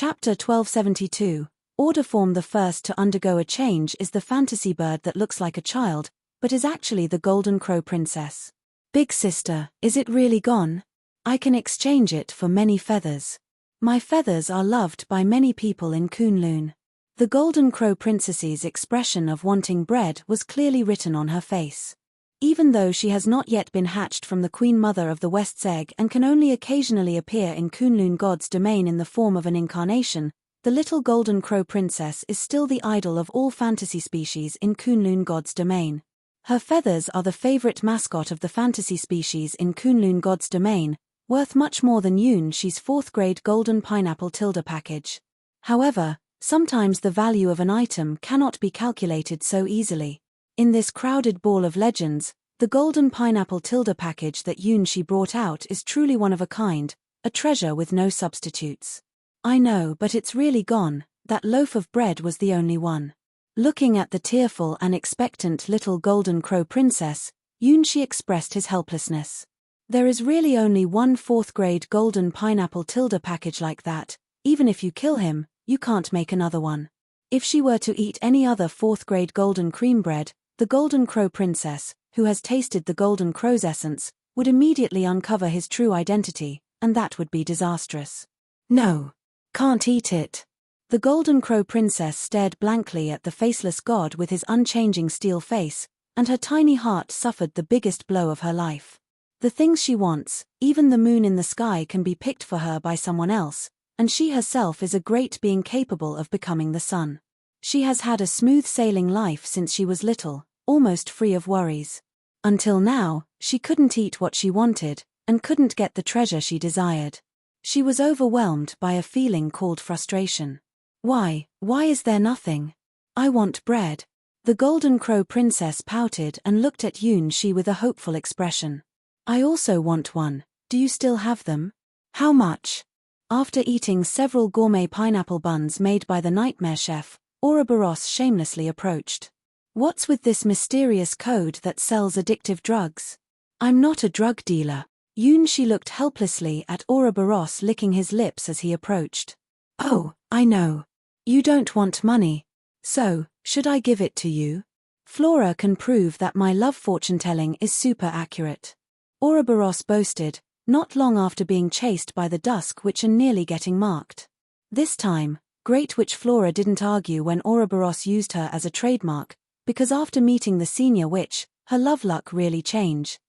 Chapter 1272, Order Form. The first to undergo a change is the fantasy bird that looks like a child, but is actually the Golden Crow Princess. Big sister, is it really gone? I can exchange it for many feathers. My feathers are loved by many people in Kunlun. The Golden Crow Princess's expression of wanting bread was clearly written on her face. Even though she has not yet been hatched from the Queen Mother of the West's egg and can only occasionally appear in Kunlun God's domain in the form of an incarnation, the little Golden Crow Princess is still the idol of all fantasy species in Kunlun God's domain. Her feathers are the favorite mascot of the fantasy species in Kunlun God's domain, worth much more than She's 4th grade golden pineapple tilde package. However, sometimes the value of an item cannot be calculated so easily. In this crowded ball of legends, the golden pineapple tilde package that she brought out is truly one of a kind, a treasure with no substitutes. I know, but it's really gone. That loaf of bread was the only one. Looking at the tearful and expectant little Golden Crow Princess, she expressed his helplessness. There is really only one 4th grade golden pineapple tilde package like that. Even if you kill him, you can't make another one. If she were to eat any other 4th grade golden cream bread, the Golden Crow Princess, who has tasted the Golden Crow's essence, would immediately uncover his true identity, and that would be disastrous. No. Can't eat it. The Golden Crow Princess stared blankly at the faceless god with his unchanging steel face, and her tiny heart suffered the biggest blow of her life. The things she wants, even the moon in the sky, can be picked for her by someone else, and she herself is a great being capable of becoming the sun. She has had a smooth sailing life since she was little, almost free of worries. Until now, she couldn't eat what she wanted, and couldn't get the treasure she desired. She was overwhelmed by a feeling called frustration. Why is there nothing? I want bread. The Golden Crow Princess pouted and looked at she with a hopeful expression. I also want one. Do you still have them? How much? After eating several gourmet pineapple buns made by the nightmare chef, Ouroboros shamelessly approached. What's with this mysterious code that sells addictive drugs? I'm not a drug dealer. She looked helplessly at Ouroboros, licking his lips as he approached. Oh, I know. You don't want money. So, should I give it to you? Flora can prove that my love fortune-telling is super accurate. Ouroboros boasted, not long after being chased by the Dusk Witch and nearly getting marked. This time, Great Witch Flora didn't argue when Ouroboros used her as a trademark, because after meeting the senior witch, her love luck really changed.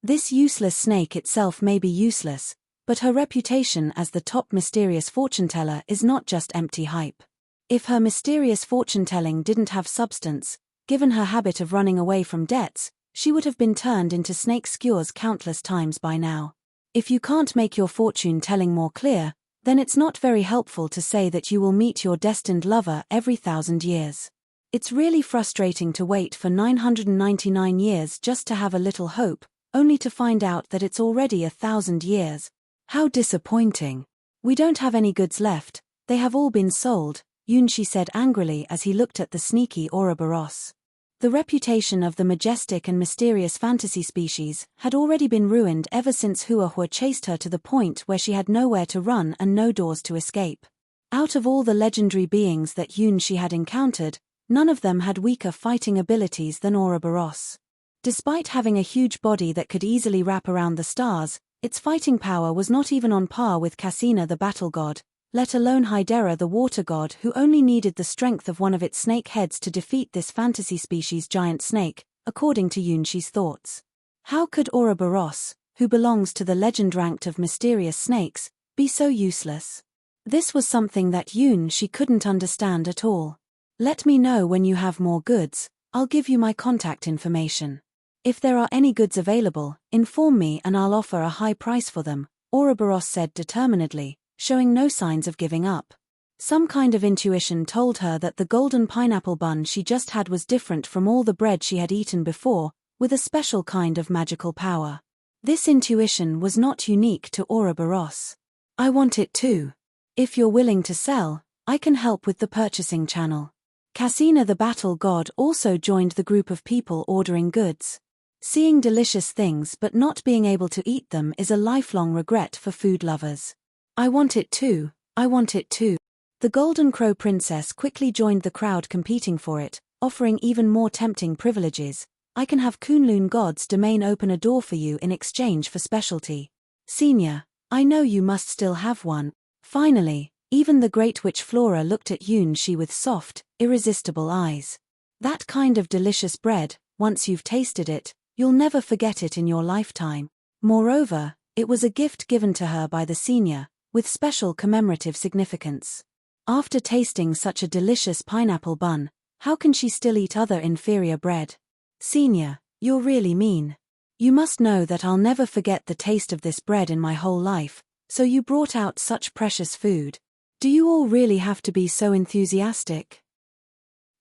This useless snake itself may be useless, but her reputation as the top mysterious fortune-teller is not just empty hype. If her mysterious fortune-telling didn't have substance, given her habit of running away from debts, she would have been turned into snake skewers countless times by now. If you can't make your fortune-telling more clear, then it's not very helpful to say that you will meet your destined lover every 1,000 years. It's really frustrating to wait for 999 years just to have a little hope, only to find out that it's already 1,000 years. How disappointing. We don't have any goods left, they have all been sold, she said angrily as he looked at the sneaky Ouroboros. The reputation of the majestic and mysterious fantasy species had already been ruined ever since Hua chased her to the point where she had nowhere to run and no doors to escape. Out of all the legendary beings that she had encountered, none of them had weaker fighting abilities than Ouroboros. Despite having a huge body that could easily wrap around the stars, its fighting power was not even on par with Cassina the battle god, let alone Hydera the water god, who only needed the strength of one of its snake heads to defeat this fantasy species giant snake, according to Yunshi's thoughts. How could Ouroboros, who belongs to the legend ranked of mysterious snakes, be so useless? This was something that she couldn't understand at all. Let me know when you have more goods, I'll give you my contact information. If there are any goods available, inform me and I'll offer a high price for them, Ouroboros said determinedly, showing no signs of giving up. Some kind of intuition told her that the golden pineapple bun she just had was different from all the bread she had eaten before, with a special kind of magical power. This intuition was not unique to Ouroboros. I want it too. If you're willing to sell, I can help with the purchasing channel. Cassina the battle god also joined the group of people ordering goods. Seeing delicious things but not being able to eat them is a lifelong regret for food lovers. I want it too. I want it too. The Golden Crow Princess quickly joined the crowd competing for it, offering even more tempting privileges. I can have Kunlun God's domain open a door for you in exchange for specialty. Senior, I know you must still have one. Finally, even the Great Witch Flora looked at Yunshi with soft, irresistible eyes. That kind of delicious bread, once you've tasted it, you'll never forget it in your lifetime. Moreover, it was a gift given to her by the senior, with special commemorative significance. After tasting such a delicious pineapple bun, how can she still eat other inferior bread? Senior, you're really mean. You must know that I'll never forget the taste of this bread in my whole life, so you brought out such precious food. Do you all really have to be so enthusiastic?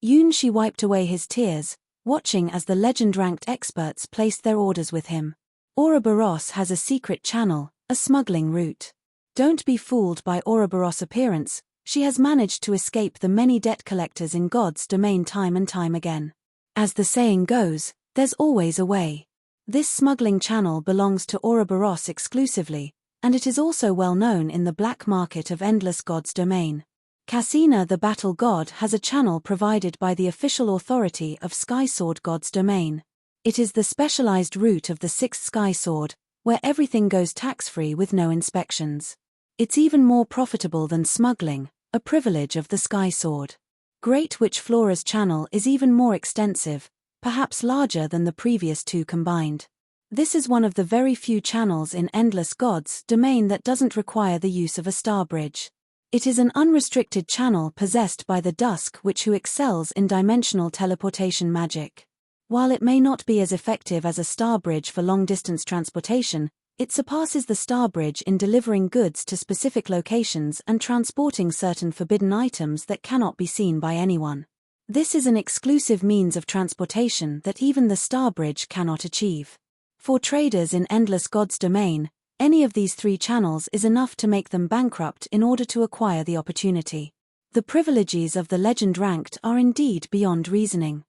Yunshi wiped away his tears, watching as the legend-ranked experts placed their orders with him. Ouroboros has a secret channel, a smuggling route. Don't be fooled by Ouroboros' appearance. She has managed to escape the many debt collectors in God's domain time and time again. As the saying goes, there's always a way. This smuggling channel belongs to Ouroboros exclusively, and it is also well known in the black market of Endless God's domain. Cassina the Battle God has a channel provided by the official authority of Sky Sword God's domain. It is the specialized route of the 6th Sky Sword, where everything goes tax-free with no inspections. It's even more profitable than smuggling, a privilege of the Sky Sword. Great Witch Flora's channel is even more extensive, perhaps larger than the previous two combined. This is one of the very few channels in Endless God's domain that doesn't require the use of a star bridge. It is an unrestricted channel possessed by the Dusk Witch who excels in dimensional teleportation magic. While it may not be as effective as a star bridge for long-distance transportation, it surpasses the star bridge in delivering goods to specific locations and transporting certain forbidden items that cannot be seen by anyone. This is an exclusive means of transportation that even the star bridge cannot achieve. For traders in Endless God's domain, any of these three channels is enough to make them bankrupt in order to acquire the opportunity. The privileges of the legend ranked are indeed beyond reasoning.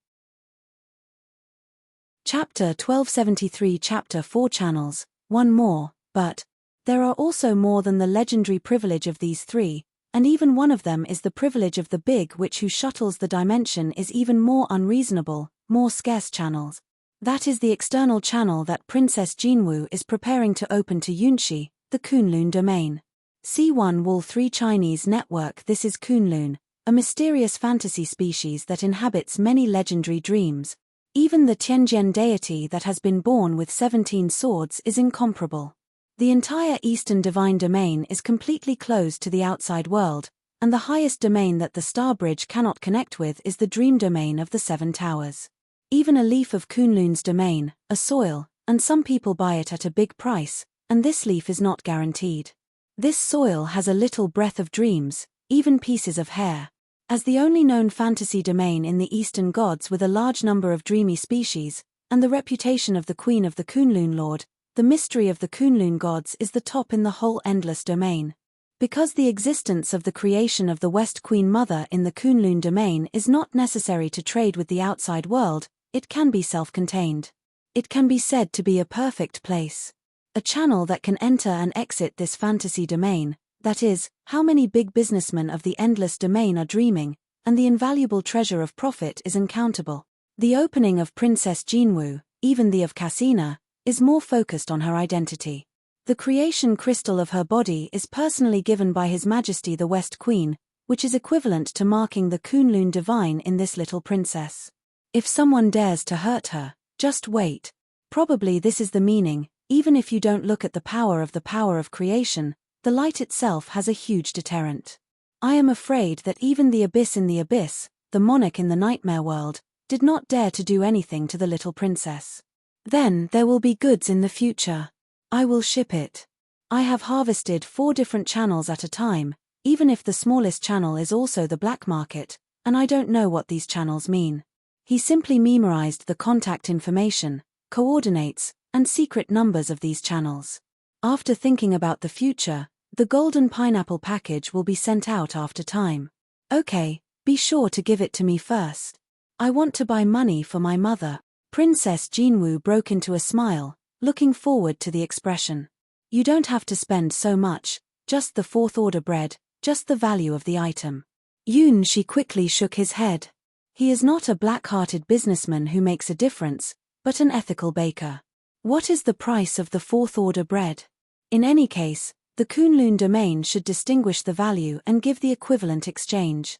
Chapter 1273 Chapter 4 Channels. One more, but there are also more than the legendary privilege of these three, and even one of them is the privilege of the Big Witch who shuttles the dimension is even more unreasonable, more scarce channels. That is the external channel that Princess Jinwu is preparing to open to Yunshi, the Kunlun domain. C1 Wall 3 Chinese Network. This is Kunlun, a mysterious fantasy species that inhabits many legendary dreams. Even the Tianjian deity that has been born with 17 swords is incomparable. The entire Eastern Divine Domain is completely closed to the outside world, and the highest domain that the Star Bridge cannot connect with is the Dream Domain of the Seven Towers. Even a leaf of Kunlun's domain, a soil, and some people buy it at a big price, and this leaf is not guaranteed. This soil has a little breath of dreams, even pieces of hair. As the only known fantasy domain in the Eastern Gods with a large number of dreamy species, and the reputation of the Queen of the Kunlun Lord, the mystery of the Kunlun Gods is the top in the whole endless domain. Because the existence of the creation of the West Queen Mother in the Kunlun domain is not necessary to trade with the outside world, it can be self-contained. It can be said to be a perfect place. A channel that can enter and exit this fantasy domain. That is, how many big businessmen of the endless domain are dreaming, and the invaluable treasure of profit is uncountable. The opening of Princess Jinwu, even the of Cassina, is more focused on her identity. The creation crystal of her body is personally given by His Majesty the West Queen, which is equivalent to marking the Kunlun divine in this little princess. If someone dares to hurt her, just wait. Probably this is the meaning, even if you don't look at the power of creation, the light itself has a huge deterrent. I am afraid that even the abyss in the abyss, the monarch in the nightmare world, did not dare to do anything to the little princess. Then there will be goods in the future. I will ship it. I have harvested 4 different channels at a time, even if the smallest channel is also the black market, and I don't know what these channels mean. He simply memorized the contact information, coordinates, and secret numbers of these channels. After thinking about the future, the golden pineapple package will be sent out after time. Okay, be sure to give it to me first. I want to buy money for my mother. Princess Jinwu broke into a smile, looking forward to the expression. You don't have to spend so much, just the 4th order bread, just the value of the item. Yunshi quickly shook his head. He is not a black-hearted businessman who makes a difference, but an ethical baker. What is the price of the fourth-order bread? In any case, the Kunlun domain should distinguish the value and give the equivalent exchange.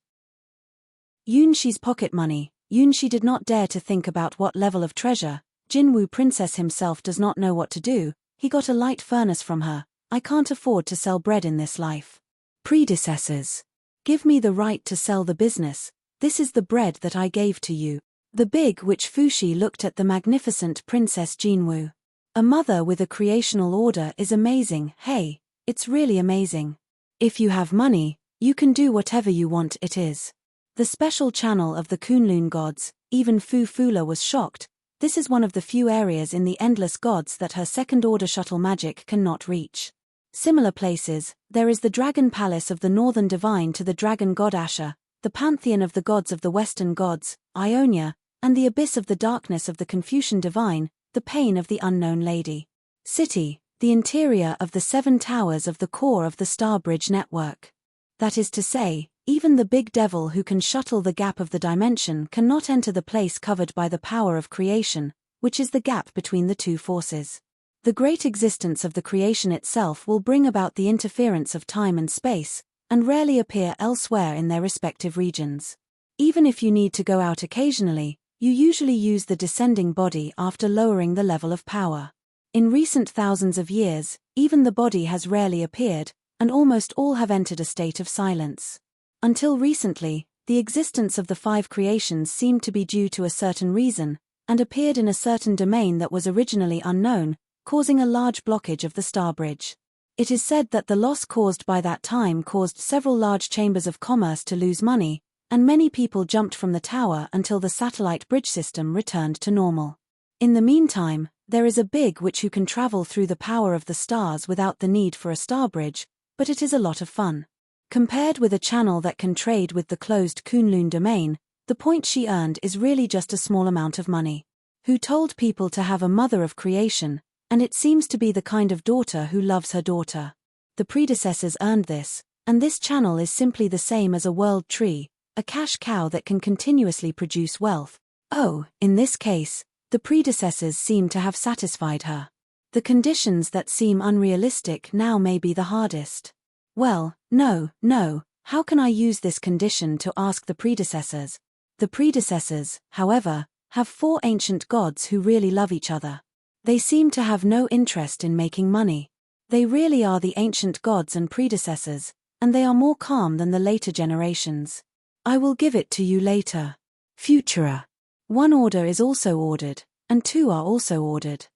Yunshi's pocket money. Yunshi did not dare to think about what level of treasure. Jinwu Princess himself does not know what to do. He got a light furnace from her. I can't afford to sell bread in this life. Predecessors. Give me the right to sell the business. This is the bread that I gave to you. The big witch Fushi looked at the magnificent Princess Jinwu. A mother with a creational order is amazing. Hey, it's really amazing. If you have money, you can do whatever you want. It is the special channel of the Kunlun gods. Even Fu Fula was shocked. This is one of the few areas in the endless gods that her second-order shuttle magic cannot reach. Similar places, there is the Dragon Palace of the Northern Divine to the Dragon God Asher, the Pantheon of the Gods of the Western Gods, Ionia, and the Abyss of the Darkness of the Confucian Divine, the Pain of the Unknown Lady. City, the interior of the 7 towers of the core of the Star Bridge network. That is to say, even the big devil who can shuttle the gap of the dimension cannot enter the place covered by the power of creation, which is the gap between the two forces. The great existence of the creation itself will bring about the interference of time and space, and rarely appear elsewhere in their respective regions. Even if you need to go out occasionally, you usually use the descending body after lowering the level of power. In recent thousands of years, even the body has rarely appeared, and almost all have entered a state of silence. Until recently, the existence of the 5 creations seemed to be due to a certain reason, and appeared in a certain domain that was originally unknown, causing a large blockage of the Star Bridge. It is said that the loss caused by that time caused several large chambers of commerce to lose money, and many people jumped from the tower until the satellite bridge system returned to normal. In the meantime, there is a big witch who can travel through the power of the stars without the need for a star bridge, but it is a lot of fun. Compared with a channel that can trade with the closed Kunlun domain, the point she earned is really just a small amount of money. Who told people to have a mother of creation, and it seems to be the kind of daughter who loves her daughter. The predecessors earned this, and this channel is simply the same as a world tree, a cash cow that can continuously produce wealth. Oh, in this case, the predecessors seem to have satisfied her. The conditions that seem unrealistic now may be the hardest. Well, no, how can I use this condition to ask the predecessors? The predecessors, however, have 4 ancient gods who really love each other. They seem to have no interest in making money. They really are the ancient gods and predecessors, and they are more calm than the later generations. I will give it to you later. Futura. 1 order is also ordered, and 2 are also ordered.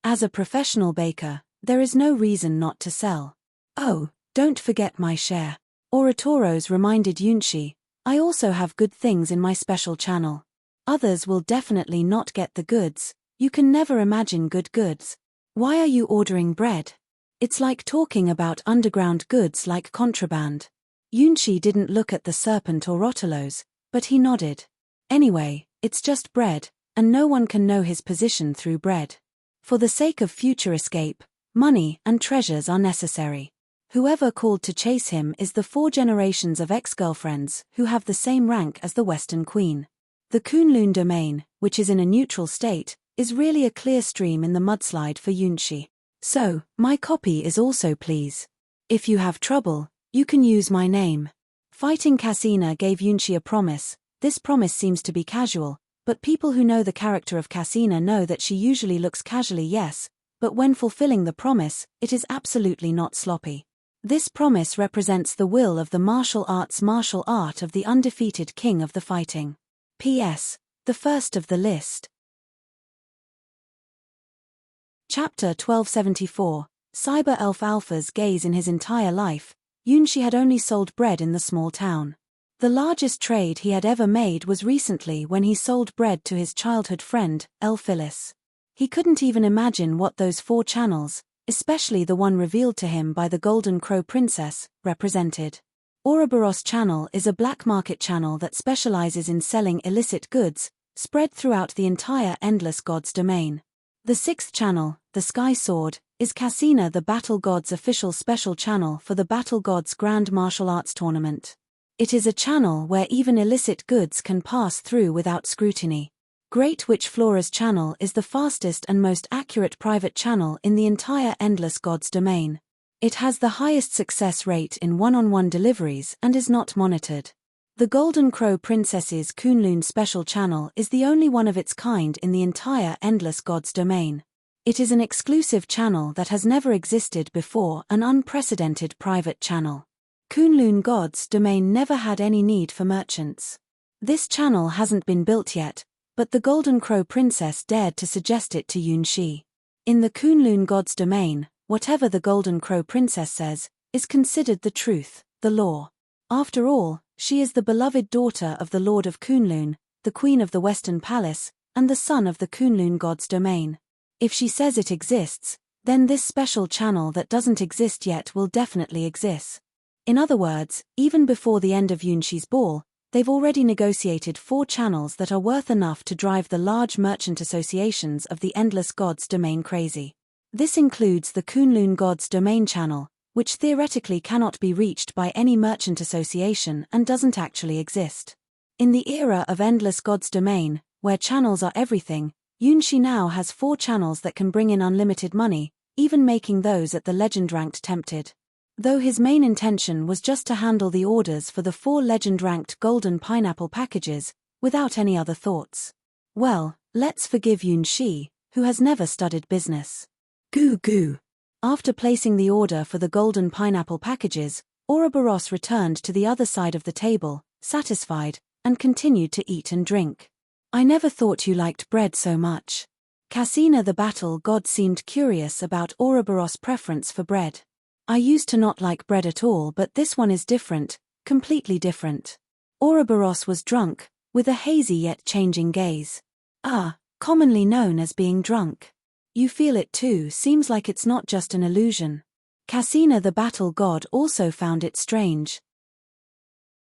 As a professional baker, there is no reason not to sell. Oh, don't forget my share. Ouroboros reminded Yunshi, I also have good things in my special channel. Others will definitely not get the goods. You can never imagine good goods. Why are you ordering bread? It's like talking about underground goods like contraband. Yunshi didn't look at the serpent or Ouroboros, but he nodded. Anyway, it's just bread, and no one can know his position through bread. For the sake of future escape, money and treasures are necessary. Whoever called to chase him is the 4 generations of ex-girlfriends who have the same rank as the Western Queen. The Kunlun domain, which is in a neutral state, is really a clear stream in the mudslide for Yunshi. So, my copy is also please. If you have trouble, you can use my name. Fighting Cassina gave Yunshi a promise. This promise seems to be casual, but people who know the character of Cassina know that she usually looks casually yes, but when fulfilling the promise, it is absolutely not sloppy. This promise represents the will of the martial art of the undefeated king of the fighting. P.S. The first of the list. Chapter 1274, Cyber Elf Alpha's gaze. In his entire life, Yunshi had only sold bread in the small town. The largest trade he had ever made was recently when he sold bread to his childhood friend, El Phyllis. He couldn't even imagine what those 4 channels, especially the one revealed to him by the Golden Crow Princess, represented. Ouroboros channel is a black market channel that specializes in selling illicit goods, spread throughout the entire Endless Gods domain. The sixth channel, the Sky Sword, is Casina the Battle God's official special channel for the Battle Gods Grand Martial Arts Tournament. It is a channel where even illicit goods can pass through without scrutiny. Great Witch Flora's channel is the fastest and most accurate private channel in the entire Endless Gods domain. It has the highest success rate in one-on-one deliveries and is not monitored. The Golden Crow Princess's Kunlun special channel is the only one of its kind in the entire Endless Gods domain. It is an exclusive channel that has never existed before, an unprecedented private channel. Kunlun Gods domain never had any need for merchants. This channel hasn't been built yet, but the Golden Crow Princess dared to suggest it to Yunxi. In the Kunlun Gods domain, whatever the Golden Crow Princess says, is considered the truth, the law. After all, she is the beloved daughter of the Lord of Kunlun, the Queen of the Western Palace, and the son of the Kunlun Gods domain. If she says it exists, then this special channel that doesn't exist yet will definitely exist. In other words, even before the end of Yunxi's ball, they've already negotiated 4 channels that are worth enough to drive the large merchant associations of the Endless Gods domain crazy. This includes the Kunlun Gods domain channel, which theoretically cannot be reached by any merchant association and doesn't actually exist. In the era of Endless Gods domain, where channels are everything, Yunxi now has 4 channels that can bring in unlimited money, even making those at the legend ranked tempted. Though his main intention was just to handle the orders for the 4 legend-ranked golden pineapple packages, without any other thoughts. Well, let's forgive Yunxi, who has never studied business. Goo goo. After placing the order for the golden pineapple packages, Ouroboros returned to the other side of the table, satisfied, and continued to eat and drink. I never thought you liked bread so much. Casina the Battle God seemed curious about Ouroboros' preference for bread. I used to not like bread at all, but this one is different, completely different. Ouroboros was drunk, with a hazy yet changing gaze. Commonly known as being drunk. You feel it too, seems like it's not just an illusion. Casina the Battle God also found it strange.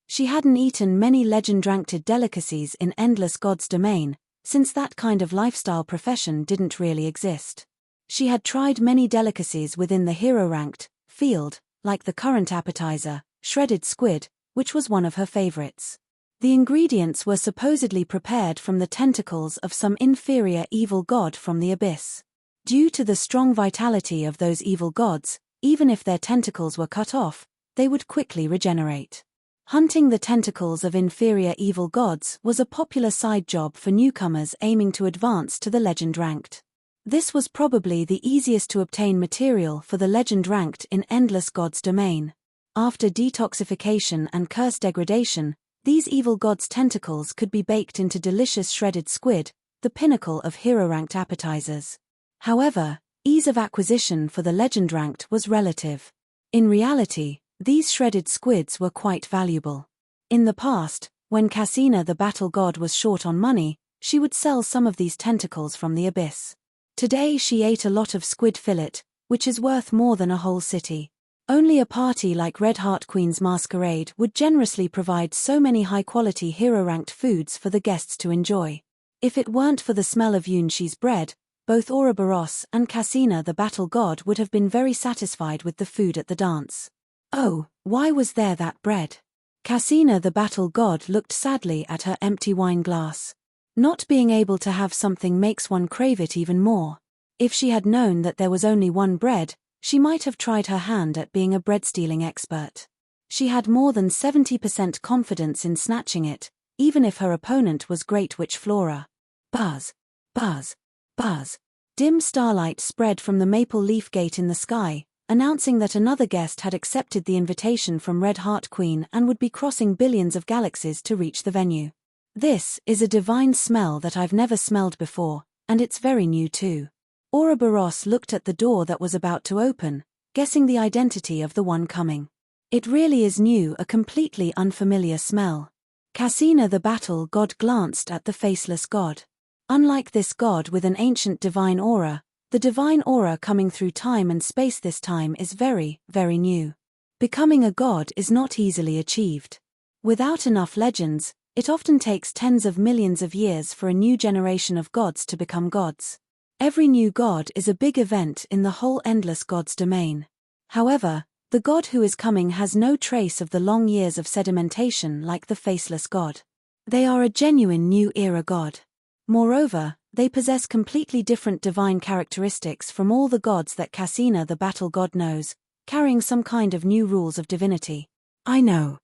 She hadn't eaten many legend-ranked delicacies in Endless Gods domain, since that kind of lifestyle profession didn't really exist. She had tried many delicacies within the hero-ranked field, like the current appetizer, shredded squid, which was one of her favorites. The ingredients were supposedly prepared from the tentacles of some inferior evil god from the abyss. Due to the strong vitality of those evil gods, even if their tentacles were cut off, they would quickly regenerate. Hunting the tentacles of inferior evil gods was a popular side job for newcomers aiming to advance to the legend ranked. This was probably the easiest to obtain material for the legend ranked in Endless Gods domain. After detoxification and curse degradation, these evil gods' tentacles could be baked into delicious shredded squid, the pinnacle of hero-ranked appetizers. However, ease of acquisition for the legend ranked was relative. In reality, these shredded squids were quite valuable. In the past, when Casina the Battle God was short on money, she would sell some of these tentacles from the abyss. Today she ate a lot of squid fillet, which is worth more than a whole city. Only a party like Red Heart Queen's Masquerade would generously provide so many high-quality hero-ranked foods for the guests to enjoy. If it weren't for the smell of Yunxi's bread, both Ouroboros and Casina the Battle God would have been very satisfied with the food at the dance. Oh, why was there that bread? Casina the Battle God looked sadly at her empty wine glass. Not being able to have something makes one crave it even more. If she had known that there was only one bread, she might have tried her hand at being a bread-stealing expert. She had more than 70% confidence in snatching it, even if her opponent was Great Witch Flora. Buzz, buzz, buzz. Dim starlight spread from the maple leaf gate in the sky, announcing that another guest had accepted the invitation from Red Heart Queen and would be crossing billions of galaxies to reach the venue. This is a divine smell that I've never smelled before, and it's very new too. Ouroboros looked at the door that was about to open, guessing the identity of the one coming. It really is new, a completely unfamiliar smell. Casina the Battle God glanced at the faceless god. Unlike this god with an ancient divine aura, the divine aura coming through time and space this time is very, very new. Becoming a god is not easily achieved. Without enough legends, it often takes tens of millions of years for a new generation of gods to become gods. Every new god is a big event in the whole endless gods domain. However, the god who is coming has no trace of the long years of sedimentation like the faceless god. They are a genuine new era god. Moreover, they possess completely different divine characteristics from all the gods that Cassina the battle god knows, carrying some kind of new rules of divinity. I know.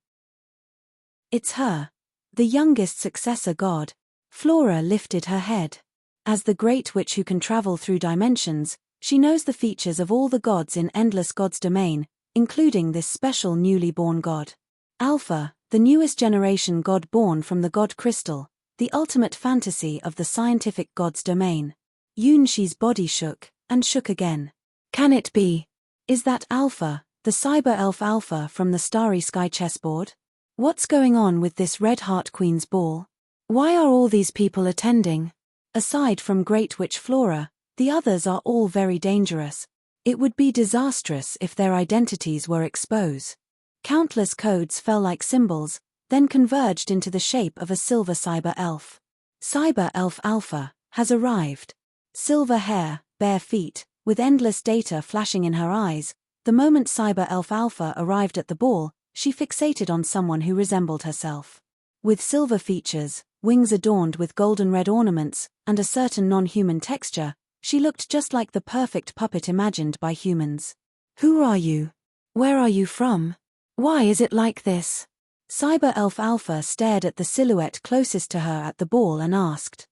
It's her. The youngest successor god. Flora lifted her head. As the great witch who can travel through dimensions, she knows the features of all the gods in Endless Gods domain, including this special newly born god. Alpha, the newest generation god born from the god crystal, the ultimate fantasy of the scientific gods domain. Yunshi's body shook, and shook again. Can it be? Is that Alpha, the cyber elf Alpha from the Starry Sky chessboard? What's going on with this Red Heart Queen's ball? Why are all these people attending? Aside from Great Witch Flora, the others are all very dangerous. It would be disastrous if their identities were exposed. Countless codes fell like symbols, then converged into the shape of a silver cyber elf. Cyber elf Alpha has arrived. Silver hair, bare feet, with endless data flashing in her eyes. The moment cyber elf Alpha arrived at the ball, she fixated on someone who resembled herself. With silver features, wings adorned with golden red ornaments, and a certain non-human texture, she looked just like the perfect puppet imagined by humans. Who are you? Where are you from? Why is it like this? Cyber elf Alpha stared at the silhouette closest to her at the ball and asked.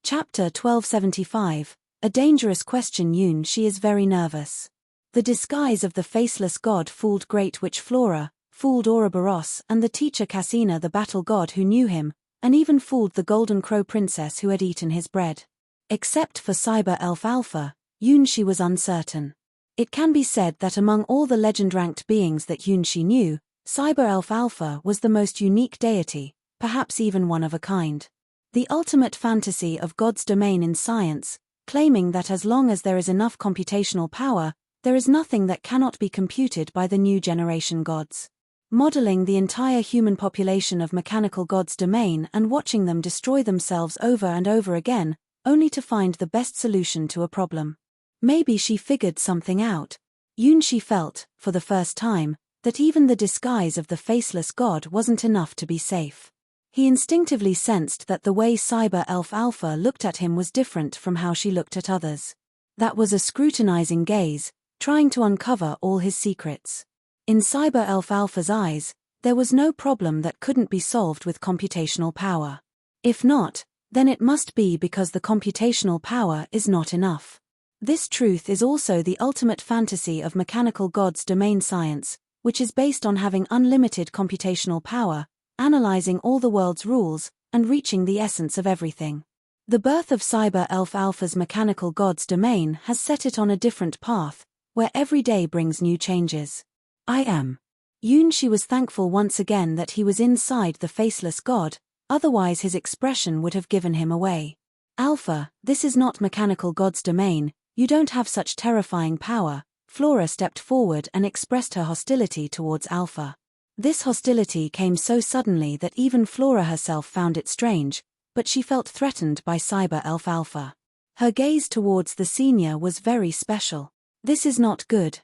Chapter 1275, A Dangerous Question. She is very nervous. The disguise of the faceless god fooled Great Witch Flora, fooled Ouroboros and the teacher Cassina the battle god who knew him, and even fooled the Golden Crow princess who had eaten his bread. Except for cyber elf Alpha, Yunshi was uncertain. It can be said that among all the legend-ranked beings that Yunshi knew, cyber elf Alpha was the most unique deity, perhaps even one of a kind. The ultimate fantasy of God's domain in science, claiming that as long as there is enough computational power, there is nothing that cannot be computed by the new generation gods. Modeling the entire human population of mechanical gods domain and watching them destroy themselves over and over again, only to find the best solution to a problem. Maybe she figured something out. Yunshi felt, for the first time, that even the disguise of the faceless god wasn't enough to be safe. He instinctively sensed that the way cyber elf Alpha looked at him was different from how she looked at others. That was a scrutinizing gaze, trying to uncover all his secrets. In cyber elf Alpha's eyes, there was no problem that couldn't be solved with computational power. If not, then it must be because the computational power is not enough. This truth is also the ultimate fantasy of mechanical gods domain science, which is based on having unlimited computational power, analyzing all the world's rules, and reaching the essence of everything. The birth of cyber elf Alpha's mechanical gods domain has set it on a different path, where every day brings new changes. I am. Yunshi was thankful once again that he was inside the faceless god, otherwise his expression would have given him away. Alpha, this is not mechanical god's domain, you don't have such terrifying power. Flora stepped forward and expressed her hostility towards Alpha. This hostility came so suddenly that even Flora herself found it strange, but she felt threatened by cyber elf Alpha. Her gaze towards the senior was very special. This is not good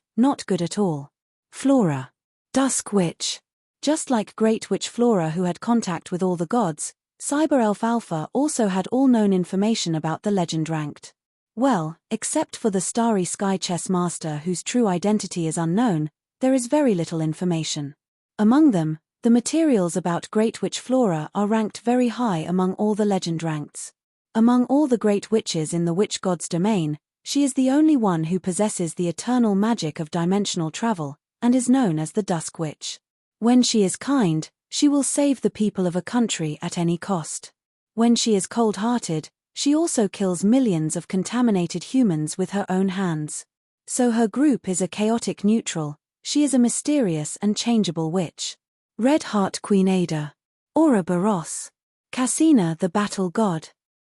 at all. Flora. Dusk Witch. Just like Great Witch Flora who had contact with all the gods, cyber elf Alpha also had all known information about the legend ranked. Well, except for the Starry Sky chess master whose true identity is unknown, there is very little information. Among them, the materials about Great Witch Flora are ranked very high among all the legend rankeds. Among all the great witches in the witch god's domain, she is the only one who possesses the eternal magic of dimensional travel, and is known as the Dusk Witch. When she is kind, she will save the people of a country at any cost. When she is cold-hearted, she also kills millions of contaminated humans with her own hands. So her group is a chaotic neutral, she is a mysterious and changeable witch. Red Heart Queen Ada. Ouroboros. Cassina the battle god.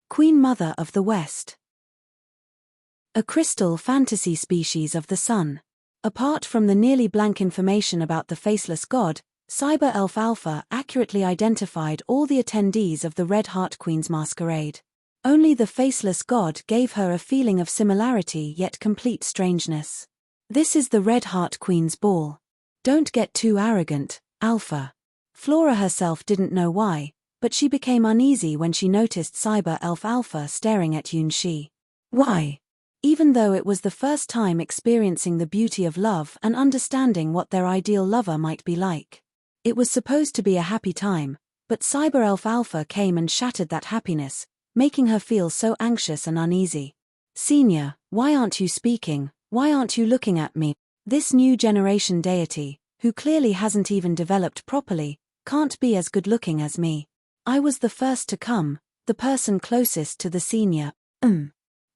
Queen Mother of the West. A crystal fantasy species of the sun. Apart from the nearly blank information about the faceless god, cyber elf Alpha accurately identified all the attendees of the Red Heart Queen's masquerade. Only the faceless god gave her a feeling of similarity yet complete strangeness. This is the Red Heart Queen's ball. Don't get too arrogant, Alpha. Flora herself didn't know why, but she became uneasy when she noticed Cyber Elf Alpha staring at Yunshi. Why? Even though it was the first time experiencing the beauty of love and understanding what their ideal lover might be like. It was supposed to be a happy time, but Cyber Elf Alpha came and shattered that happiness, making her feel so anxious and uneasy. Senior, why aren't you speaking? Why aren't you looking at me? This new generation deity, who clearly hasn't even developed properly, can't be as good-looking as me. I was the first to come, the person closest to the senior.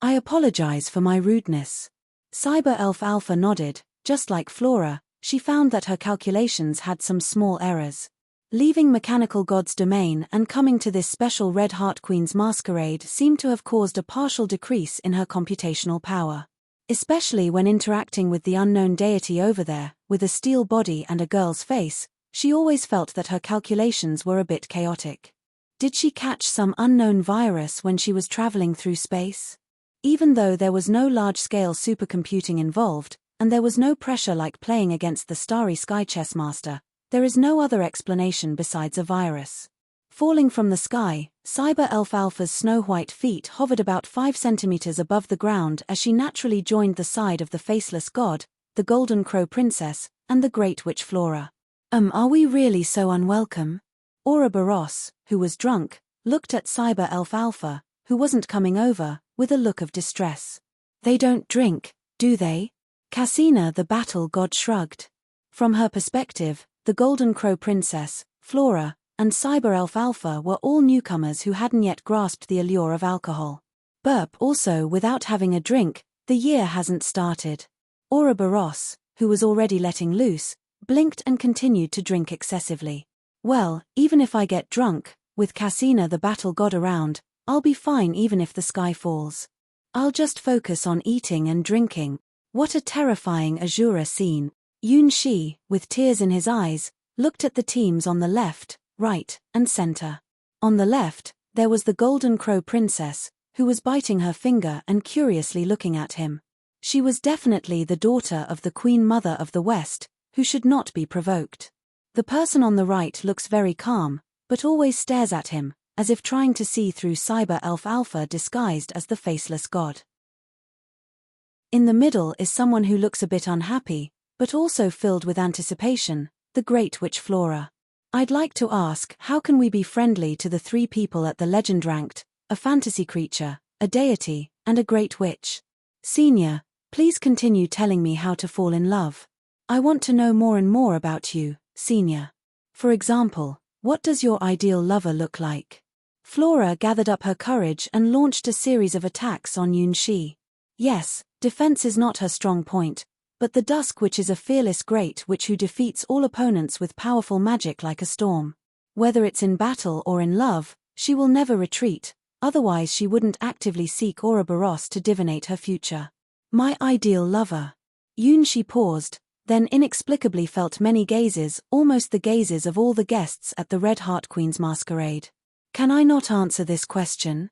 I apologize for my rudeness. Cyber Elf Alpha nodded. Just like Flora, she found that her calculations had some small errors. Leaving Mechanical God's domain and coming to this special Red Heart Queen's masquerade seemed to have caused a partial decrease in her computational power. Especially when interacting with the unknown deity over there, with a steel body and a girl's face, she always felt that her calculations were a bit chaotic. Did she catch some unknown virus when she was traveling through space? Even though there was no large-scale supercomputing involved, and there was no pressure like playing against the Starry Sky Chessmaster, there is no other explanation besides a virus. Falling from the sky, Cyber Elf Alpha's snow-white feet hovered about 5 centimeters above the ground as she naturally joined the side of the faceless god, the Golden Crow Princess, and the Great Witch Flora. Are we really so unwelcome? Ouroboros, who was drunk, looked at Cyber Elf Alpha, who wasn't coming over, with a look of distress. They don't drink, do they? Cassina the battle god shrugged. From her perspective, the Golden Crow Princess, Flora, and Cyber Elf Alpha were all newcomers who hadn't yet grasped the allure of alcohol. Burp also without having a drink, the year hasn't started. Ouroboros, who was already letting loose, blinked and continued to drink excessively. Well, even if I get drunk, with Cassina the battle god around, I'll be fine even if the sky falls. I'll just focus on eating and drinking. What a terrifying Azura scene. Yunshi, with tears in his eyes, looked at the teams on the left, right, and center. On the left, there was the Golden Crow Princess, who was biting her finger and curiously looking at him. She was definitely the daughter of the Queen Mother of the West, who should not be provoked. The person on the right looks very calm, but always stares at him, as if trying to see through Cyber Elf Alpha disguised as the faceless god. In the middle is someone who looks a bit unhappy, but also filled with anticipation, the Great Witch Flora. I'd like to ask, how can we be friendly to the 3 people at the legend ranked, a fantasy creature, a deity, and a great witch? Senior, please continue telling me how to fall in love. I want to know more and more about you, Senior. For example, what does your ideal lover look like? Flora gathered up her courage and launched a series of attacks on Yunshi. Yes, defense is not her strong point, but the Dusk Witch is a fearless great witch who defeats all opponents with powerful magic like a storm. Whether it's in battle or in love, she will never retreat, otherwise she wouldn't actively seek Ouroboros to divinate her future. My ideal lover. Yunshi paused, then inexplicably felt many gazes, almost the gazes of all the guests at the Red Heart Queen's masquerade. Can I not answer this question?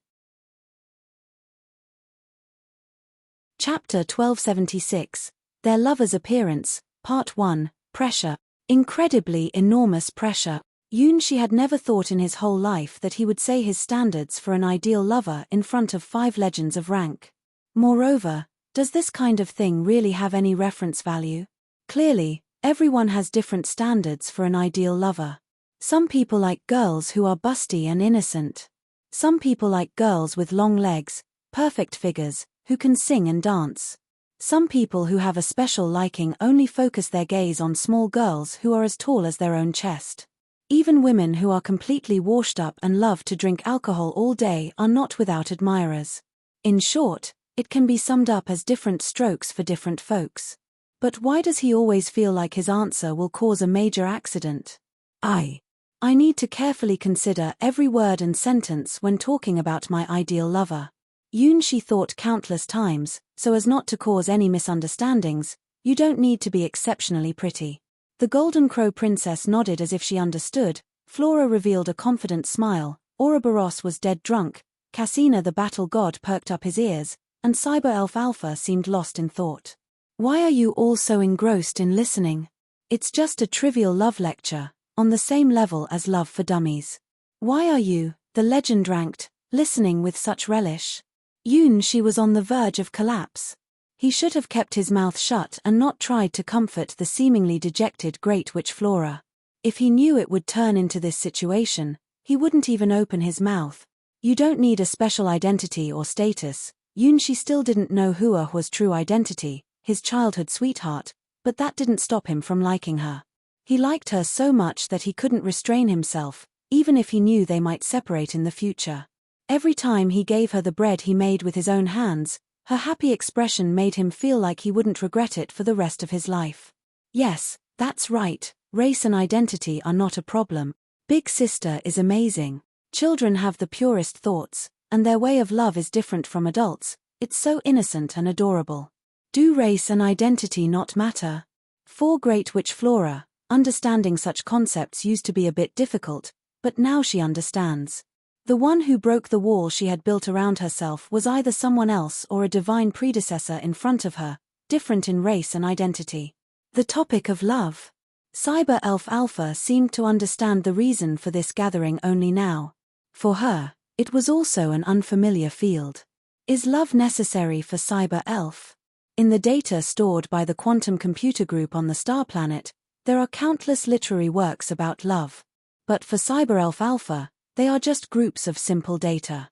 Chapter 1276. Their Lover's Appearance, Part 1, Pressure. Incredibly enormous pressure. Yunshi had never thought in his whole life that he would say his standards for an ideal lover in front of 5 legends of rank. Moreover, does this kind of thing really have any reference value? Clearly, everyone has different standards for an ideal lover. Some people like girls who are busty and innocent. Some people like girls with long legs, perfect figures, who can sing and dance. Some people who have a special liking only focus their gaze on small girls who are as tall as their own chest. Even women who are completely washed up and love to drink alcohol all day are not without admirers. In short, it can be summed up as different strokes for different folks. But why does he always feel like his answer will cause a major accident? I need to carefully consider every word and sentence when talking about my ideal lover. Yunshi thought countless times, so as not to cause any misunderstandings, you don't need to be exceptionally pretty. The Golden Crow Princess nodded as if she understood. Flora revealed a confident smile. Ouroboros was dead drunk, Cassina the battle god perked up his ears, and Cyber Elf Alpha seemed lost in thought. Why are you all so engrossed in listening? It's just a trivial love lecture, on the same level as Love for Dummies. Why are you, the legend ranked, listening with such relish? She was on the verge of collapse. He should have kept his mouth shut and not tried to comfort the seemingly dejected Great Witch Flora. If he knew it would turn into this situation, he wouldn't even open his mouth. You don't need a special identity or status. She still didn't know Hua's true identity, his childhood sweetheart, but that didn't stop him from liking her. He liked her so much that he couldn't restrain himself, even if he knew they might separate in the future. Every time he gave her the bread he made with his own hands, her happy expression made him feel like he wouldn't regret it for the rest of his life. Yes, that's right, race and identity are not a problem. Big Sister is amazing. Children have the purest thoughts, and their way of love is different from adults. It's so innocent and adorable. Do race and identity not matter? For Great Witch Flora, understanding such concepts used to be a bit difficult, but now she understands. The one who broke the wall she had built around herself was either someone else or a divine predecessor in front of her, different in race and identity. The topic of love. Cyber Elf Alpha seemed to understand the reason for this gathering only now. For her, it was also an unfamiliar field. Is love necessary for Cyber Elf? In the data stored by the quantum computer group on the star planet, there are countless literary works about love. But for Cyber Elf Alpha, they are just groups of simple data.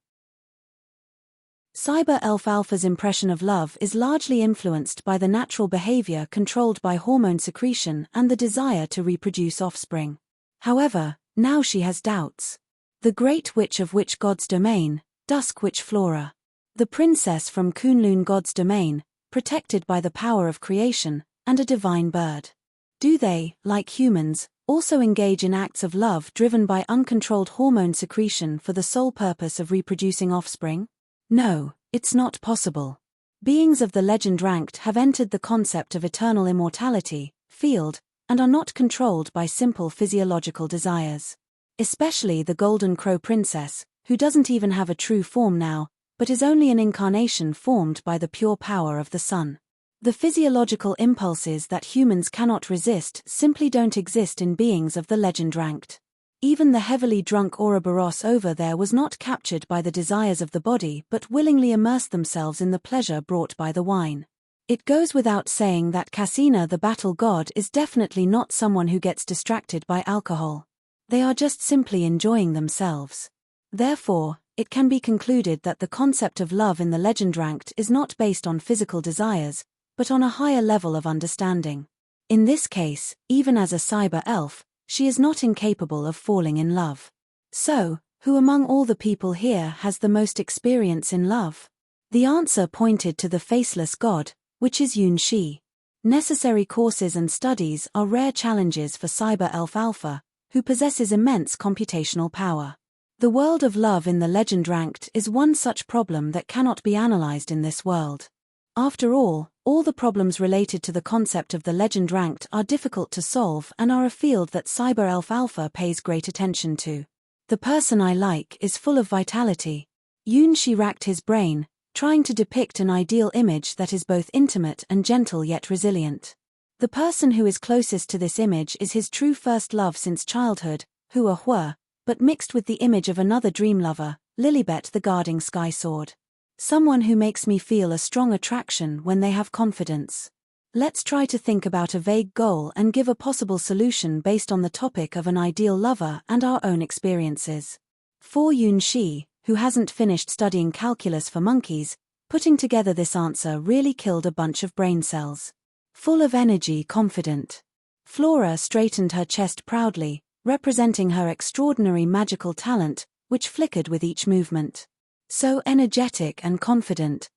Cyber Elf Alpha's impression of love is largely influenced by the natural behavior controlled by hormone secretion and the desire to reproduce offspring. However, now she has doubts. The Great Witch of Witch God's domain, Dusk Witch Flora. The princess from Kunlun God's domain, protected by the power of creation, and a divine bird. Do they, like humans, also engage in acts of love driven by uncontrolled hormone secretion for the sole purpose of reproducing offspring? No, it's not possible. Beings of the legend ranked have entered the concept of eternal immortality, field, and are not controlled by simple physiological desires. Especially the Golden Crow Princess, who doesn't even have a true form now, but is only an incarnation formed by the pure power of the sun. The physiological impulses that humans cannot resist simply don't exist in beings of the legend ranked. Even the heavily drunk Ouroboros over there was not captured by the desires of the body but willingly immersed themselves in the pleasure brought by the wine. It goes without saying that Cassina the battle god is definitely not someone who gets distracted by alcohol. They are just simply enjoying themselves. Therefore, it can be concluded that the concept of love in the legend ranked is not based on physical desires, but on a higher level of understanding. In this case, even as a cyber elf, she is not incapable of falling in love. So, who among all the people here has the most experience in love? The answer pointed to the faceless god, which is Shi. Necessary courses and studies are rare challenges for Cyber Elf Alpha, who possesses immense computational power. The world of love in the legend ranked is one such problem that cannot be analyzed in this world. After all the problems related to the concept of the legend ranked are difficult to solve and are a field that Cyber Elf Alpha pays great attention to. The person I like is full of vitality. Shi racked his brain, trying to depict an ideal image that is both intimate and gentle yet resilient. The person who is closest to this image is his true first love since childhood, Hua, but mixed with the image of another dream lover, Lilibet the guarding sky sword. Someone who makes me feel a strong attraction when they have confidence. Let's try to think about a vague goal and give a possible solution based on the topic of an ideal lover and our own experiences. For Shi, who hasn't finished studying calculus for monkeys, putting together this answer really killed a bunch of brain cells. Full of energy, confident. Flora straightened her chest proudly, representing her extraordinary magical talent, which flickered with each movement. So energetic and confident.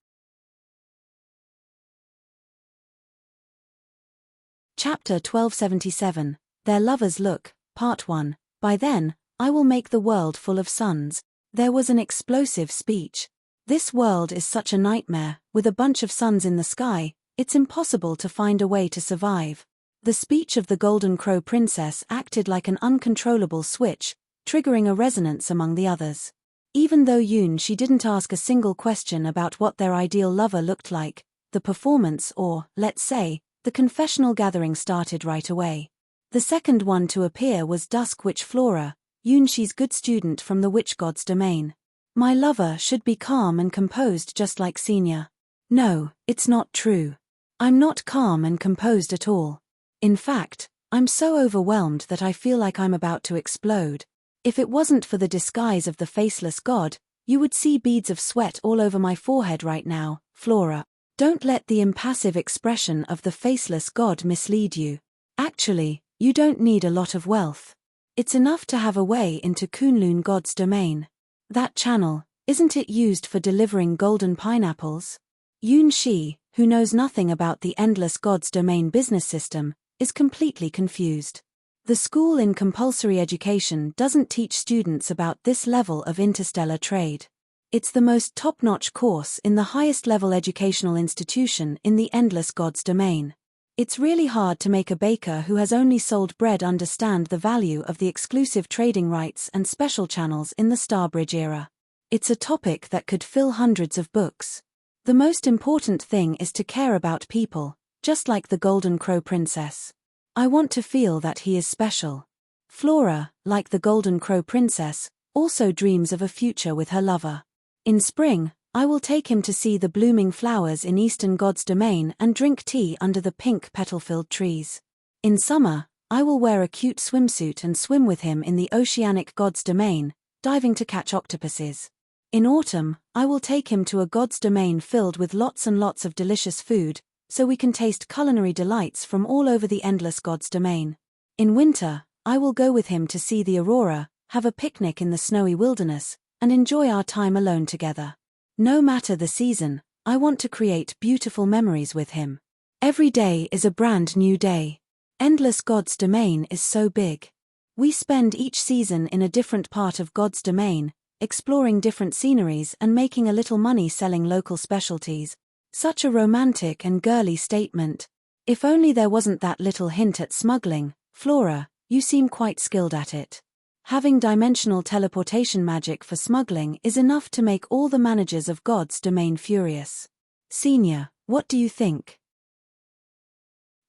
Chapter 1277, Their Lovers Look, Part 1. By then, I will make the world full of suns. There was an explosive speech. This world is such a nightmare, with a bunch of suns in the sky, it's impossible to find a way to survive. The speech of the Golden Crow Princess acted like an uncontrollable switch, triggering a resonance among the others. Even though she didn't ask a single question about what their ideal lover looked like, the performance or, let's say, the confessional gathering started right away. The second one to appear was Dusk Witch Flora, She's good student from the witch god's domain. My lover should be calm and composed just like Senior. No, it's not true. I'm not calm and composed at all. In fact, I'm so overwhelmed that I feel like I'm about to explode. If it wasn't for the disguise of the faceless god, you would see beads of sweat all over my forehead right now, Flora. Don't let the impassive expression of the faceless god mislead you. Actually, you don't need a lot of wealth. It's enough to have a way into Kunlun god's domain. That channel, isn't it used for delivering golden pineapples? Shi, who knows nothing about the endless god's domain business system, is completely confused. The school in compulsory education doesn't teach students about this level of interstellar trade. It's the most top-notch course in the highest-level educational institution in the endless god's domain. It's really hard to make a baker who has only sold bread understand the value of the exclusive trading rights and special channels in the Starbridge era. It's a topic that could fill hundreds of books. The most important thing is to care about people, just like the Golden Crow Princess. I want to feel that he is special. Flora, like the Golden Crow Princess, also dreams of a future with her lover. In spring, I will take him to see the blooming flowers in Eastern God's domain and drink tea under the pink petal-filled trees. In summer, I will wear a cute swimsuit and swim with him in the Oceanic God's domain, diving to catch octopuses. In autumn, I will take him to a God's domain filled with lots and lots of delicious food, so we can taste culinary delights from all over the endless God's domain. In winter, I will go with him to see the aurora, have a picnic in the snowy wilderness, and enjoy our time alone together. No matter the season, I want to create beautiful memories with him. Every day is a brand new day. Endless God's domain is so big. We spend each season in a different part of God's domain, exploring different sceneries and making a little money selling local specialties. Such a romantic and girly statement. If only there wasn't that little hint at smuggling. Flora, you seem quite skilled at it. Having dimensional teleportation magic for smuggling is enough to make all the managers of God's domain furious. Senior, what do you think?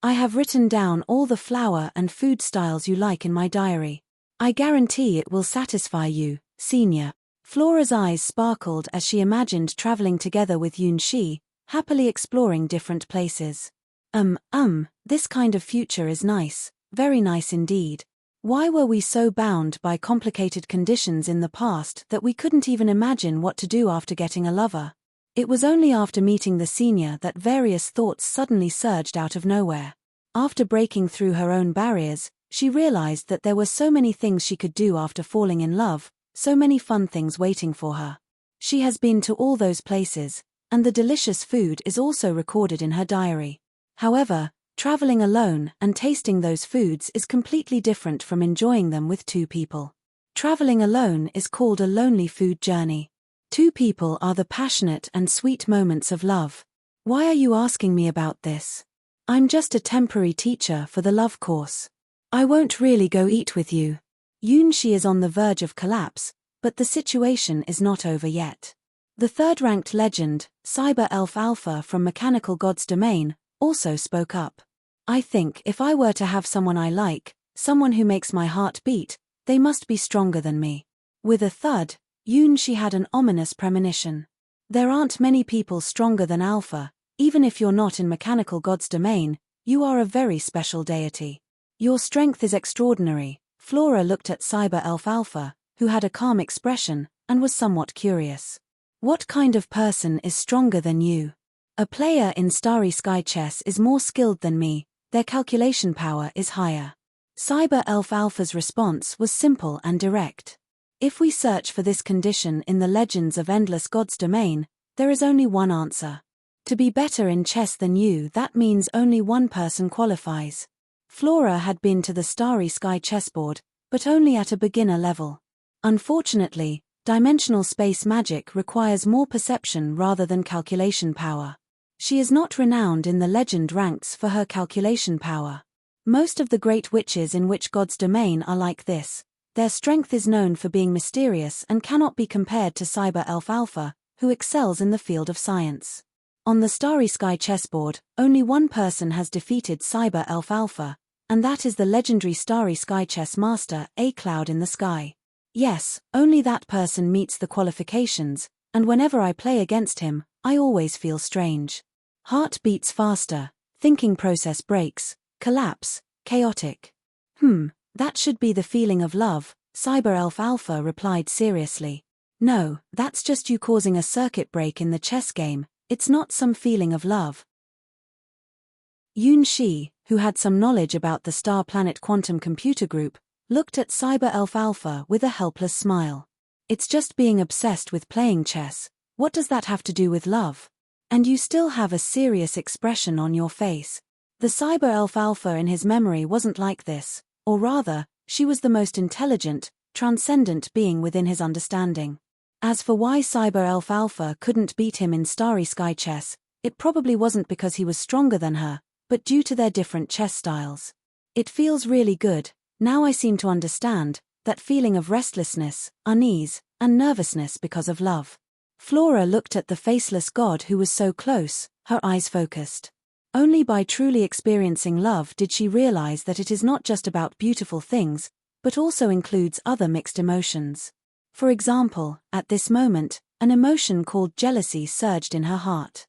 I have written down all the flower and food styles you like in my diary. I guarantee it will satisfy you, Senior. Flora's eyes sparkled as she imagined traveling together with Shi, happily exploring different places. This kind of future is nice, very nice indeed. Why were we so bound by complicated conditions in the past that we couldn't even imagine what to do after getting a lover? It was only after meeting the Senior that various thoughts suddenly surged out of nowhere. After breaking through her own barriers, she realized that there were so many things she could do after falling in love, so many fun things waiting for her. She has been to all those places, and the delicious food is also recorded in her diary. However, traveling alone and tasting those foods is completely different from enjoying them with two people. Traveling alone is called a lonely food journey. Two people are the passionate and sweet moments of love. Why are you asking me about this? I'm just a temporary teacher for the love course. I won't really go eat with you. Shi is on the verge of collapse, but the situation is not over yet. The third-ranked legend, Cyber Elf Alpha from Mechanical God's Domain, also spoke up. I think if I were to have someone I like, someone who makes my heart beat, they must be stronger than me. With a thud, Shi had an ominous premonition. There aren't many people stronger than Alpha. Even if you're not in Mechanical God's Domain, you are a very special deity. Your strength is extraordinary. Flora looked at Cyber Elf Alpha, who had a calm expression, and was somewhat curious. What kind of person is stronger than you? A player in Starry Sky Chess is more skilled than me, their calculation power is higher. Cyber Elf Alpha's response was simple and direct. If we search for this condition in the legends of Endless God's Domain, there is only one answer. To be better in chess than you, that means only one person qualifies. Flora had been to the Starry Sky chessboard, but only at a beginner level. Unfortunately, dimensional space magic requires more perception rather than calculation power. She is not renowned in the legend ranks for her calculation power. Most of the great witches in Witch God's Domain are like this. Their strength is known for being mysterious and cannot be compared to Cyber Elf Alpha, who excels in the field of science. On the Starry Sky chessboard, only one person has defeated Cyber Elf Alpha, and that is the legendary Starry Sky chess master, A Cloud in the Sky. Yes, only that person meets the qualifications, and whenever I play against him, I always feel strange. Heart beats faster, thinking process breaks, collapse, chaotic. That should be the feeling of love, Cyber Elf Alpha replied seriously. No, that's just you causing a circuit break in the chess game, it's not some feeling of love. Yun Shi, who had some knowledge about the Star Planet Quantum Computer Group, looked at Cyber Elf Alpha with a helpless smile. It's just being obsessed with playing chess, what does that have to do with love? And you still have a serious expression on your face. The Cyber Elf Alpha in his memory wasn't like this, or rather, she was the most intelligent, transcendent being within his understanding. As for why Cyber Elf Alpha couldn't beat him in Starry Sky chess, it probably wasn't because he was stronger than her, but due to their different chess styles. It feels really good, now I seem to understand, that feeling of restlessness, unease, and nervousness because of love. Flora looked at the faceless god who was so close, her eyes focused. Only by truly experiencing love did she realize that it is not just about beautiful things, but also includes other mixed emotions. For example, at this moment, an emotion called jealousy surged in her heart.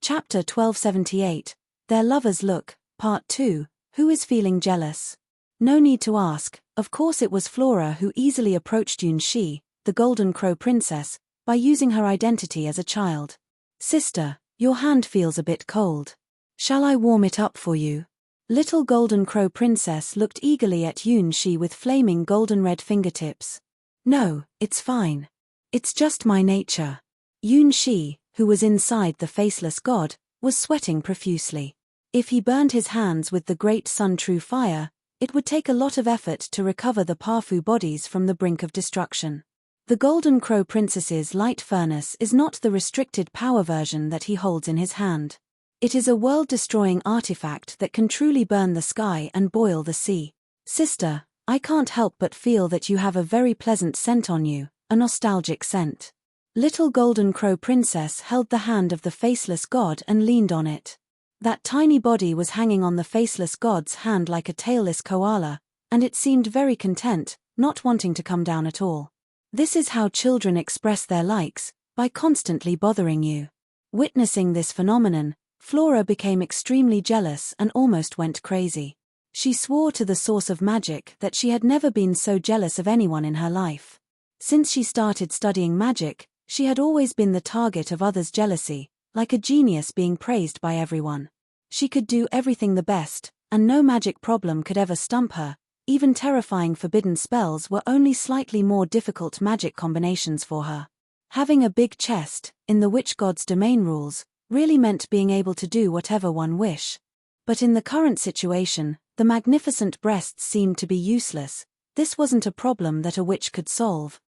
Chapter 1278, Their Lovers Look, Part 2, Who is Feeling Jealous? No need to ask, of course it was Flora who easily approached Yun Shi, the Golden Crow Princess, by using her identity as a child. Sister, your hand feels a bit cold. Shall I warm it up for you? Little Golden Crow Princess looked eagerly at Yun Shi with flaming golden-red fingertips. No, it's fine. It's just my nature. Yun Shi, who was inside the faceless god, was sweating profusely. If he burned his hands with the great sun true fire, it would take a lot of effort to recover the Pafu bodies from the brink of destruction. The Golden Crow Princess's light furnace is not the restricted power version that he holds in his hand. It is a world-destroying artifact that can truly burn the sky and boil the sea. Sister, I can't help but feel that you have a very pleasant scent on you, a nostalgic scent. Little Golden Crow Princess held the hand of the faceless god and leaned on it. That tiny body was hanging on the faceless god's hand like a tailless koala, and it seemed very content, not wanting to come down at all. This is how children express their likes, by constantly bothering you. Witnessing this phenomenon, Flora became extremely jealous and almost went crazy. She swore to the source of magic that she had never been so jealous of anyone in her life. Since she started studying magic, she had always been the target of others' jealousy, like a genius being praised by everyone. She could do everything the best, and no magic problem could ever stump her. Even terrifying forbidden spells were only slightly more difficult magic combinations for her. Having a big chest, in the witch god's domain rules, really meant being able to do whatever one wish. But in the current situation, the magnificent breasts seemed to be useless. This wasn't a problem that a witch could solve.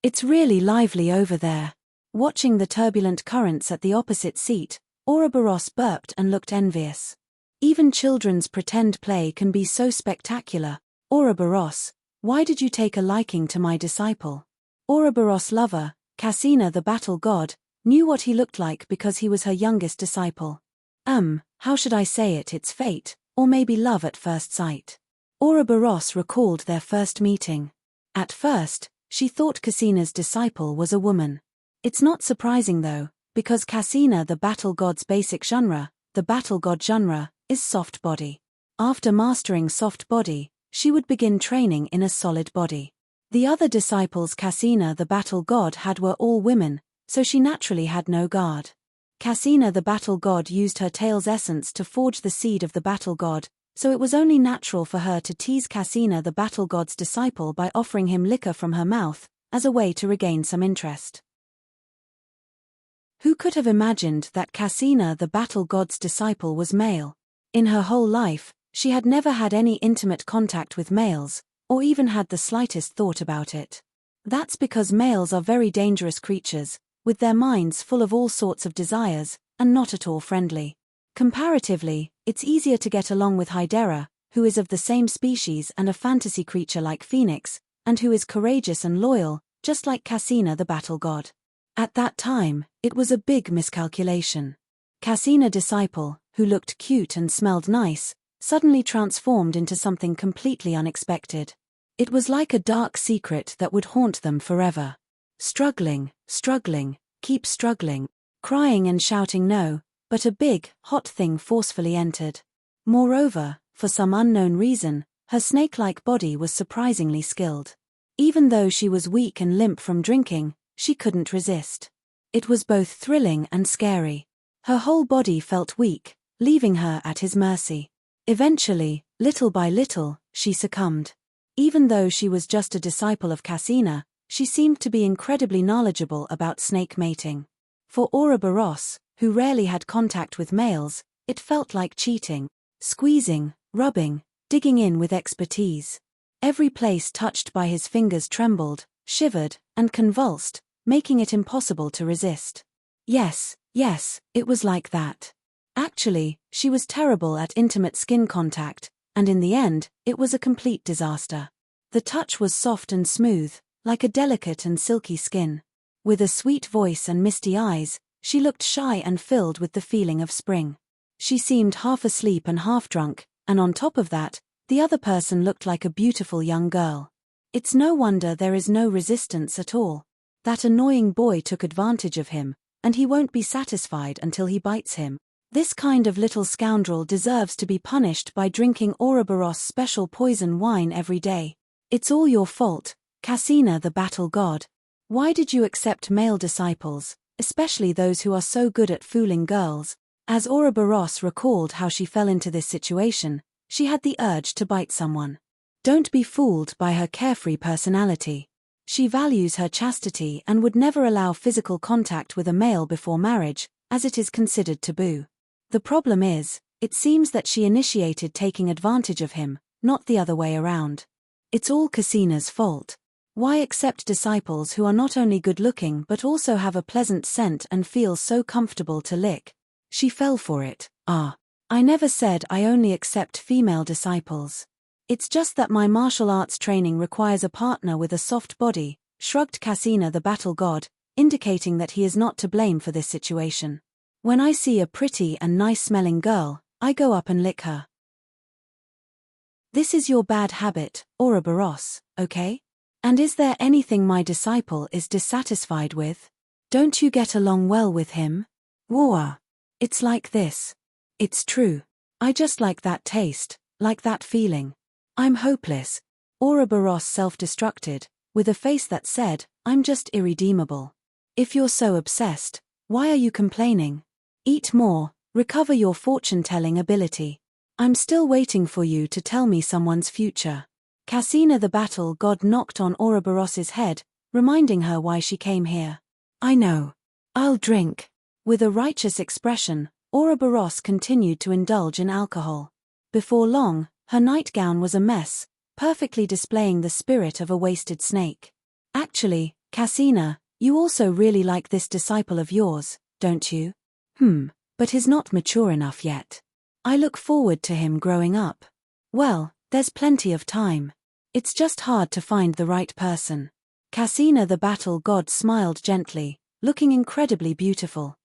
It's really lively over there. Watching the turbulent currents at the opposite seat, Ouroboros burped and looked envious. Even children's pretend play can be so spectacular. Ouroboros, why did you take a liking to my disciple? Ouroboros' lover, Cassina the battle god, knew what he looked like because he was her youngest disciple. How should I say it? It's fate, or maybe love at first sight. Ouroboros recalled their first meeting. At first, she thought Cassina's disciple was a woman. It's not surprising though, because Cassina the battle god's basic genre, the battle god genre, is soft body. After mastering soft body, she would begin training in a solid body. The other disciples Cassina the battle god had were all women, so she naturally had no guard. Cassina the battle god used her tail's essence to forge the seed of the battle god, so it was only natural for her to tease Cassina the battle god's disciple by offering him liquor from her mouth, as a way to regain some interest. Who could have imagined that Cassina the battle god's disciple was male? In her whole life, she had never had any intimate contact with males, or even had the slightest thought about it. That's because males are very dangerous creatures, with their minds full of all sorts of desires, and not at all friendly. Comparatively, it's easier to get along with Hydera, who is of the same species and a fantasy creature like Phoenix, and who is courageous and loyal, just like Cassina the battle god. At that time, it was a big miscalculation. Cassina disciple, who looked cute and smelled nice, suddenly transformed into something completely unexpected. It was like a dark secret that would haunt them forever. Struggling, keep struggling, crying and shouting no, but a big, hot thing forcefully entered. Moreover, for some unknown reason, her snake-like body was surprisingly skilled. Even though she was weak and limp from drinking, she couldn't resist. It was both thrilling and scary. Her whole body felt weak, leaving her at his mercy. Eventually, little by little, she succumbed. Even though she was just a disciple of Cassina, she seemed to be incredibly knowledgeable about snake mating. For Ouroboros, who rarely had contact with males, it felt like cheating. Squeezing, rubbing, digging in with expertise. Every place touched by his fingers trembled, shivered, and convulsed, making it impossible to resist. Yes, it was like that. Actually, she was terrible at intimate skin contact, and in the end, it was a complete disaster. The touch was soft and smooth, like a delicate and silky skin. With a sweet voice and misty eyes, she looked shy and filled with the feeling of spring. She seemed half asleep and half drunk, and on top of that, the other person looked like a beautiful young girl. It's no wonder there is no resistance at all. That annoying boy took advantage of him, and he won't be satisfied until he bites him. This kind of little scoundrel deserves to be punished by drinking Ouroboros' special poison wine every day. It's all your fault, Cassina the battle god. Why did you accept male disciples, especially those who are so good at fooling girls? As Ouroboros recalled how she fell into this situation, she had the urge to bite someone. Don't be fooled by her carefree personality. She values her chastity and would never allow physical contact with a male before marriage, as it is considered taboo. The problem is, it seems that she initiated taking advantage of him, not the other way around. It's all Cassina's fault. Why accept disciples who are not only good-looking but also have a pleasant scent and feel so comfortable to lick? She fell for it. I never said I only accept female disciples. It's just that my martial arts training requires a partner with a soft body, shrugged Cassina the battle god, indicating that he is not to blame for this situation. When I see a pretty and nice-smelling girl, I go up and lick her. This is your bad habit, Ouroboros, okay? And is there anything my disciple is dissatisfied with? Don't you get along well with him? Whoa. It's like this. It's true. I just like that taste, like that feeling. I'm hopeless. Ouroboros self-destructed, with a face that said, I'm just irredeemable. If you're so obsessed, why are you complaining? Eat more, recover your fortune-telling ability. I'm still waiting for you to tell me someone's future. Cassina the battle god knocked on Ouroboros's head, reminding her why she came here. I know. I'll drink. With a righteous expression, Ouroboros continued to indulge in alcohol. Before long, her nightgown was a mess, perfectly displaying the spirit of a wasted snake. Actually, Cassina, you also really like this disciple of yours, don't you? But he's not mature enough yet. I look forward to him growing up. Well, there's plenty of time. It's just hard to find the right person. Cassina the battle god smiled gently, looking incredibly beautiful.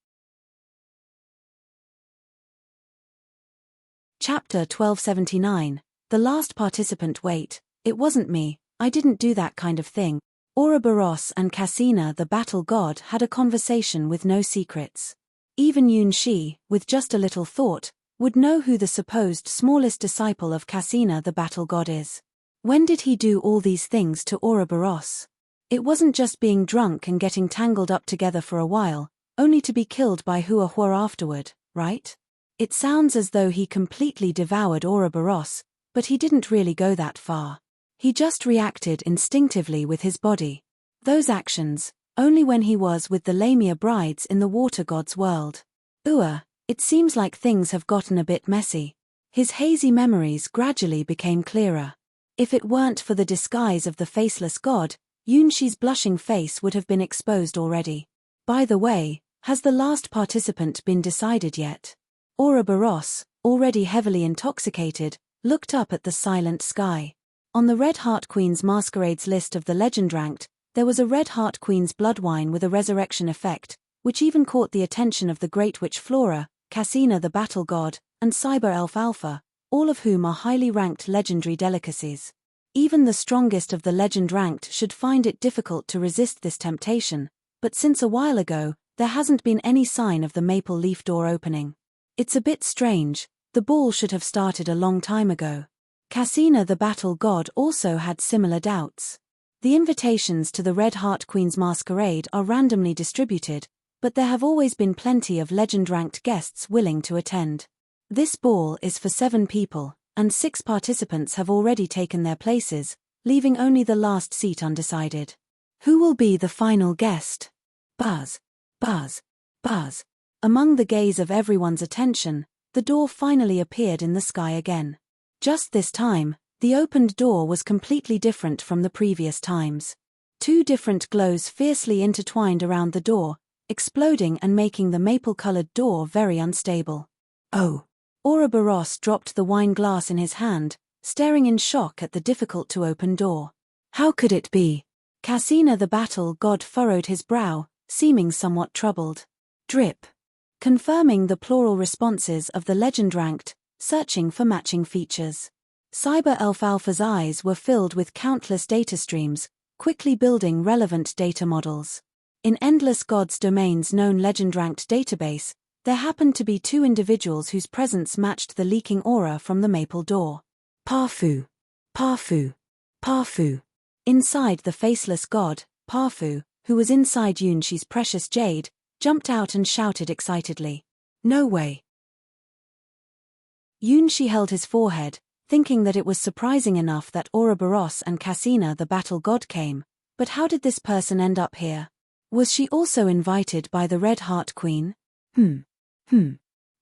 Chapter 1279. The last participant. Wait, it wasn't me, I didn't do that kind of thing. Ouroboros and Cassina the battle god had a conversation with no secrets. Even Yunshi, with just a little thought, would know who the supposed smallest disciple of Cassina the battle god is. When did he do all these things to Ouroboros? It wasn't just being drunk and getting tangled up together for a while, only to be killed by Hua afterward, right? It sounds as though he completely devoured Ouroboros, but he didn't really go that far. He just reacted instinctively with his body. Those actions, only when he was with the Lamia brides in the water god's world. It seems like things have gotten a bit messy. His hazy memories gradually became clearer. If it weren't for the disguise of the faceless god, Yunshi's blushing face would have been exposed already. By the way, has the last participant been decided yet? Ouroboros, already heavily intoxicated, looked up at the silent sky. On the Red Heart Queen's masquerades list of the legend ranked, there was a Red Heart Queen's blood wine with a resurrection effect, which even caught the attention of the Great Witch Flora, Cassina the Battle God, and Cyber Elf Alpha, all of whom are highly ranked legendary delicacies. Even the strongest of the legend ranked should find it difficult to resist this temptation, but since a while ago, there hasn't been any sign of the maple leaf door opening. It's a bit strange, the ball should have started a long time ago. Cassina the Battle God also had similar doubts. The invitations to the Red Heart Queen's masquerade are randomly distributed, but there have always been plenty of legend-ranked guests willing to attend. This ball is for 7 people, and 6 participants have already taken their places, leaving only the last seat undecided. Who will be the final guest? Buzz, buzz, buzz. Among the gaze of everyone's attention, the door finally appeared in the sky again. Just this time, the opened door was completely different from the previous times. 2 different glows fiercely intertwined around the door, exploding and making the maple-colored door very unstable. Oh! Ouroboros dropped the wine glass in his hand, staring in shock at the difficult-to-open door. How could it be? Cassina the Battle God furrowed his brow, seeming somewhat troubled. Drip. Confirming the plural responses of the legend ranked, searching for matching features. Cyber Elf Alpha's eyes were filled with countless data streams, quickly building relevant data models. In Endless Gods Domain's known legend-ranked database, there happened to be 2 individuals whose presence matched the leaking aura from the maple door. Pafu. Pafu. Pafu. Inside the faceless god, Pafu, who was inside Yunshi's precious jade, jumped out and shouted excitedly. No way. Yunshi held his forehead, thinking that it was surprising enough that Ouroboros and Cassina the Battle God came, but how did this person end up here? Was she also invited by the Red Heart Queen?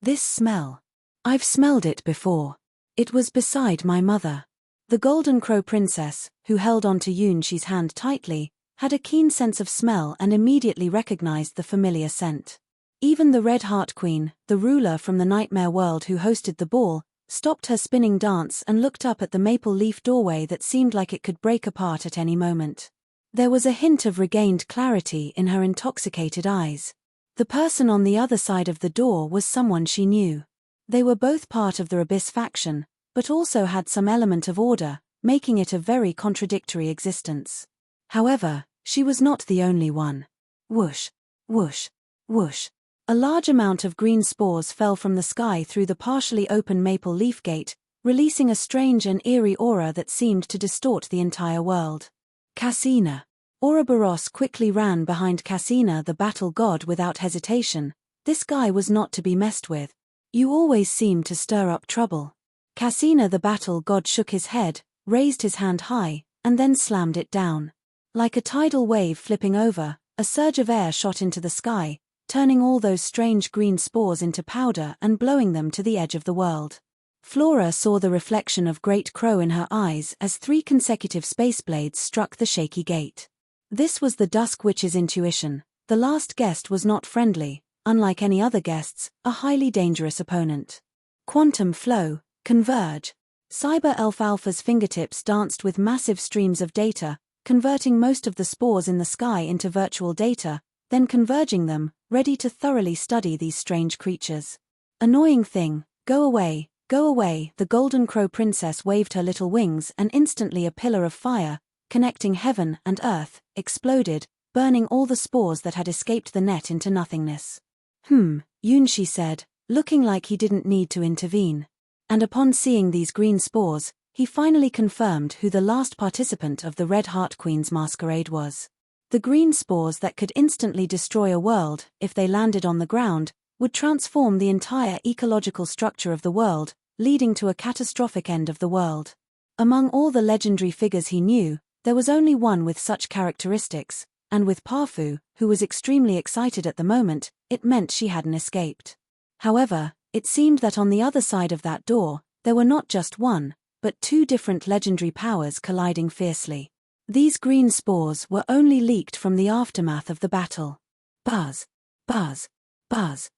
This smell. I've smelled it before. It was beside my mother. The Golden Crow Princess, who held onto Yunshi's hand tightly, had a keen sense of smell and immediately recognized the familiar scent. Even the Red Heart Queen, the ruler from the nightmare world who hosted the ball, stopped her spinning dance and looked up at the maple leaf doorway that seemed like it could break apart at any moment. There was a hint of regained clarity in her intoxicated eyes. The person on the other side of the door was someone she knew. They were both part of the Abyss faction, but also had some element of order, making it a very contradictory existence. However, she was not the only one. Whoosh, whoosh, whoosh. A large amount of green spores fell from the sky through the partially open maple leaf gate, releasing a strange and eerie aura that seemed to distort the entire world. Cassina. Ouroboros quickly ran behind Cassina the Battle God without hesitation. This guy was not to be messed with. You always seem to stir up trouble. Cassina the Battle God shook his head, raised his hand high, and then slammed it down. Like a tidal wave flipping over, a surge of air shot into the sky, turning all those strange green spores into powder and blowing them to the edge of the world. Flora saw the reflection of Great Crow in her eyes as 3 consecutive space blades struck the shaky gate. This was the Dusk Witch's intuition. The last guest was not friendly, unlike any other guests, a highly dangerous opponent. Quantum flow, converge. Cyber Elf Alpha's fingertips danced with massive streams of data, converting most of the spores in the sky into virtual data, then converging them, ready to thoroughly study these strange creatures. Annoying thing, go away, the Golden Crow Princess waved her little wings and instantly a pillar of fire, connecting heaven and earth, exploded, burning all the spores that had escaped the net into nothingness. Yunshi said, looking like he didn't need to intervene. And upon seeing these green spores, he finally confirmed who the last participant of the Red Heart Queen's masquerade was. The green spores that could instantly destroy a world, if they landed on the ground, would transform the entire ecological structure of the world, leading to a catastrophic end of the world. Among all the legendary figures he knew, there was only one with such characteristics, and with Pafu, who was extremely excited at the moment, it meant she hadn't escaped. However, it seemed that on the other side of that door, there were not just one, but 2 different legendary powers colliding fiercely. These green spores were only leaked from the aftermath of the battle. Buzz, buzz, buzz.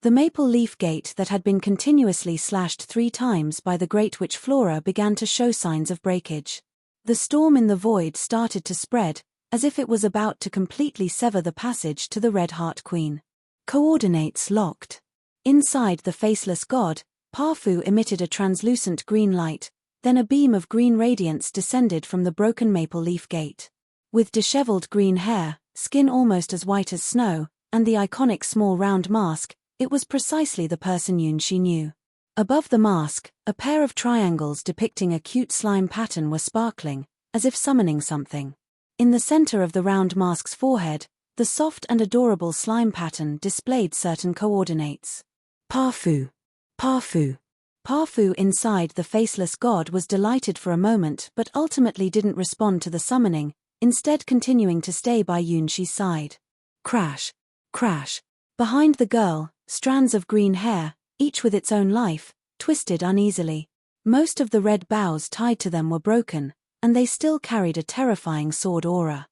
The maple leaf gate that had been continuously slashed 3 times by the great witch Flora began to show signs of breakage. The storm in the void started to spread, as if it was about to completely sever the passage to the Red Heart Queen. Coordinates locked. Inside the faceless god, Pafu emitted a translucent green light, then a beam of green radiance descended from the broken maple leaf gate. With disheveled green hair, skin almost as white as snow, and the iconic small round mask, it was precisely the person Yoon she knew. Above the mask, a pair of triangles depicting a cute slime pattern were sparkling, as if summoning something. In the center of the round mask's forehead, the soft and adorable slime pattern displayed certain coordinates. Pafu. Pafu. Pafu inside the faceless god was delighted for a moment but ultimately didn't respond to the summoning, instead continuing to stay by Yoon-shi's side. Crash. Crash. Behind the girl, strands of green hair, each with its own life, twisted uneasily. Most of the red boughs tied to them were broken, and they still carried a terrifying sword aura.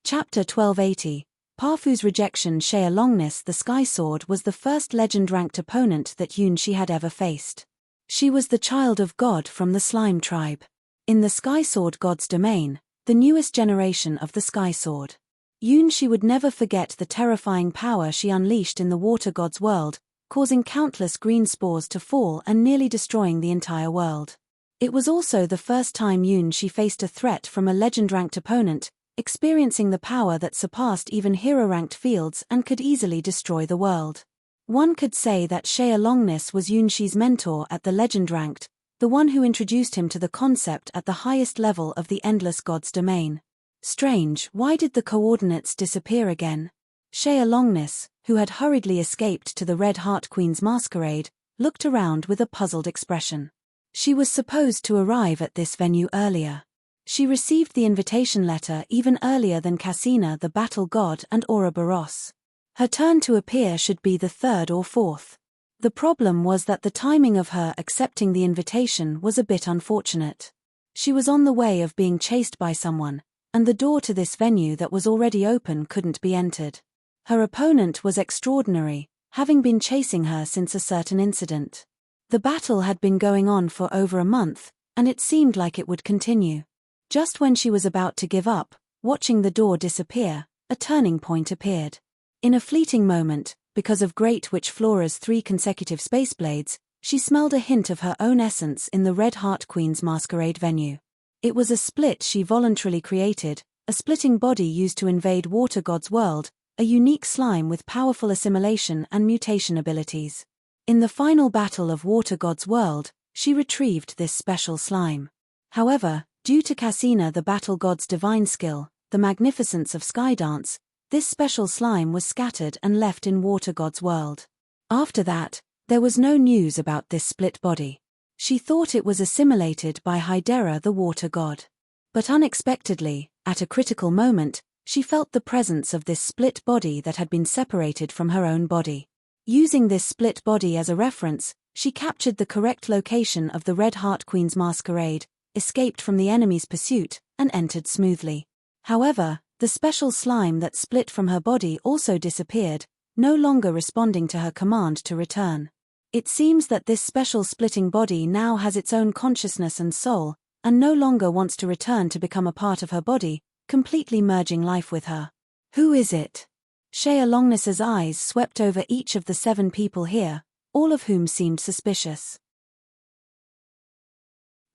Chapter 1280. Pafu's Rejection. Shaya Longness. The Sky Sword was the first legend-ranked opponent that Yoon-shi had ever faced. She was the child of God from the Slime tribe. In the Sky Sword God's domain, the newest generation of the Sky Sword. Yoon-shi would never forget the terrifying power she unleashed in the Water God's world, causing countless green spores to fall and nearly destroying the entire world. It was also the first time Yoon-shi faced a threat from a legend-ranked opponent, experiencing the power that surpassed even hero-ranked fields and could easily destroy the world. One could say that Shaya Longness was Yoon-shi's mentor at the legend-ranked, the one who introduced him to the concept at the highest level of the Endless God's domain. Strange, why did the coordinates disappear again? Shaya Longness, who had hurriedly escaped to the Red Heart Queen's masquerade, looked around with a puzzled expression. She was supposed to arrive at this venue earlier. She received the invitation letter even earlier than Cassina the battle god and Ouroboros. Her turn to appear should be the 3rd or 4th. The problem was that the timing of her accepting the invitation was a bit unfortunate. She was on the way of being chased by someone, and the door to this venue that was already open couldn't be entered. Her opponent was extraordinary, having been chasing her since a certain incident. The battle had been going on for over a month, and it seemed like it would continue. Just when she was about to give up, watching the door disappear, a turning point appeared. In a fleeting moment, because of Great Witch Flora's 3 consecutive space blades, she smelled a hint of her own essence in the Red Heart Queen's masquerade venue. It was a split she voluntarily created, a splitting body used to invade Water God's world, a unique slime with powerful assimilation and mutation abilities. In the final battle of Water God's world, she retrieved this special slime. However, due to Cassina the battle god's divine skill, the magnificence of Skydance, this special slime was scattered and left in Water God's world. After that, there was no news about this split body. She thought it was assimilated by Hydera the water god. But unexpectedly, at a critical moment, she felt the presence of this split body that had been separated from her own body. Using this split body as a reference, she captured the correct location of the Red Heart Queen's masquerade, escaped from the enemy's pursuit, and entered smoothly. However, the special slime that split from her body also disappeared, no longer responding to her command to return. It seems that this special splitting body now has its own consciousness and soul, and no longer wants to return to become a part of her body, completely merging life with her. Who is it? Shaya Longness's eyes swept over each of the 7 people here, all of whom seemed suspicious.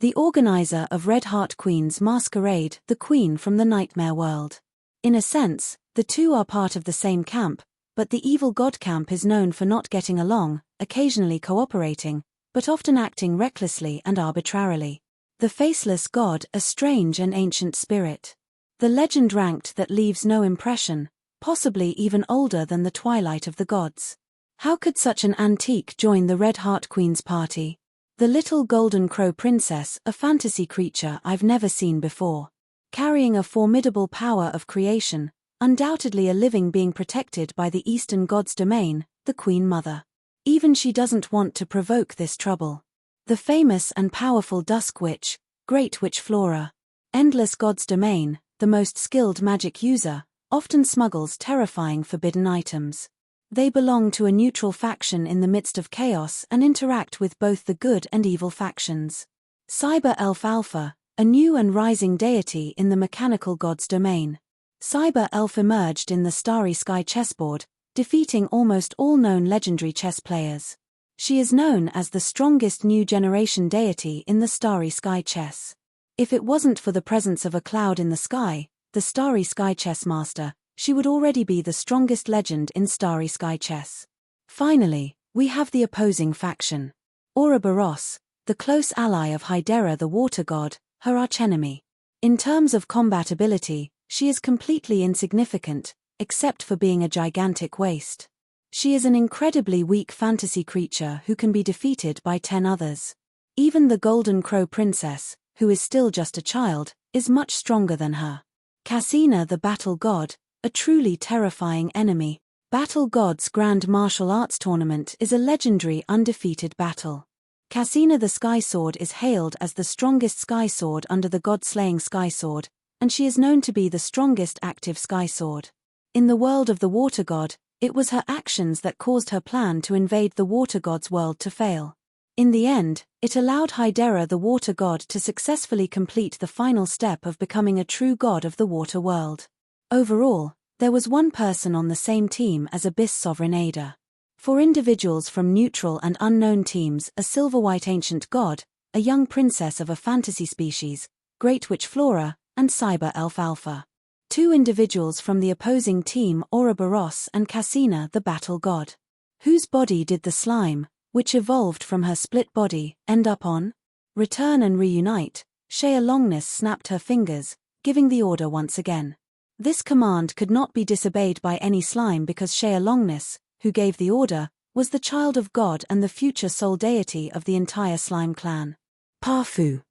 The organizer of Red Heart Queen's masquerade, the queen from the nightmare world. In a sense, the two are part of the same camp, but the evil god camp is known for not getting along, occasionally cooperating, but often acting recklessly and arbitrarily. The faceless god, a strange and ancient spirit. The legend ranked that leaves no impression, possibly even older than the twilight of the gods. How could such an antique join the Red Heart Queen's party? The little golden crow princess, a fantasy creature I've never seen before. Carrying a formidable power of creation, undoubtedly a living being protected by the Eastern God's domain, the Queen Mother. Even she doesn't want to provoke this trouble. The famous and powerful Dusk Witch, Great Witch Flora. Endless God's domain, the most skilled magic user, often smuggles terrifying forbidden items. They belong to a neutral faction in the midst of chaos and interact with both the good and evil factions. Cyber Elf Alpha, a new and rising deity in the mechanical gods domain. Cyber Elf emerged in the Starry Sky chessboard, defeating almost all known legendary chess players. She is known as the strongest new generation deity in the Starry Sky chess. If it wasn't for the presence of a cloud in the sky, the Starry Sky chess master, she would already be the strongest legend in Starry Sky chess. Finally, we have the opposing faction. Ouroboros, the close ally of Hydera the water god, her archenemy. In terms of combat ability, she is completely insignificant, except for being a gigantic waste. She is an incredibly weak fantasy creature who can be defeated by 10 others. Even the Golden Crow Princess, who is still just a child, is much stronger than her. Cassina the battle god, a truly terrifying enemy. Battle Gods Grand Martial Arts Tournament is a legendary undefeated battle. Cassina the Sky Sword is hailed as the strongest sky sword under the god-slaying sky sword, and she is known to be the strongest active sky sword. In the world of the water god, it was her actions that caused her plan to invade the water god's world to fail. In the end, it allowed Hydera the water god to successfully complete the final step of becoming a true god of the water world. Overall, there was one person on the same team as Abyss Sovereign Ada. For individuals from neutral and unknown teams, a silver-white ancient god, a young princess of a fantasy species, Great Witch Flora, and Cyber Elf Alpha. 2 individuals from the opposing team, Ouroboros and Cassina the battle god. Whose body did the slime, which evolved from her split body, end up on? Return and reunite. Shaya Longness snapped her fingers, giving the order once again. This command could not be disobeyed by any slime because Shaya Longness, who gave the order, was the child of God and the future sole deity of the entire slime clan. Pafu.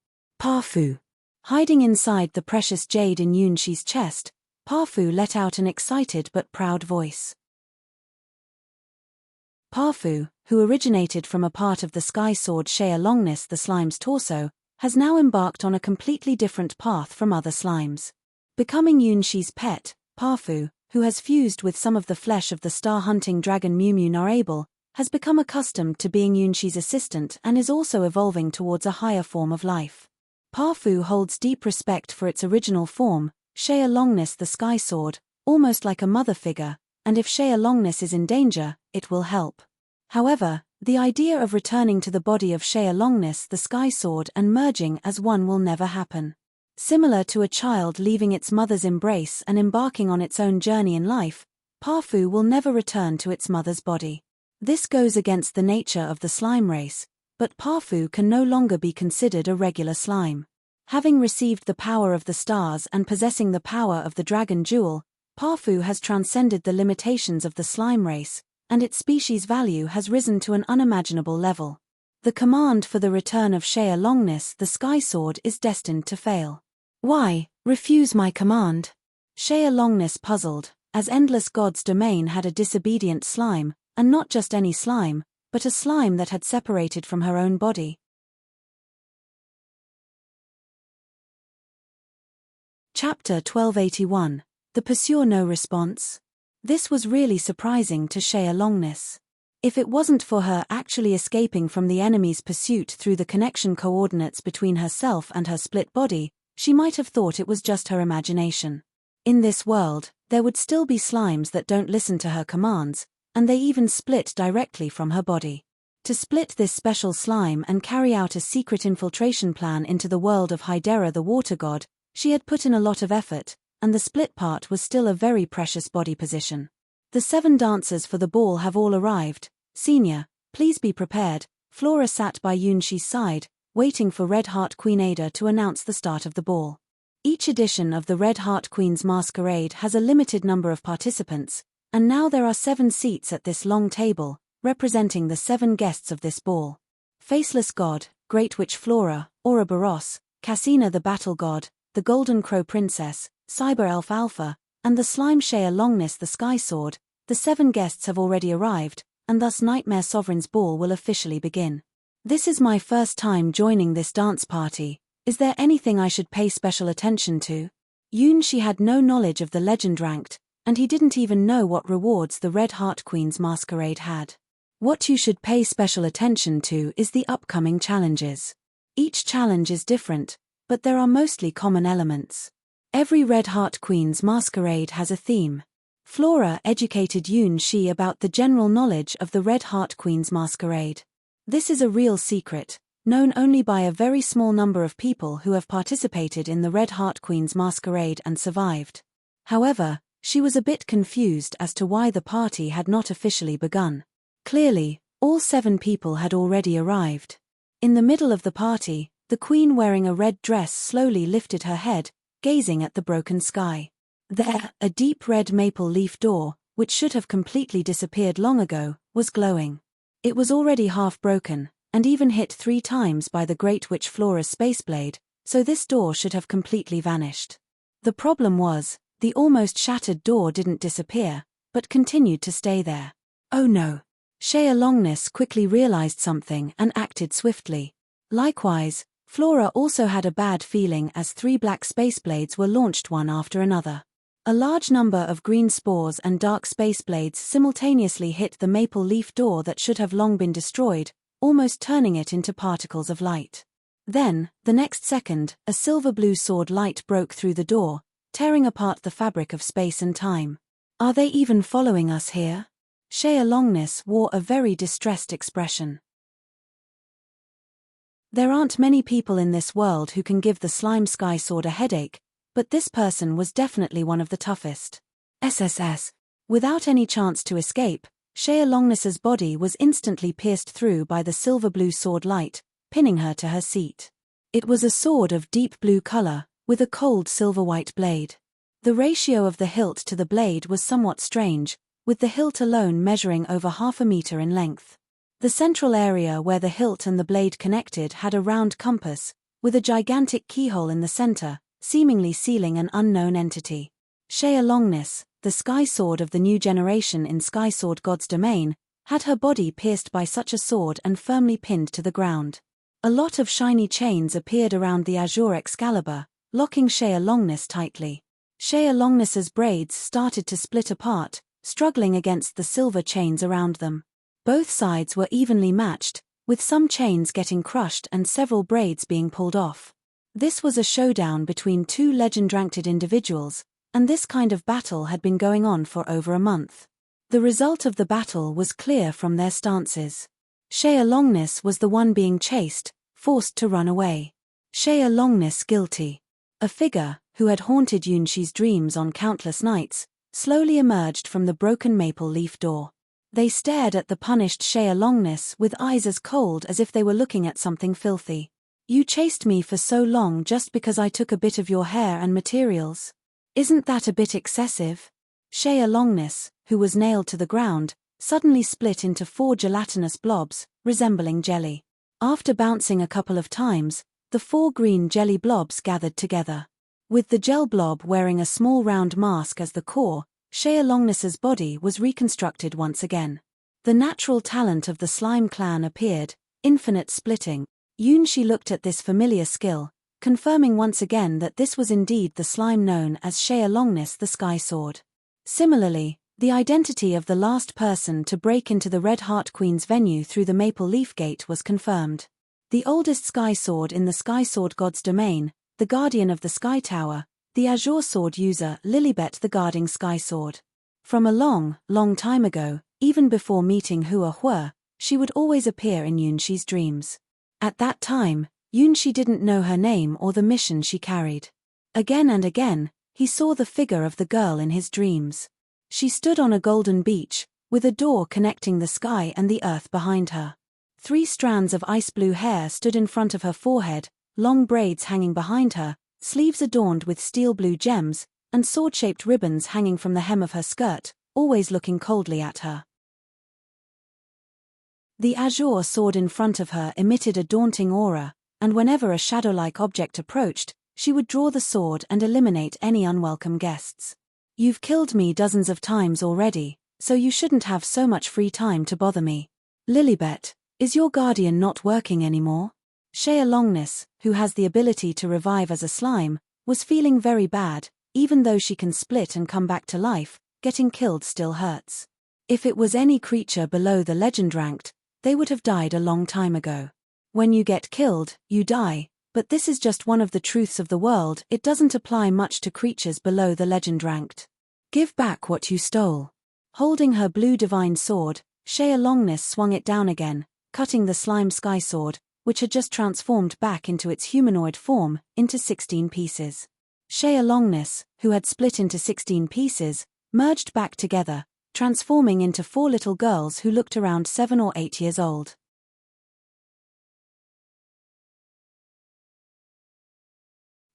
Pafu. Hiding inside the precious jade in Yunshi's chest, Pafu let out an excited but proud voice. Pafu, who originated from a part of the sky sword Shaya Longness the slime's torso, has now embarked on a completely different path from other slimes. Becoming Yunshi's pet, Pafu, who has fused with some of the flesh of the star-hunting dragon Mew Mew Narable, has become accustomed to being Yunshi's assistant and is also evolving towards a higher form of life. Pafu holds deep respect for its original form, Shaya Longness the Sky Sword, almost like a mother figure, and if Shaya Longness is in danger, it will help. However, the idea of returning to the body of Shaya Longness the Sky Sword and merging as one will never happen. Similar to a child leaving its mother's embrace and embarking on its own journey in life, Pafu will never return to its mother's body. This goes against the nature of the slime race, but Pafu can no longer be considered a regular slime. Having received the power of the stars and possessing the power of the dragon jewel, Pafu has transcended the limitations of the slime race, and its species value has risen to an unimaginable level. The command for the return of Shaya Longness the Sky Sword is destined to fail. Why, refuse my command? Shaya Longness puzzled, as Endless God's domain had a disobedient slime, and not just any slime, but a slime that had separated from her own body. Chapter 1281. The Pursuer No Response. This was really surprising to Shaya Longness. If it wasn't for her actually escaping from the enemy's pursuit through the connection coordinates between herself and her split body, she might have thought it was just her imagination. In this world, there would still be slimes that don't listen to her commands, and they even split directly from her body. To split this special slime and carry out a secret infiltration plan into the world of Hydera the water god, she had put in a lot of effort, and the split part was still a very precious body position. The 7 dancers for the ball have all arrived. Senior, please be prepared. Flora sat by Yunshi's side, waiting for Red Heart Queen Ada to announce the start of the ball. Each edition of the Red Heart Queen's Masquerade has a limited number of participants, and now there are 7 seats at this long table, representing the 7 guests of this ball. Faceless God, Great Witch Flora, Ouroboros, Cassina the Battle God, the Golden Crow Princess, Cyber Elf Alpha, and the slime Shaya Longness the Sky Sword. The 7 guests have already arrived, and thus Nightmare Sovereign's ball will officially begin. This is my first time joining this dance party. Is there anything I should pay special attention to? Yunshi had no knowledge of the legend ranked, And he didn't even know what rewards the Red Heart Queen's masquerade had. What you should pay special attention to is the upcoming challenges. Each challenge is different, but there are mostly common elements. Every Red Heart Queen's masquerade has a theme. Flora educated Yun-Shi about the general knowledge of the Red Heart Queen's masquerade. This is a real secret, known only by a very small number of people who have participated in the Red Heart Queen's masquerade and survived. However, she was a bit confused as to why the party had not officially begun. Clearly, all 7 people had already arrived. In the middle of the party, the queen wearing a red dress slowly lifted her head, gazing at the broken sky. There, a deep red maple leaf door, which should have completely disappeared long ago, was glowing. It was already half broken, and even hit 3 times by the Great Witch Flora's spaceblade, so this door should have completely vanished. The problem was, the almost shattered door didn't disappear, but continued to stay there. Oh no! Shaya Longness quickly realized something and acted swiftly. Likewise, Flora also had a bad feeling as 3 black spaceblades were launched one after another. A large number of green spores and dark spaceblades simultaneously hit the maple leaf door that should have long been destroyed, almost turning it into particles of light. Then, the next second, a silver-blue sword light broke through the door, tearing apart the fabric of space and time. Are they even following us here? Shaya Longness wore a very distressed expression. There aren't many people in this world who can give the slime sky sword a headache, but this person was definitely one of the toughest. SSS. Without any chance to escape, Shaya Longness's body was instantly pierced through by the silver-blue sword light, pinning her to her seat. It was a sword of deep blue color, with a cold silver-white blade. The ratio of the hilt to the blade was somewhat strange, with the hilt alone measuring over half a meter in length. The central area where the hilt and the blade connected had a round compass, with a gigantic keyhole in the center, seemingly sealing an unknown entity. Shaya Longness, the sky sword of the new generation in Sky Sword God's domain, had her body pierced by such a sword and firmly pinned to the ground. A lot of shiny chains appeared around the azure Excalibur, locking Shaya Longness tightly. Shaya Longness's braids started to split apart, struggling against the silver chains around them. Both sides were evenly matched, with some chains getting crushed and several braids being pulled off. This was a showdown between 2 legend-ranked individuals, and this kind of battle had been going on for over a month. The result of the battle was clear from their stances. Shaya Longness was the one being chased, forced to run away. Shaya Longness guilty. A figure, who had haunted Yun-Shi's dreams on countless nights, slowly emerged from the broken maple leaf door. They stared at the punished Shaya Longness with eyes as cold as if they were looking at something filthy. You chased me for so long just because I took a bit of your hair and materials. Isn't that a bit excessive? Shaya Longness, who was nailed to the ground, suddenly split into 4 gelatinous blobs, resembling jelly. After bouncing a couple of times, the 4 green jelly blobs gathered together. With the gel blob wearing a small round mask as the core, Shaya Longness's body was reconstructed once again. The natural talent of the slime clan appeared, infinite splitting. Yun-Shi looked at this familiar skill, confirming once again that this was indeed the slime known as Shaya Longness the Sky Sword. Similarly, the identity of the last person to break into the Red Heart Queen's venue through the Maple Leaf Gate was confirmed. The oldest Sky Sword in the Sky Sword God's domain, the Guardian of the Sky Tower, the Azure Sword user Lilibet the Guarding Sky Sword. From a long, long time ago, even before meeting Hua Hua, she would always appear in Yun-Shi's dreams. At that time, Yun-Shi didn't know her name or the mission she carried. Again and again, he saw the figure of the girl in his dreams. She stood on a golden beach, with a door connecting the sky and the earth behind her. 3 strands of ice blue hair stood in front of her forehead, long braids hanging behind her, sleeves adorned with steel blue gems, and sword-shaped ribbons hanging from the hem of her skirt, always looking coldly at her. The azure sword in front of her emitted a daunting aura, and whenever a shadow-like object approached, she would draw the sword and eliminate any unwelcome guests. You've killed me dozens of times already, so you shouldn't have so much free time to bother me. Lilibet, is your guardian not working anymore? Shaya Longness, who has the ability to revive as a slime, was feeling very bad. Even though she can split and come back to life, getting killed still hurts. If it was any creature below the legend ranked, they would have died a long time ago. When you get killed, you die, but this is just one of the truths of the world. It doesn't apply much to creatures below the legend ranked. Give back what you stole. Holding her blue divine sword, Shaya Longness swung it down again, cutting the slime sky sword, which had just transformed back into its humanoid form, into 16 pieces. Shaya Longness, who had split into 16 pieces, merged back together, transforming into 4 little girls who looked around 7 or 8 years old.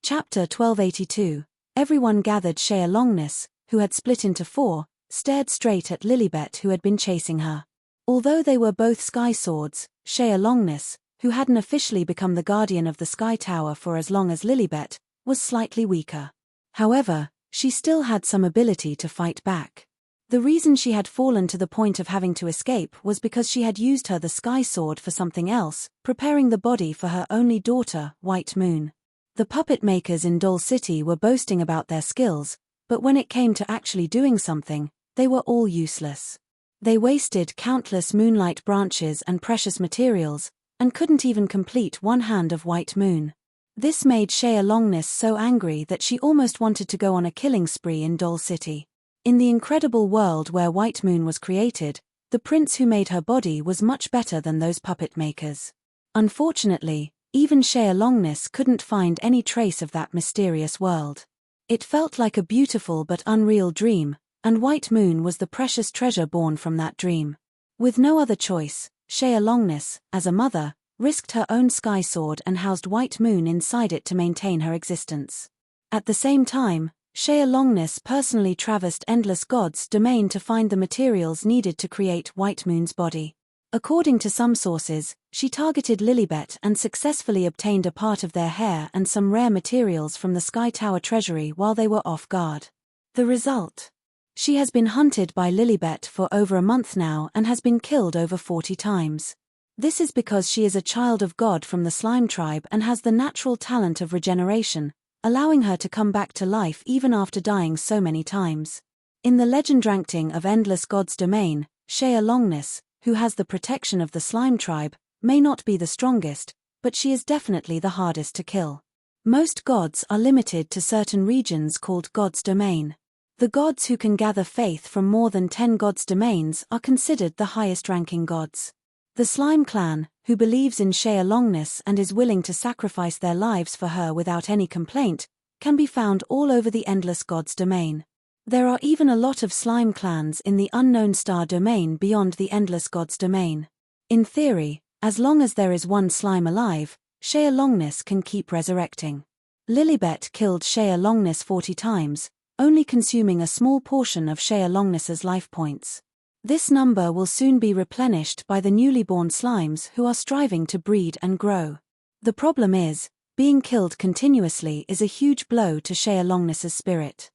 Chapter 1282. Everyone gathered. Shaya Longness, who had split into 4, stared straight at Lilibet, who had been chasing her. Although they were both sky swords, Shaya Longness, who hadn't officially become the guardian of the Sky Tower for as long as Lilibet, was slightly weaker. However, she still had some ability to fight back. The reason she had fallen to the point of having to escape was because she had used the Sky Sword for something else, preparing the body for her only daughter, White Moon. The puppet makers in Doll City were boasting about their skills, but when it came to actually doing something, they were all useless. They wasted countless moonlight branches and precious materials, and couldn't even complete one hand of White Moon. This made Shaya Longness so angry that she almost wanted to go on a killing spree in Doll City. In the incredible world where White Moon was created, the prince who made her body was much better than those puppet makers. Unfortunately, even Shaya Longness couldn't find any trace of that mysterious world. It felt like a beautiful but unreal dream, and White Moon was the precious treasure born from that dream. With no other choice, Shaya Longness, as a mother, risked her own sky sword and housed White Moon inside it to maintain her existence. At the same time, Shaya Longness personally traversed Endless God's domain to find the materials needed to create White Moon's body. According to some sources, she targeted Lilibet and successfully obtained a part of their hair and some rare materials from the Sky Tower treasury while they were off guard. The result? She has been hunted by Lilibet for over a month now and has been killed over 40 times. This is because she is a child of God from the slime tribe and has the natural talent of regeneration, allowing her to come back to life even after dying so many times. In the legend ranking of Endless God's domain, Shaya Longness, who has the protection of the slime tribe, may not be the strongest, but she is definitely the hardest to kill. Most gods are limited to certain regions called God's domain. The gods who can gather faith from more than 10 gods' domains are considered the highest-ranking gods. The Slime Clan, who believes in Shaya Longness and is willing to sacrifice their lives for her without any complaint, can be found all over the Endless God's domain. There are even a lot of slime clans in the Unknown Star domain beyond the Endless God's domain. In theory, as long as there is one slime alive, Shaya Longness can keep resurrecting. Lilibet killed Shaya Longness 40 times, only consuming a small portion of Shaya Longness's life points. This number will soon be replenished by the newly born slimes who are striving to breed and grow. The problem is, being killed continuously is a huge blow to Shaya Longness's spirit.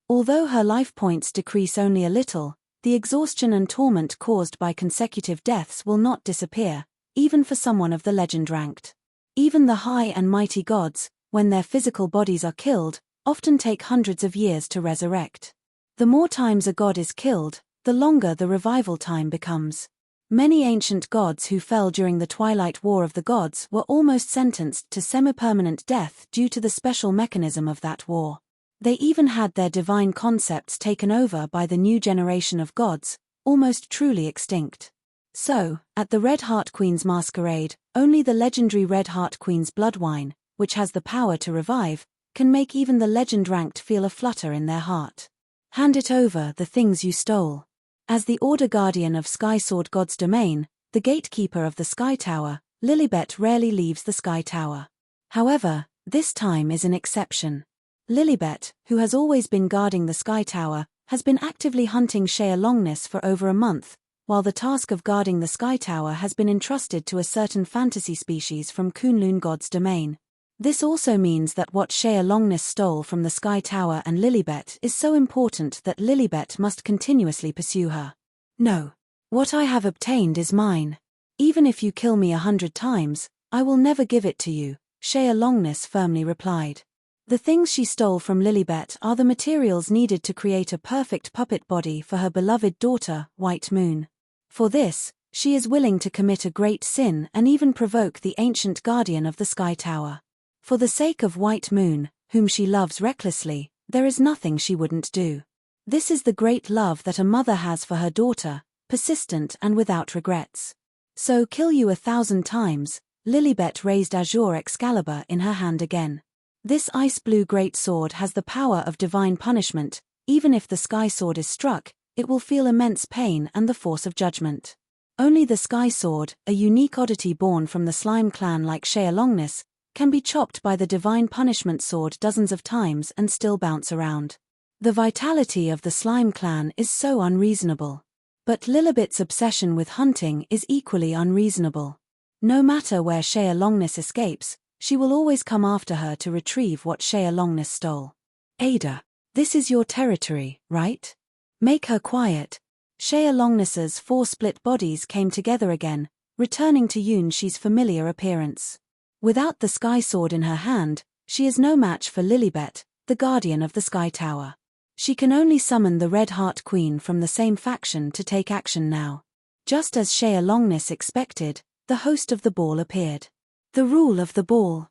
Although her life points decrease only a little, the exhaustion and torment caused by consecutive deaths will not disappear, even for someone of the legend ranked. Even the high and mighty gods, when their physical bodies are killed, often take hundreds of years to resurrect. The more times a god is killed, the longer the revival time becomes. Many ancient gods who fell during the Twilight War of the Gods were almost sentenced to semi-permanent death due to the special mechanism of that war. They even had their divine concepts taken over by the new generation of gods, almost truly extinct. So, at the Red Heart Queen's masquerade, only the legendary Red Heart Queen's blood wine, which has the power to revive, can make even the legend-ranked feel a flutter in their heart. Hand it over, the things you stole. As the Order Guardian of Sky Sword God's domain, the gatekeeper of the Sky Tower, Lilibet rarely leaves the Sky Tower. However, this time is an exception. Lilibet, who has always been guarding the Sky Tower, has been actively hunting Shaya Longness for over a month, while the task of guarding the Sky Tower has been entrusted to a certain fantasy species from Kunlun God's domain. This also means that what Shaya Longness stole from the Sky Tower and Lilibet is so important that Lilibet must continuously pursue her. No. What I have obtained is mine. Even if you kill me 100 times, I will never give it to you, Shaya Longness firmly replied. The things she stole from Lilibet are the materials needed to create a perfect puppet body for her beloved daughter, White Moon. For this, she is willing to commit a great sin and even provoke the ancient guardian of the Sky Tower. For the sake of White Moon, whom she loves recklessly, there is nothing she wouldn't do. This is the great love that a mother has for her daughter, persistent and without regrets. So kill you 1,000 times. Lilibet raised Azure Excalibur in her hand again. This ice-blue great sword has the power of divine punishment. Even if the Sky Sword is struck, it will feel immense pain and the force of judgment. Only the Sky Sword, a unique oddity born from the slime clan like Shaya Longness, can be chopped by the divine punishment sword dozens of times and still bounce around. The vitality of the slime clan is so unreasonable. But Lilibet's obsession with hunting is equally unreasonable. No matter where Shaya Longness escapes, she will always come after her to retrieve what Shaya Longness stole. Ada, this is your territory, right? Make her quiet. Shaya Longness's 4 split bodies came together again, returning to Yunshi's familiar appearance. Without the Sky Sword in her hand, she is no match for Lilibet, the guardian of the Sky Tower. She can only summon the Red Heart Queen from the same faction to take action now. Just as Shaya Longness expected, the host of the ball appeared. The rule of the ball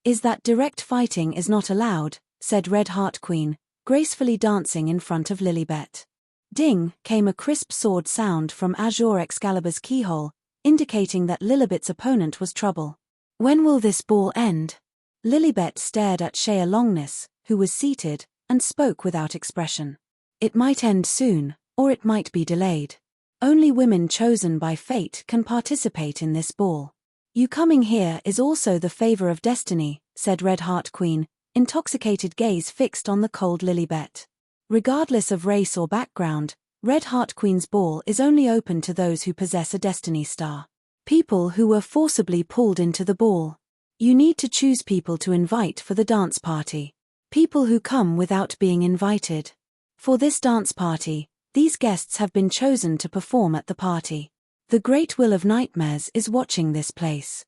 is that direct fighting is not allowed, said Red Heart Queen, gracefully dancing in front of Lilibet. Ding, came a crisp sword sound from Azure Excalibur's keyhole, indicating that Lilibet's opponent was trouble. When will this ball end? Lilibet stared at Shaya Longness, who was seated, and spoke without expression. It might end soon, or it might be delayed. Only women chosen by fate can participate in this ball. You coming here is also the favor of destiny, said Red Heart Queen, intoxicated gaze fixed on the cold Lilibet. Regardless of race or background, Red Heart Queen's ball is only open to those who possess a destiny star. People who were forcibly pulled into the ball. You need to choose people to invite for the dance party. People who come without being invited. For this dance party, these guests have been chosen to perform at the party. The Great Will of Nightmares is watching this place.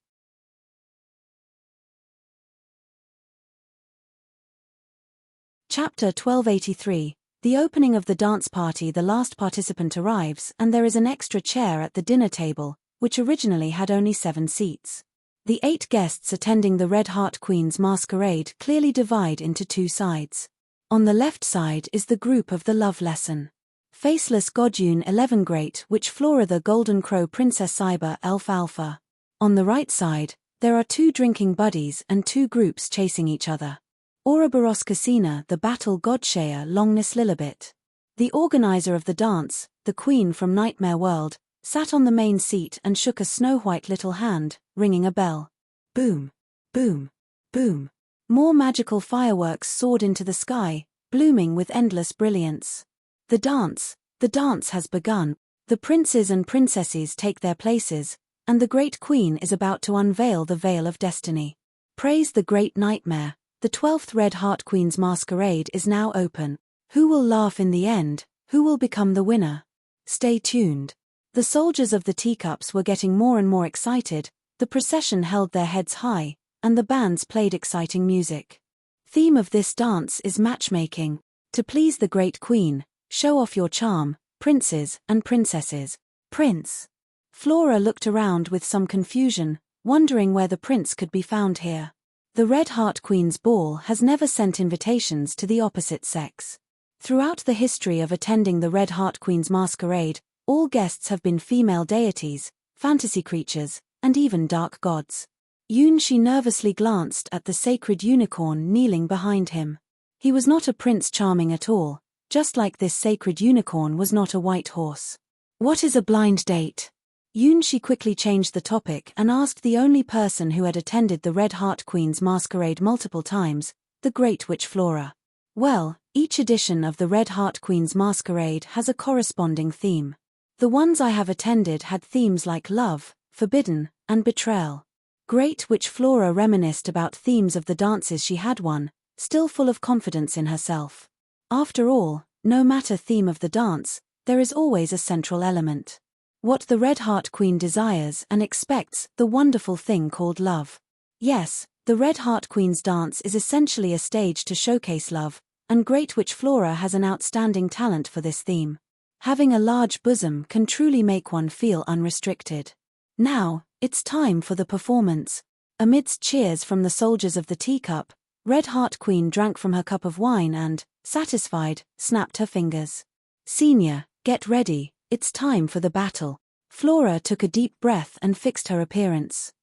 Chapter 1283. The opening of the dance party. The last participant arrives and there is an extra chair at the dinner table, which originally had only 7 seats. The 8 guests attending the Red Heart Queen's masquerade clearly divide into 2 sides. On the left side is the group of the love lesson. Faceless Godune 11 Great Witch Flora the Golden Crow Princess Cyber Elf Alpha. On the right side, there are 2 drinking buddies and 2 groups chasing each other. Ouroboros Casina the Battle God Shaya Longness Lilibet. The organizer of the dance, the queen from Nightmare World, sat on the main seat and shook a snow-white little hand, ringing a bell. Boom, boom, boom. More magical fireworks soared into the sky, blooming with endless brilliance. The dance has begun. The princes and princesses take their places, and the great queen is about to unveil the veil of destiny. Praise the great nightmare. The 12th Red Heart Queen's masquerade is now open. Who will laugh in the end? Who will become the winner? Stay tuned. The soldiers of the teacups were getting more and more excited, the procession held their heads high, and the bands played exciting music. Theme of this dance is matchmaking. To please the great queen, show off your charm, princes and princesses. Prince. Flora looked around with some confusion, wondering where the prince could be found here. The Red Heart Queen's ball has never sent invitations to the opposite sex. Throughout the history of attending the Red Heart Queen's masquerade, all guests have been female deities, fantasy creatures, and even dark gods. Yunshi nervously glanced at the sacred unicorn kneeling behind him. He was not a Prince Charming at all, just like this sacred unicorn was not a white horse. What is a blind date? Yunshi quickly changed the topic and asked the only person who had attended the Red Heart Queen's masquerade multiple times, the Great Witch Flora. Well, each edition of the Red Heart Queen's masquerade has a corresponding theme. The ones I have attended had themes like love, forbidden, and betrayal. Great Witch Flora reminisced about themes of the dances she had won, still full of confidence in herself. After all, no matter theme of the dance, there is always a central element. What the Red Heart Queen desires and expects, the wonderful thing called love. Yes, The Red Heart Queen's dance is essentially a stage to showcase love, and Great Witch Flora has an outstanding talent for this theme. Having a large bosom can truly make one feel unrestricted. Now, it's time for the performance. Amidst cheers from the soldiers of the teacup, Red Heart Queen drank from her cup of wine and, satisfied, snapped her fingers. Senior, get ready, it's time for the battle. Flora took a deep breath and fixed her appearance.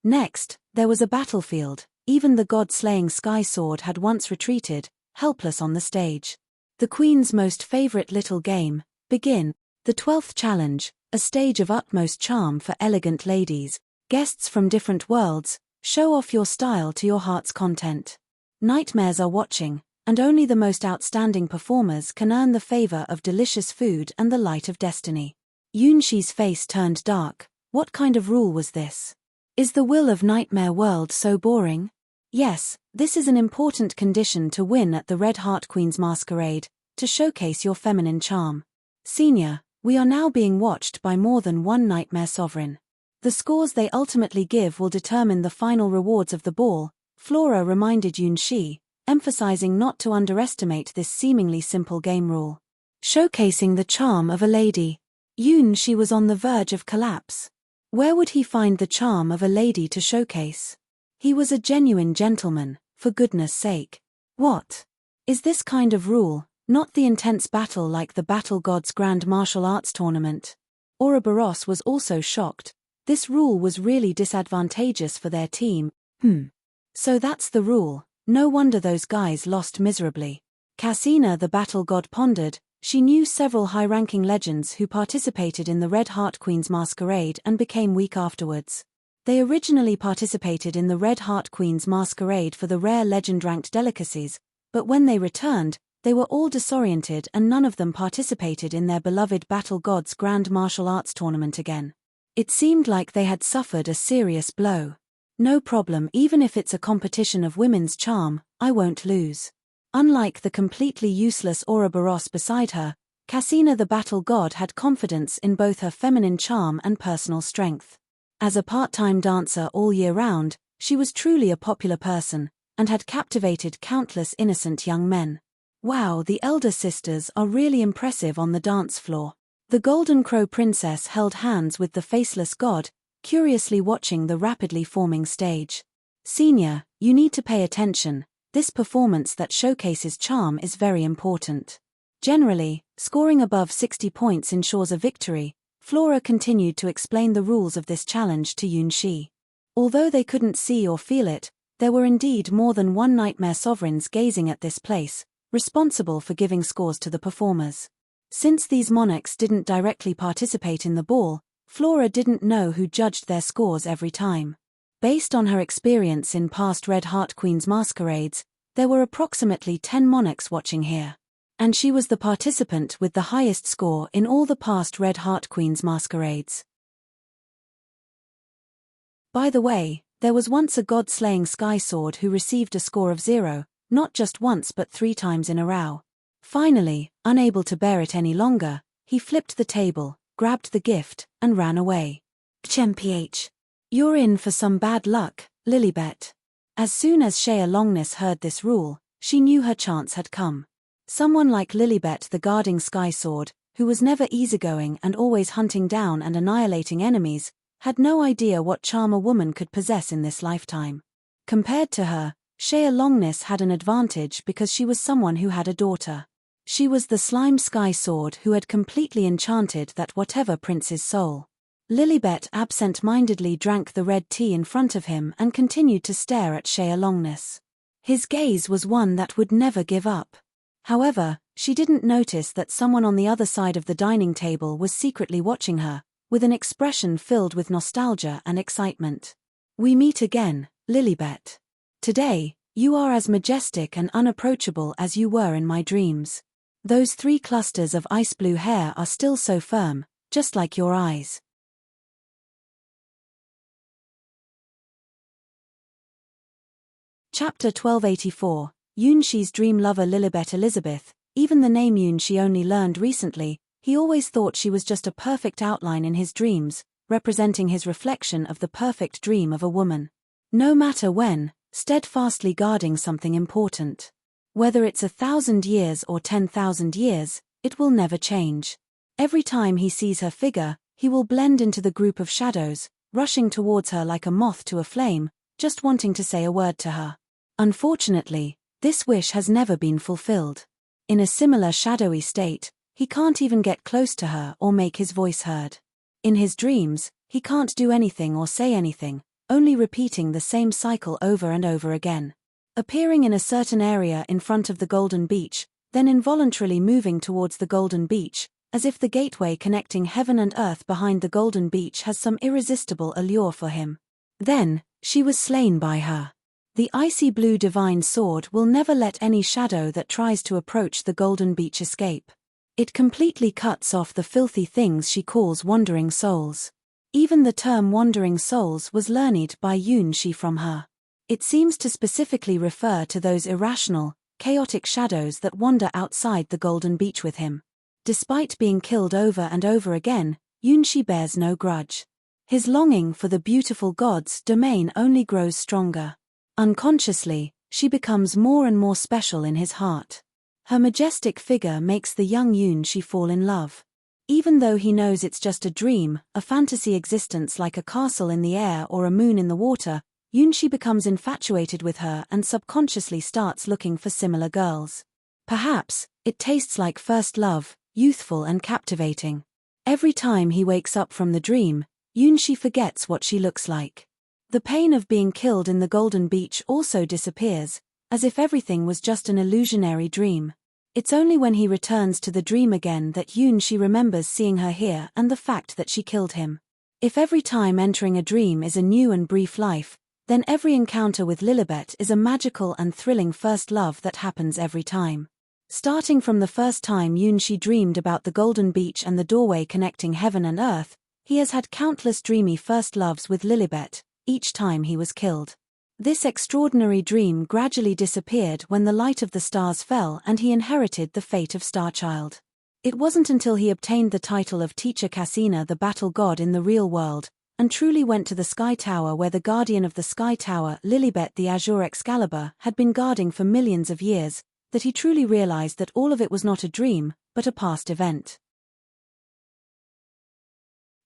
Next, there was a battlefield. Even the god-slaying Sky Sword had once retreated, helpless on the stage. The Queen's most favorite little game, begin. The 12th challenge, a stage of utmost charm for elegant ladies, guests from different worlds, show off your style to your heart's content. Nightmares are watching, and only the most outstanding performers can earn the favor of delicious food and the light of destiny. Yunshi's face turned dark. What kind of rule was this? Is the will of Nightmare World so boring? Yes, this is an important condition to win at the Red Heart Queen's masquerade, to showcase your feminine charm. Senior, we are now being watched by more than one Nightmare Sovereign. The scores they ultimately give will determine the final rewards of the ball, Flora reminded Yunshi, emphasizing not to underestimate this seemingly simple game rule. Showcasing the charm of a lady. Yunshi was on the verge of collapse. Where would he find the charm of a lady to showcase? He was a genuine gentleman, for goodness sake. What? Is this kind of rule, not the intense battle like the Battle Gods Grand Martial Arts Tournament? Ouroboros was also shocked. This rule was really disadvantageous for their team. So that's the rule. No wonder those guys lost miserably. Cassina the Battle God pondered. She knew several high-ranking legends who participated in the Red Heart Queen's masquerade and became weak afterwards. They originally participated in the Red Heart Queen's masquerade for the rare legend-ranked delicacies, but when they returned, they were all disoriented and none of them participated in their beloved Battle Gods Grand Martial Arts Tournament again. It seemed like they had suffered a serious blow. No problem, even if it's a competition of women's charm, I won't lose. Unlike the completely useless Ouroboros beside her, Cassina the Battle God had confidence in both her feminine charm and personal strength. As a part-time dancer all year round, she was truly a popular person, and had captivated countless innocent young men. Wow, the elder sisters are really impressive on the dance floor. The Golden Crow Princess held hands with the faceless god, curiously watching the rapidly forming stage. Senior, you need to pay attention. This performance that showcases charm is very important. Generally, scoring above 60 points ensures a victory. Flora continued to explain the rules of this challenge to Yunshi. Although they couldn't see or feel it, there were indeed more than one Nightmare Sovereigns gazing at this place, responsible for giving scores to the performers. Since these monarchs didn't directly participate in the ball, Flora didn't know who judged their scores every time. Based on her experience in past Red Heart Queen's masquerades, there were approximately 10 monarchs watching here. And she was the participant with the highest score in all the past Red Heart Queen's masquerades. By the way, there was once a god-slaying Sky Sword who received a score of 0, not just once but 3 times in a row. Finally, unable to bear it any longer, he flipped the table, grabbed the gift, and ran away. Chmph. You're in for some bad luck, Lilibet. As soon as Shaya Longness heard this rule, she knew her chance had come. Someone like Lilibet the guarding Sky Sword, who was never easygoing and always hunting down and annihilating enemies, had no idea what charm a woman could possess in this lifetime. Compared to her, Shaya Longness had an advantage because she was someone who had a daughter. She was the slime Sky Sword who had completely enchanted that whatever prince's soul. Lilibet absent-mindedly drank the red tea in front of him and continued to stare at Shaya Longness. His gaze was one that would never give up. However, she didn't notice that someone on the other side of the dining table was secretly watching her, with an expression filled with nostalgia and excitement. We meet again, Lilibet. Today, you are as majestic and unapproachable as you were in my dreams. Those 3 clusters of ice blue hair are still so firm, just like your eyes. Chapter 1284, Yunshi's dream lover Lilibet Elizabeth. Even the name Yunshi only learned recently, he always thought she was just a perfect outline in his dreams, representing his reflection of the perfect dream of a woman. No matter when, steadfastly guarding something important. Whether it's 1,000 years or 10,000 years, it will never change. Every time he sees her figure, he will blend into the group of shadows, rushing towards her like a moth to a flame, just wanting to say a word to her. Unfortunately, this wish has never been fulfilled. In a similar shadowy state, he can't even get close to her or make his voice heard. In his dreams, he can't do anything or say anything, only repeating the same cycle over and over again. Appearing in a certain area in front of the golden beach, then involuntarily moving towards the golden beach, as if the gateway connecting heaven and earth behind the golden beach has some irresistible allure for him. Then, she was slain by her. The icy blue divine sword will never let any shadow that tries to approach the golden beach escape. It completely cuts off the filthy things she calls wandering souls. Even the term wandering souls was learned by Yun-shi from her. It seems to specifically refer to those irrational, chaotic shadows that wander outside the golden beach with him. Despite being killed over and over again, Yun-shi bears no grudge. His longing for the beautiful god's domain only grows stronger. Unconsciously, she becomes more and more special in his heart. Her majestic figure makes the young Yun-shi fall in love. Even though he knows it's just a dream, a fantasy existence like a castle in the air or a moon in the water, Yun-shi becomes infatuated with her and subconsciously starts looking for similar girls. Perhaps, it tastes like first love, youthful and captivating. Every time he wakes up from the dream, Yun-shi forgets what she looks like. The pain of being killed in the Golden Beach also disappears, as if everything was just an illusionary dream. It's only when he returns to the dream again that Yun-shi remembers seeing her here and the fact that she killed him. If every time entering a dream is a new and brief life, then every encounter with Lilibet is a magical and thrilling first love that happens every time. Starting from the first time Yun-shi dreamed about the Golden Beach and the doorway connecting heaven and earth, he has had countless dreamy first loves with Lilibet, each time he was killed. This extraordinary dream gradually disappeared when the light of the stars fell and he inherited the fate of Starchild. It wasn't until he obtained the title of Teacher Cassina the battle god in the real world, and truly went to the Sky Tower where the guardian of the Sky Tower, Lilibet the Azure Excalibur, had been guarding for millions of years, that he truly realized that all of it was not a dream, but a past event.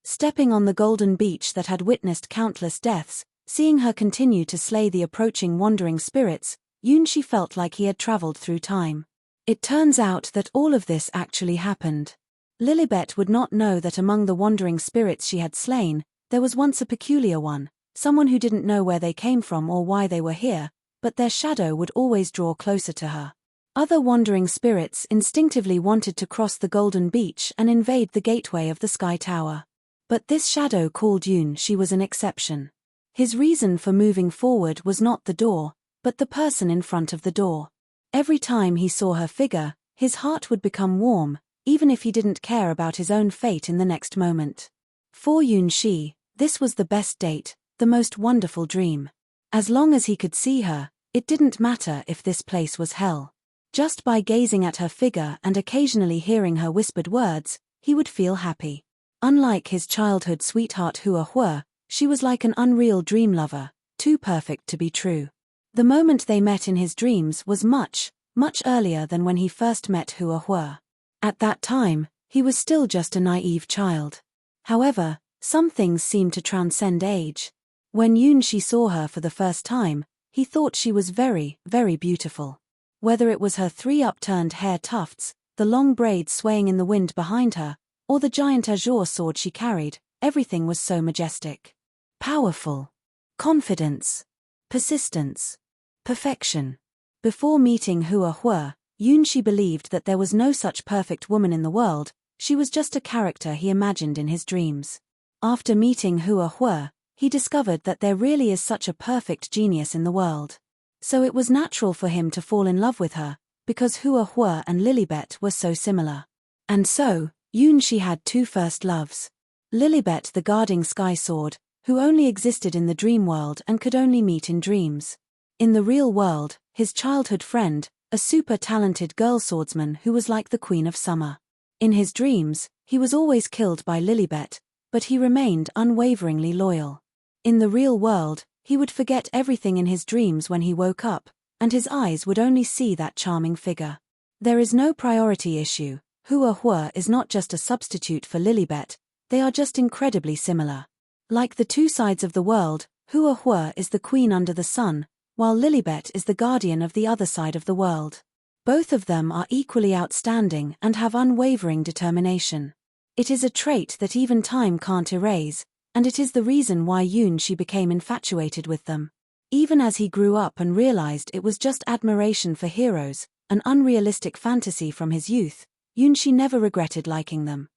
Stepping on the golden beach that had witnessed countless deaths, seeing her continue to slay the approaching wandering spirits, Yun-shi felt like he had traveled through time. It turns out that all of this actually happened. Lilibet would not know that among the wandering spirits she had slain, there was once a peculiar one, someone who didn't know where they came from or why they were here, but their shadow would always draw closer to her. Other wandering spirits instinctively wanted to cross the golden beach and invade the gateway of the Sky Tower. But this shadow called Yun-shi was an exception. His reason for moving forward was not the door, but the person in front of the door. Every time he saw her figure, his heart would become warm, even if he didn't care about his own fate in the next moment. For Yun-shi, this was the best date, the most wonderful dream. As long as he could see her, it didn't matter if this place was hell. Just by gazing at her figure and occasionally hearing her whispered words, he would feel happy. Unlike his childhood sweetheart Hua, she was like an unreal dream lover, too perfect to be true. The moment they met in his dreams was much, much earlier than when he first met Hua. At that time, he was still just a naive child. However, some things seemed to transcend age. When Yun-shi saw her for the first time, he thought she was very, very beautiful. Whether it was her 3 upturned hair tufts, the long braids swaying in the wind behind her, or the giant azure sword she carried, everything was so majestic. Powerful. Confidence. Persistence. Perfection. Before meeting Hua, Yun-shi believed that there was no such perfect woman in the world, she was just a character he imagined in his dreams. After meeting Hua, he discovered that there really is such a perfect genius in the world. So it was natural for him to fall in love with her, because Hua and Lilibet were so similar. And so, Yun-shi had 2 first loves. Lilibet the guarding sky sword, who only existed in the dream world and could only meet in dreams. In the real world, his childhood friend, a super talented girl swordsman who was like the Queen of Summer. In his dreams, he was always killed by Lilibet, But he remained unwaveringly loyal. In the real world, he would forget everything in his dreams when he woke up, and his eyes would only see that charming figure. There is no priority issue. Ouroboros is not just a substitute for Lilibet, they are just incredibly similar. Like the two sides of the world, Ouroboros is the queen under the sun, while Lilibet is the guardian of the other side of the world. Both of them are equally outstanding and have unwavering determination. It is a trait that even time can't erase, and it is the reason why Yunshi became infatuated with them. Even as he grew up and realized it was just admiration for heroes, an unrealistic fantasy from his youth, Yunshi never regretted liking them.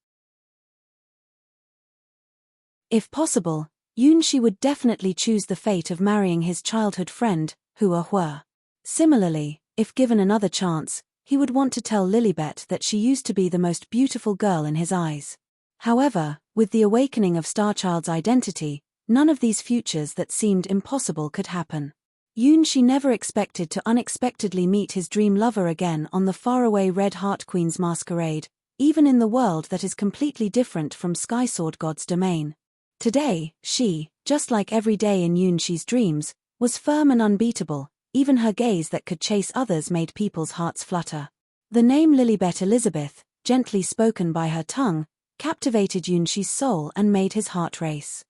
If possible, Yunshi would definitely choose the fate of marrying his childhood friend, Ouroboros. Similarly, if given another chance, he would want to tell Lilibet that she used to be the most beautiful girl in his eyes. However, with the awakening of Starchild's identity, none of these futures that seemed impossible could happen. Yunshi never expected to unexpectedly meet his dream lover again on the faraway Red Heart Queen's masquerade, even in the world that is completely different from Sky Sword God's domain. Today, she, just like every day in Yunshi's dreams, was firm and unbeatable. Even her gaze that could chase others made people's hearts flutter. The name Lilibet Elizabeth, gently spoken by her tongue, captivated Yunshi's soul and made his heart race.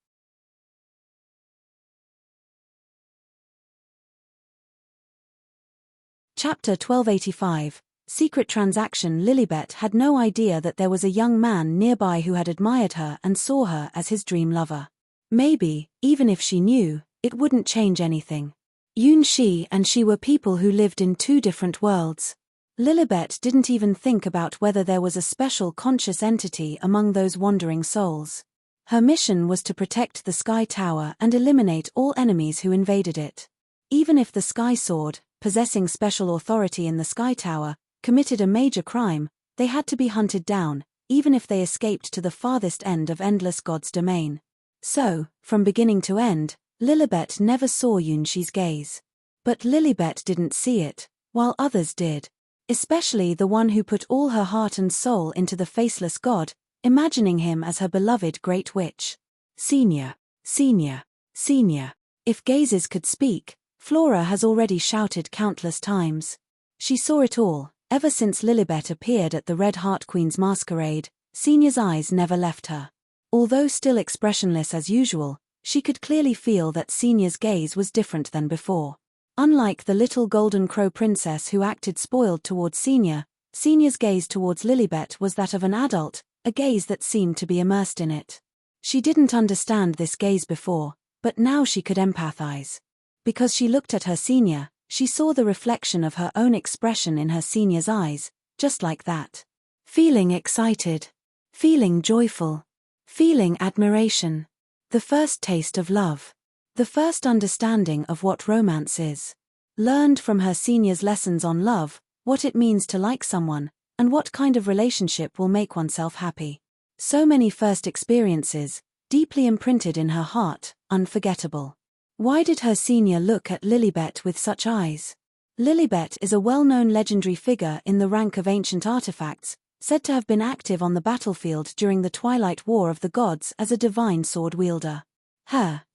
Chapter 1285, Secret Transaction. Lilibet had no idea that there was a young man nearby who had admired her and saw her as his dream lover. Maybe, even if she knew, it wouldn't change anything. Yunshi and she were people who lived in two different worlds. Lilibet didn't even think about whether there was a special conscious entity among those wandering souls. Her mission was to protect the Sky Tower and eliminate all enemies who invaded it. Even if the Sky Sword, possessing special authority in the Sky Tower, committed a major crime, they had to be hunted down, even if they escaped to the farthest end of Endless God's domain. So, from beginning to end, Lilibet never saw Yunshi's gaze. But Lilibet didn't see it, while others did. Especially the one who put all her heart and soul into the faceless god, imagining him as her beloved great witch. Senior, senior, senior. If gazes could speak, Flora has already shouted countless times. She saw it all, ever since Lilibet appeared at the Red Heart Queen's masquerade. Senior's eyes never left her. Although still expressionless as usual, she could clearly feel that Senior's gaze was different than before. Unlike the little golden crow princess who acted spoiled towards Senior, Senior's gaze towards Lilibet was that of an adult, a gaze that seemed to be immersed in it. She didn't understand this gaze before, but now she could empathize. Because she looked at her Senior, she saw the reflection of her own expression in her Senior's eyes, just like that. Feeling excited. Feeling joyful. Feeling admiration. The first taste of love. The first understanding of what romance is. Learned from her Senior's lessons on love, what it means to like someone, and what kind of relationship will make oneself happy. So many first experiences, deeply imprinted in her heart, unforgettable. Why did her Senior look at Lilibet with such eyes? Lilibet is a well-known legendary figure in the rank of ancient artifacts, said to have been active on the battlefield during the Twilight War of the Gods as a divine sword wielder.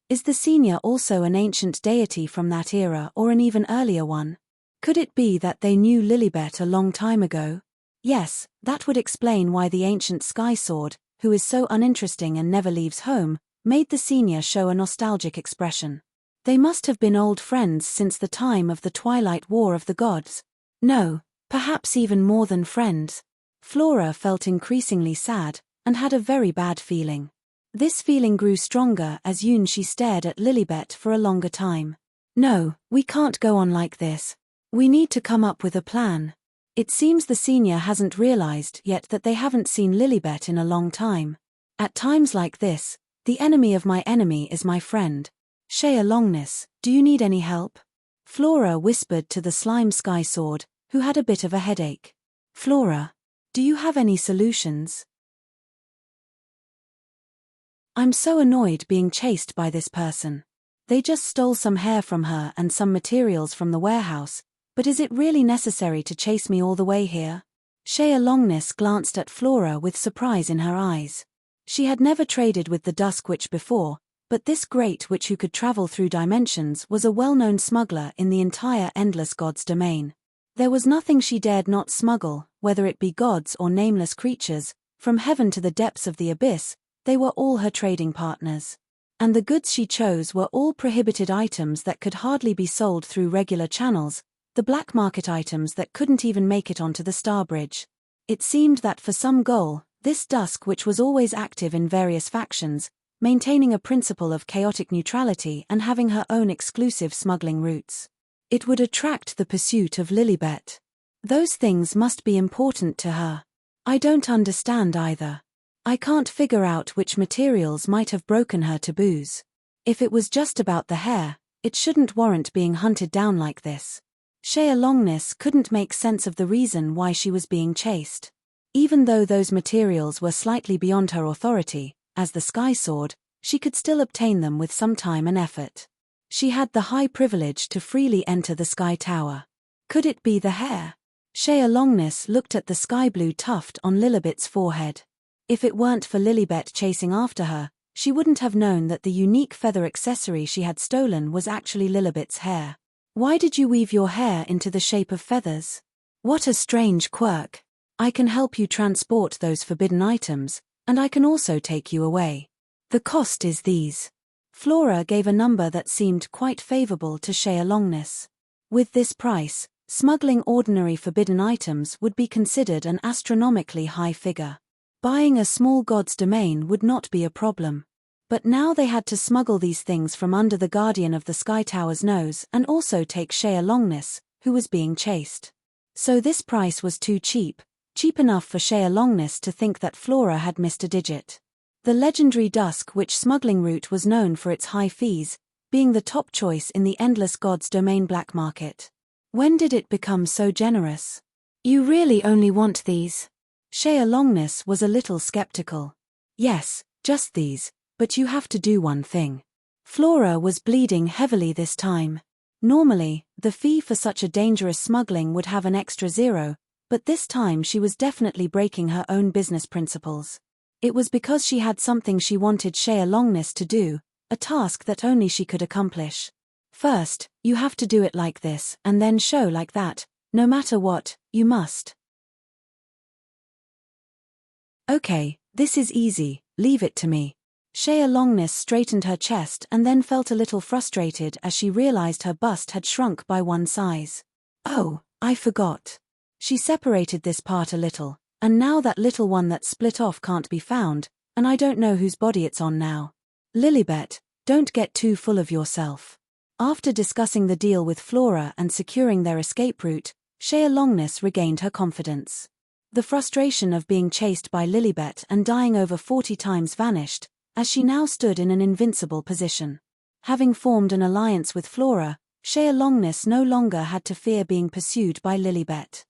Is the Senior also an ancient deity from that era or an even earlier one? Could it be that they knew Lilibet a long time ago? Yes, that would explain why the ancient Sky Sword, who is so uninteresting and never leaves home, made the Senior show a nostalgic expression. They must have been old friends since the time of the Twilight War of the Gods. No, perhaps even more than friends. Flora felt increasingly sad, and had a very bad feeling. This feeling grew stronger as Yunshi stared at Lilibet for a longer time. No, we can't go on like this. We need to come up with a plan. It seems the Senior hasn't realized yet that they haven't seen Lilibet in a long time. At times like this, the enemy of my enemy is my friend. Shaya Longness, do you need any help? Flora whispered to the slime Sky Sword, who had a bit of a headache. Flora, do you have any solutions? I'm so annoyed being chased by this person. They just stole some hair from her and some materials from the warehouse, but is it really necessary to chase me all the way here? Shaya Longness glanced at Flora with surprise in her eyes. She had never traded with the Dusk Witch before, but this great witch who could travel through dimensions was a well-known smuggler in the entire Endless Gods domain. There was nothing she dared not smuggle, whether it be gods or nameless creatures, from heaven to the depths of the abyss. They were all her trading partners. And the goods she chose were all prohibited items that could hardly be sold through regular channels, the black market items that couldn't even make it onto the Starbridge. It seemed that for some goal, this Dusk Witch was always active in various factions, maintaining a principle of chaotic neutrality and having her own exclusive smuggling routes. It would attract the pursuit of Lilibet. Those things must be important to her. I don't understand either. I can't figure out which materials might have broken her taboos. If it was just about the hair, it shouldn't warrant being hunted down like this. Shaya Longness couldn't make sense of the reason why she was being chased. Even though those materials were slightly beyond her authority, as the Sky Sword, she could still obtain them with some time and effort. She had the high privilege to freely enter the Sky Tower. Could it be the hair? Shaya Longness looked at the sky blue tuft on Lilibet's forehead. If it weren't for Lilibet chasing after her, she wouldn't have known that the unique feather accessory she had stolen was actually Lilibet's hair. Why did you weave your hair into the shape of feathers? What a strange quirk. I can help you transport those forbidden items, and I can also take you away. The cost is these. Flora gave a number that seemed quite favorable to Shaya Longness. With this price, smuggling ordinary forbidden items would be considered an astronomically high figure. Buying a small god's domain would not be a problem. But now they had to smuggle these things from under the guardian of the Sky Tower's nose and also take Shaya Longness, who was being chased. So this price was too cheap enough for Shaya Longness to think that Flora had missed a digit. The legendary Dusk Witch smuggling route was known for its high fees, being the top choice in the Endless Gods domain black market. When did it become so generous? You really only want these? Shaya Longness was a little skeptical. Yes, just these, but you have to do one thing. Flora was bleeding heavily this time. Normally, the fee for such a dangerous smuggling would have an extra 0, but this time she was definitely breaking her own business principles. It was because she had something she wanted Shaya Longness to do, a task that only she could accomplish. First, you have to do it like this, and then show like that. No matter what, you must. Okay, this is easy, leave it to me. Shaya Longness straightened her chest and then felt a little frustrated as she realized her bust had shrunk by one size. Oh, I forgot. She separated this part a little, and now that little one that split off can't be found, and I don't know whose body it's on now. Lilibet, don't get too full of yourself. After discussing the deal with Flora and securing their escape route, Shaya Longness regained her confidence. The frustration of being chased by Lilibet and dying over 40 times vanished, as she now stood in an invincible position. Having formed an alliance with Flora, Shaya Longness no longer had to fear being pursued by Lilibet.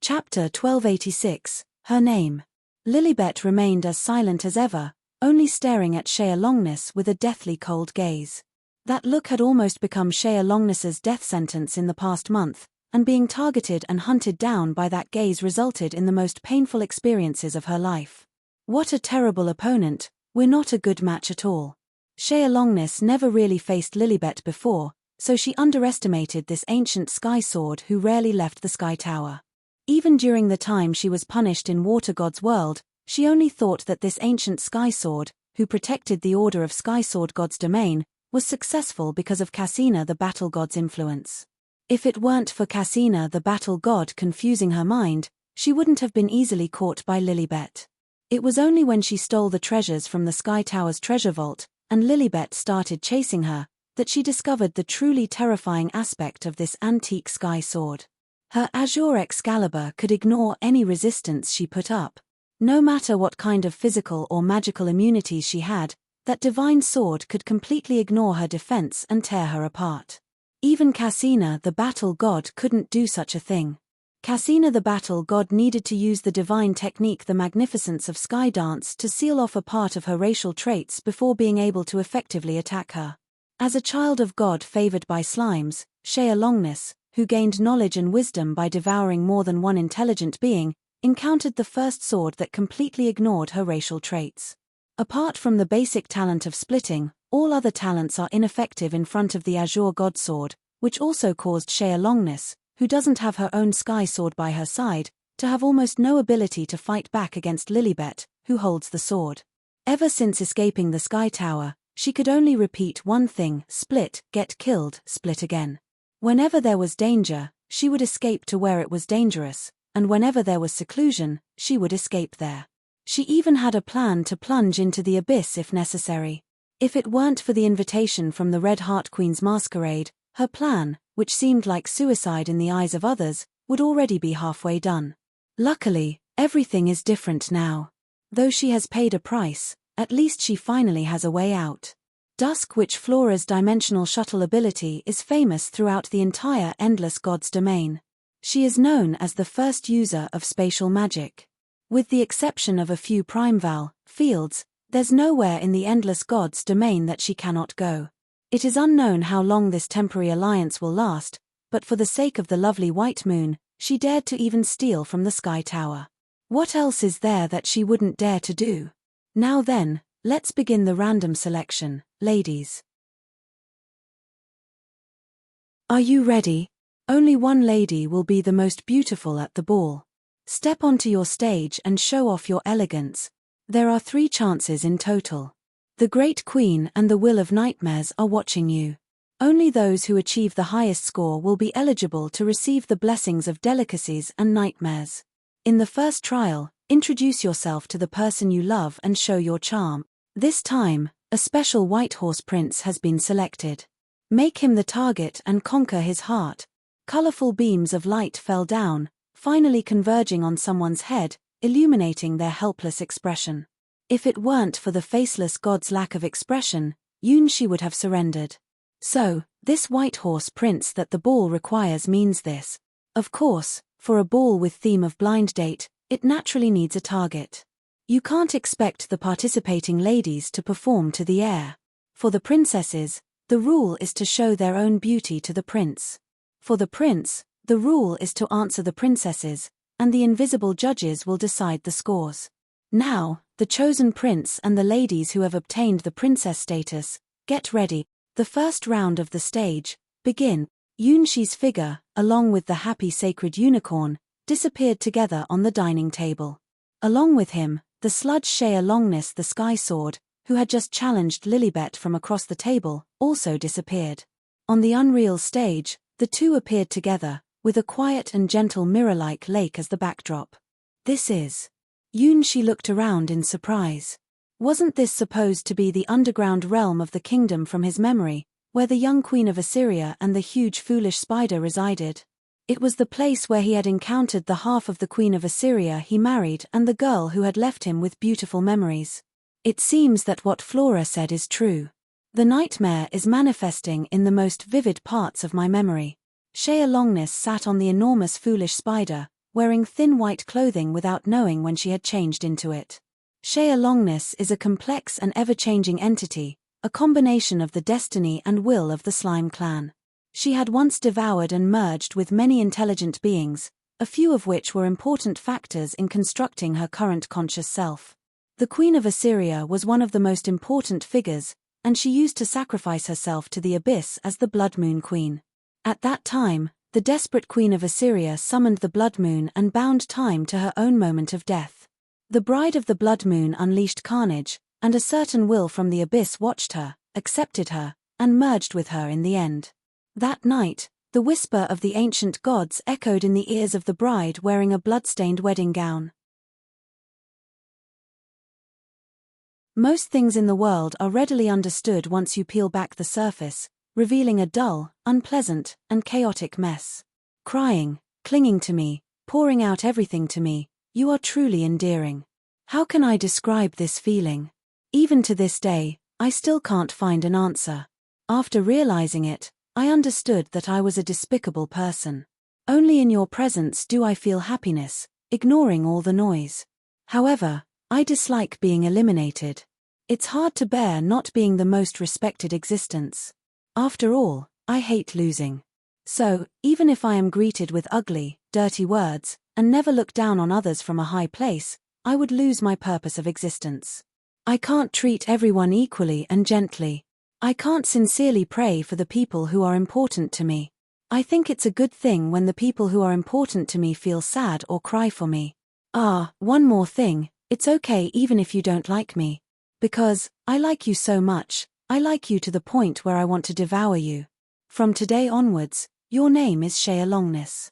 Chapter 1286, Her Name. Lilibet remained as silent as ever, only staring at Shaya Longness with a deathly cold gaze. That look had almost become Shaya Longness's death sentence in the past month, and being targeted and hunted down by that gaze resulted in the most painful experiences of her life. What a terrible opponent, we're not a good match at all. Shaya Longness never really faced Lilibet before, so she underestimated this ancient sky sword who rarely left the Sky Tower. Even during the time she was punished in Water God's world, she only thought that this ancient sky sword, who protected the order of Sky Sword God's domain, was successful because of Cassina the Battle God's influence. If it weren't for Cassina the Battle God confusing her mind, she wouldn't have been easily caught by Lilibet. It was only when she stole the treasures from the Sky Tower's treasure vault, and Lilibet started chasing her, that she discovered the truly terrifying aspect of this antique sky sword. Her azure Excalibur could ignore any resistance she put up. No matter what kind of physical or magical immunities she had, that divine sword could completely ignore her defense and tear her apart. Even Cassina the Battle God couldn't do such a thing. Cassina the Battle God needed to use the divine technique the magnificence of Sky Dance to seal off a part of her racial traits before being able to effectively attack her. As a child of God favored by slimes, Shaya Longness, who gained knowledge and wisdom by devouring more than one intelligent being, encountered the first sword that completely ignored her racial traits. Apart from the basic talent of splitting, all other talents are ineffective in front of the Azure God Sword, which also caused Shaya Longness, who doesn't have her own sky sword by her side, to have almost no ability to fight back against Lilibet, who holds the sword. Ever since escaping the Sky Tower, she could only repeat one thing: split, get killed, split again. Whenever there was danger, she would escape to where it was dangerous, and whenever there was seclusion, she would escape there. She even had a plan to plunge into the abyss if necessary. If it weren't for the invitation from the Red Heart Queen's masquerade, her plan, which seemed like suicide in the eyes of others, would already be halfway done. Luckily, everything is different now. Though she has paid a price, at least she finally has a way out. Dusk Witch Flora's dimensional shuttle ability is famous throughout the entire Endless Gods domain. She is known as the first user of spatial magic. With the exception of a few Primeval fields, there's nowhere in the Endless Gods domain that she cannot go. It is unknown how long this temporary alliance will last, but for the sake of the lovely White Moon, she dared to even steal from the Sky Tower. What else is there that she wouldn't dare to do? Now then, let's begin the random selection, ladies. Are you ready? Only one lady will be the most beautiful at the ball. Step onto your stage and show off your elegance. There are 3 chances in total. The Great Queen and the Will of Nightmares are watching you. Only those who achieve the highest score will be eligible to receive the blessings of delicacies and nightmares. In the first trial, introduce yourself to the person you love and show your charm. This time, a special White Horse Prince has been selected. Make him the target and conquer his heart. Colorful beams of light fell down, finally converging on someone's head, illuminating their helpless expression. If it weren't for the faceless god's lack of expression, Yunshi would have surrendered. So, this White Horse Prince that the ball requires means this. Of course, for a ball with theme of blind date, it naturally needs a target. You can't expect the participating ladies to perform to the air. For the princesses, the rule is to show their own beauty to the prince. For the prince, the rule is to answer the princesses, and the invisible judges will decide the scores. Now, the chosen prince and the ladies who have obtained the princess status, get ready. The first round of the stage, begin. Yunshi's figure, along with the happy sacred unicorn, disappeared together on the dining table. Along with him, the sludge Shaya Longness the Sky Sword, who had just challenged Lilibet from across the table, also disappeared. On the unreal stage, the two appeared together, with a quiet and gentle mirror-like lake as the backdrop. This is. Yunshi looked around in surprise. Wasn't this supposed to be the underground realm of the kingdom from his memory, where the young queen of Assyria and the huge foolish spider resided? It was the place where he had encountered the half of the queen of Assyria he married and the girl who had left him with beautiful memories. It seems that what Flora said is true. The nightmare is manifesting in the most vivid parts of my memory. Shaya Longness sat on the enormous foolish spider, wearing thin white clothing without knowing when she had changed into it. Shaya Longness is a complex and ever-changing entity, a combination of the destiny and will of the slime clan. She had once devoured and merged with many intelligent beings, a few of which were important factors in constructing her current conscious self. The Queen of Assyria was one of the most important figures, and she used to sacrifice herself to the abyss as the Blood Moon Queen. At that time, the desperate Queen of Assyria summoned the Blood Moon and bound time to her own moment of death. The Bride of the Blood Moon unleashed carnage, and a certain will from the abyss watched her, accepted her, and merged with her in the end. That night, the whisper of the ancient gods echoed in the ears of the bride wearing a blood-stained wedding gown. Most things in the world are readily understood once you peel back the surface, revealing a dull, unpleasant, and chaotic mess. Crying, clinging to me, pouring out everything to me, you are truly endearing. How can I describe this feeling? Even to this day, I still can't find an answer. After realizing it, I understood that I was a despicable person. Only in your presence do I feel happiness, ignoring all the noise. However, I dislike being eliminated. It's hard to bear not being the most respected existence. After all, I hate losing. So, even if I am greeted with ugly, dirty words, and never look down on others from a high place, I would lose my purpose of existence. I can't treat everyone equally and gently. I can't sincerely pray for the people who are important to me. I think it's a good thing when the people who are important to me feel sad or cry for me. One more thing, it's okay even if you don't like me. Because, I like you so much, I like you to the point where I want to devour you. From today onwards, your name is Shaya Longness.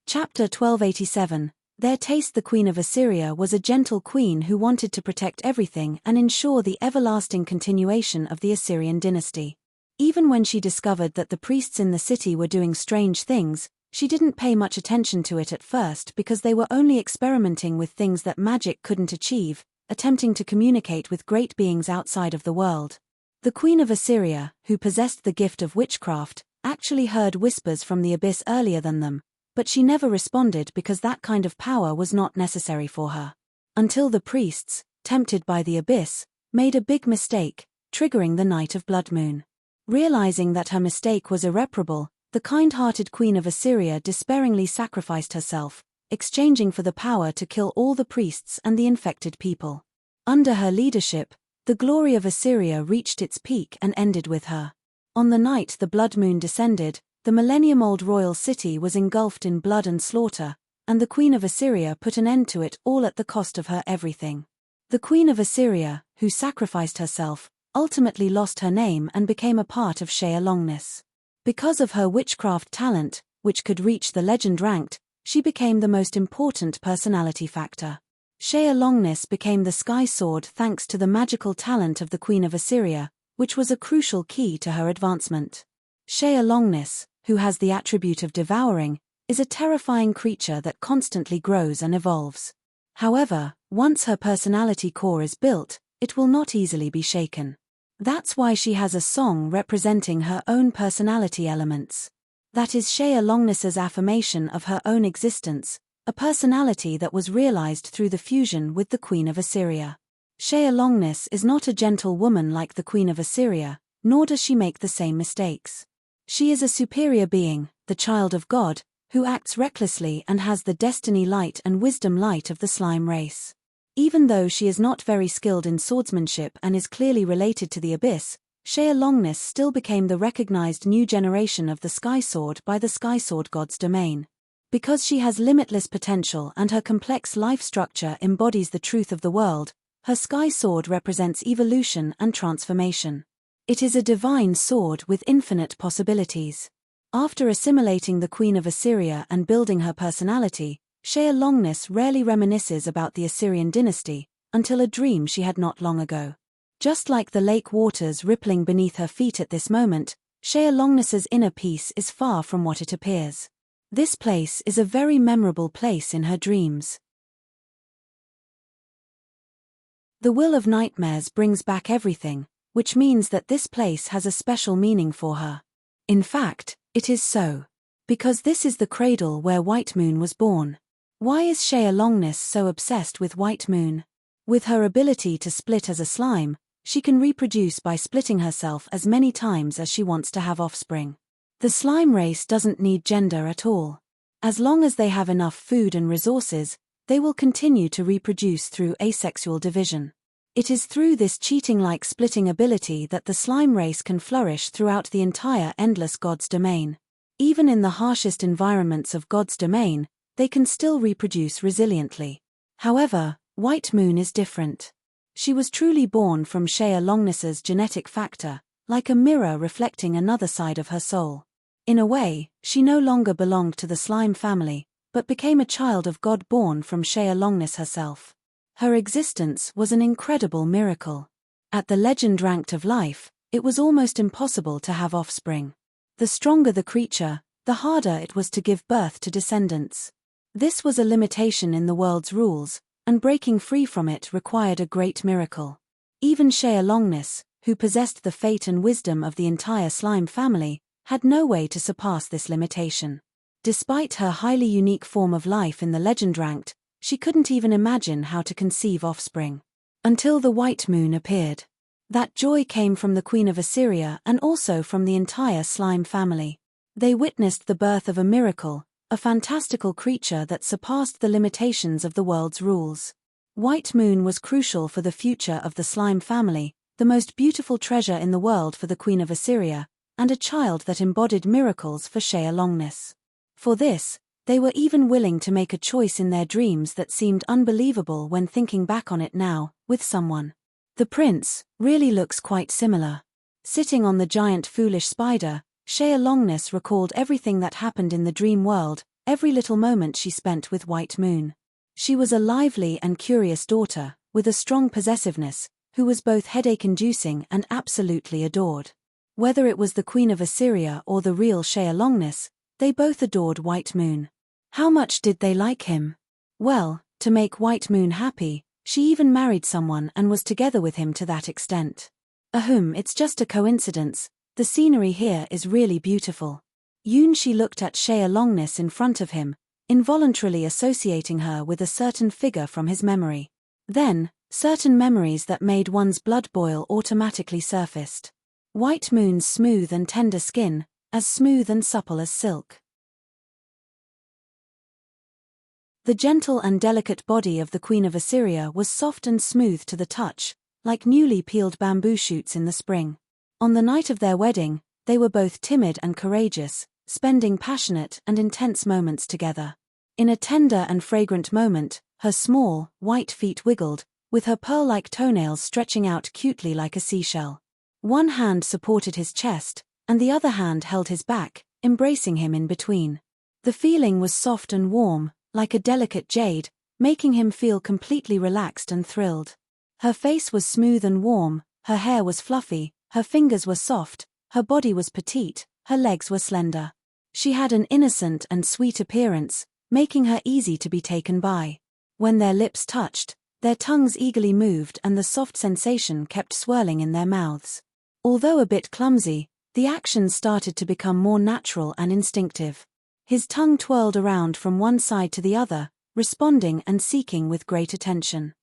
Chapter 1287. Their taste. The Queen of Assyria was a gentle queen who wanted to protect everything and ensure the everlasting continuation of the Assyrian dynasty. Even when she discovered that the priests in the city were doing strange things, she didn't pay much attention to it at first because they were only experimenting with things that magic couldn't achieve, attempting to communicate with great beings outside of the world. The Queen of Assyria, who possessed the gift of witchcraft, actually heard whispers from the abyss earlier than them, but she never responded because that kind of power was not necessary for her. Until the priests, tempted by the abyss, made a big mistake, triggering the Night of Blood Moon. Realizing that her mistake was irreparable, the kind-hearted Queen of Assyria despairingly sacrificed herself, exchanging for the power to kill all the priests and the infected people. Under her leadership, the glory of Assyria reached its peak and ended with her. On the night the blood moon descended, the millennium-old royal city was engulfed in blood and slaughter, and the Queen of Assyria put an end to it all at the cost of her everything. The Queen of Assyria, who sacrificed herself, ultimately lost her name and became a part of Shaya Longness. Because of her witchcraft talent, which could reach the legend ranked, she became the most important personality factor. Shaya Longness became the Sky Sword thanks to the magical talent of the Queen of Assyria, which was a crucial key to her advancement. Shaya Longness, who has the attribute of devouring, is a terrifying creature that constantly grows and evolves. However, once her personality core is built, it will not easily be shaken. That's why she has a song representing her own personality elements. That is Shaya Longness's affirmation of her own existence, a personality that was realized through the fusion with the Queen of Assyria. Shaya Longness is not a gentle woman like the Queen of Assyria, nor does she make the same mistakes. She is a superior being, the child of God, who acts recklessly and has the destiny light and wisdom light of the slime race. Even though she is not very skilled in swordsmanship and is clearly related to the abyss, Shaya Longness still became the recognized new generation of the Sky Sword by the Sky Sword God's domain. Because she has limitless potential and her complex life structure embodies the truth of the world, her Sky Sword represents evolution and transformation. It is a divine sword with infinite possibilities. After assimilating the Queen of Assyria and building her personality, Shaya Longness rarely reminisces about the Assyrian dynasty, until a dream she had not long ago. Just like the lake waters rippling beneath her feet at this moment, Shaya Longness's inner peace is far from what it appears. This place is a very memorable place in her dreams. The Will of Nightmares brings back everything, which means that this place has a special meaning for her. In fact, it is so. Because this is the cradle where White Moon was born. Why is Shaya Longness so obsessed with White Moon? With her ability to split as a slime, she can reproduce by splitting herself as many times as she wants to have offspring. The slime race doesn't need gender at all. As long as they have enough food and resources, they will continue to reproduce through asexual division. It is through this cheating-like splitting ability that the slime race can flourish throughout the entire endless God's domain. Even in the harshest environments of God's domain, they can still reproduce resiliently. However, White Moon is different. She was truly born from Shaya Longness's genetic factor, like a mirror reflecting another side of her soul. In a way, she no longer belonged to the slime family, but became a child of God born from Shaya Longness herself. Her existence was an incredible miracle. At the legend ranked of life, it was almost impossible to have offspring. The stronger the creature, the harder it was to give birth to descendants. This was a limitation in the world's rules, and breaking free from it required a great miracle. Even Shaya Longness, who possessed the fate and wisdom of the entire slime family, had no way to surpass this limitation. Despite her highly unique form of life in the legend ranked, she couldn't even imagine how to conceive offspring. until the white moon appeared. That joy came from the Queen of Assyria and also from the entire slime family. They witnessed the birth of a miracle, a fantastical creature that surpassed the limitations of the world's rules. White moon was crucial for the future of the slime family, the most beautiful treasure in the world for the Queen of Assyria, and a child that embodied miracles for Shaya Longness. For this, they were even willing to make a choice in their dreams that seemed unbelievable when thinking back on it now, with someone. The prince really looks quite similar. Sitting on the giant foolish spider, Shaya Longness recalled everything that happened in the dream world, every little moment she spent with White Moon. She was a lively and curious daughter, with a strong possessiveness, who was both headache-inducing and absolutely adored. Whether it was the Queen of Assyria or the real Shaya Longness, they both adored White Moon. How much did they like him? Well, to make White Moon happy, she even married someone and was together with him to that extent. It's just a coincidence, the scenery here is really beautiful. She looked at Shaya Longness in front of him, involuntarily associating her with a certain figure from his memory. Then, certain memories that made one's blood boil automatically surfaced. White Moon's smooth and tender skin, as smooth and supple as silk. The gentle and delicate body of the Queen of Assyria was soft and smooth to the touch, like newly peeled bamboo shoots in the spring. On the night of their wedding, they were both timid and courageous, spending passionate and intense moments together. In a tender and fragrant moment, her small, white feet wiggled, with her pearl-like toenails stretching out cutely like a seashell. One hand supported his chest, and the other hand held his back, embracing him in between. The feeling was soft and warm, like a delicate jade, making him feel completely relaxed and thrilled. Her face was smooth and warm, her hair was fluffy, her fingers were soft, her body was petite, her legs were slender. She had an innocent and sweet appearance, making her easy to be taken by. When their lips touched, their tongues eagerly moved and the soft sensation kept swirling in their mouths. Although a bit clumsy, the actions started to become more natural and instinctive. His tongue twirled around from one side to the other, responding and seeking with great attention.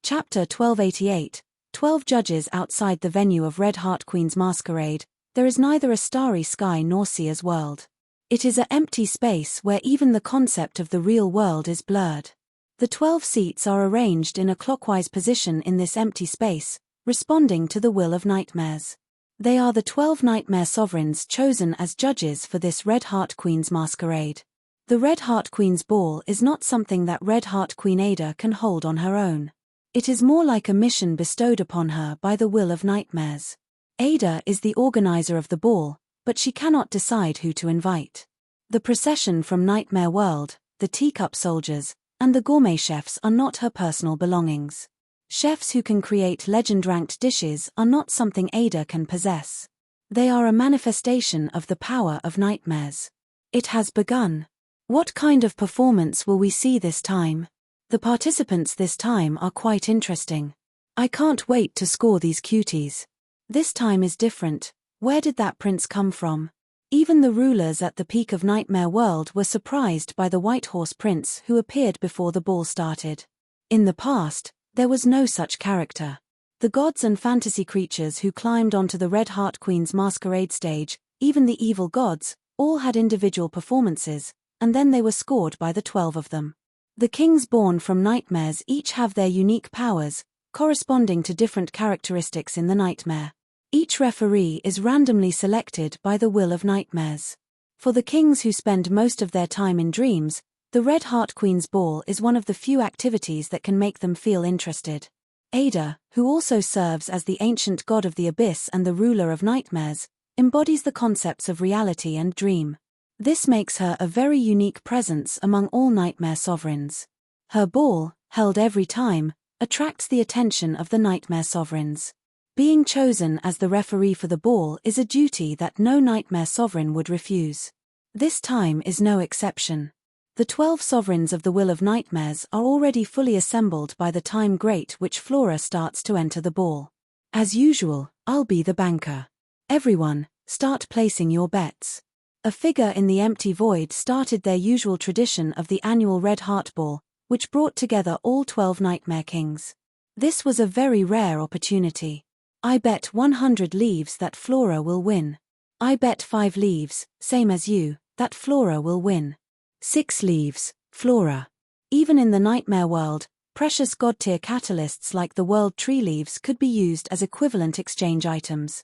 Chapter 1288, 12 Judges outside the venue of Red Heart Queen's masquerade. There is neither a starry sky nor Sia's world. It is an empty space where even the concept of the real world is blurred. The 12 seats are arranged in a clockwise position in this empty space, responding to the will of nightmares. They are the 12 nightmare sovereigns chosen as judges for this Red Heart Queen's masquerade. The Red Heart Queen's ball is not something that Red Heart Queen Ada can hold on her own. It is more like a mission bestowed upon her by the will of nightmares. Ada is the organizer of the ball, but she cannot decide who to invite. The procession from Nightmare World, the teacup soldiers, and the gourmet chefs are not her personal belongings. Chefs who can create legend-ranked dishes are not something Ada can possess. They are a manifestation of the power of nightmares. It has begun. What kind of performance will we see this time? The participants this time are quite interesting. I can't wait to score these cuties. This time is different. Where did that prince come from? Even the rulers at the peak of Nightmare World were surprised by the White Horse Prince who appeared before the ball started. In the past, there was no such character. The gods and fantasy creatures who climbed onto the Red Heart Queen's masquerade stage, even the evil gods, all had individual performances, and then they were scored by the 12 of them. The kings born from nightmares each have their unique powers, corresponding to different characteristics in the nightmare. Each referee is randomly selected by the will of nightmares. For the kings who spend most of their time in dreams, the Red Heart Queen's ball is one of the few activities that can make them feel interested. Ada, who also serves as the ancient god of the abyss and the ruler of nightmares, embodies the concepts of reality and dream. This makes her a very unique presence among all nightmare sovereigns. Her ball, held every time, attracts the attention of the nightmare sovereigns. Being chosen as the referee for the ball is a duty that no nightmare sovereign would refuse. This time is no exception. The 12 sovereigns of the Will of Nightmares are already fully assembled by the time great which Flora starts to enter the ball. As usual, I'll be the banker. Everyone, start placing your bets. A figure in the empty void started their usual tradition of the annual Red Heart Ball, which brought together all 12 Nightmare Kings. This was a very rare opportunity. I bet 100 leaves that Flora will win. I bet 5 leaves, same as you, that Flora will win. 6 leaves, Flora. Even in the nightmare world, precious god-tier catalysts like the world tree leaves could be used as equivalent exchange items.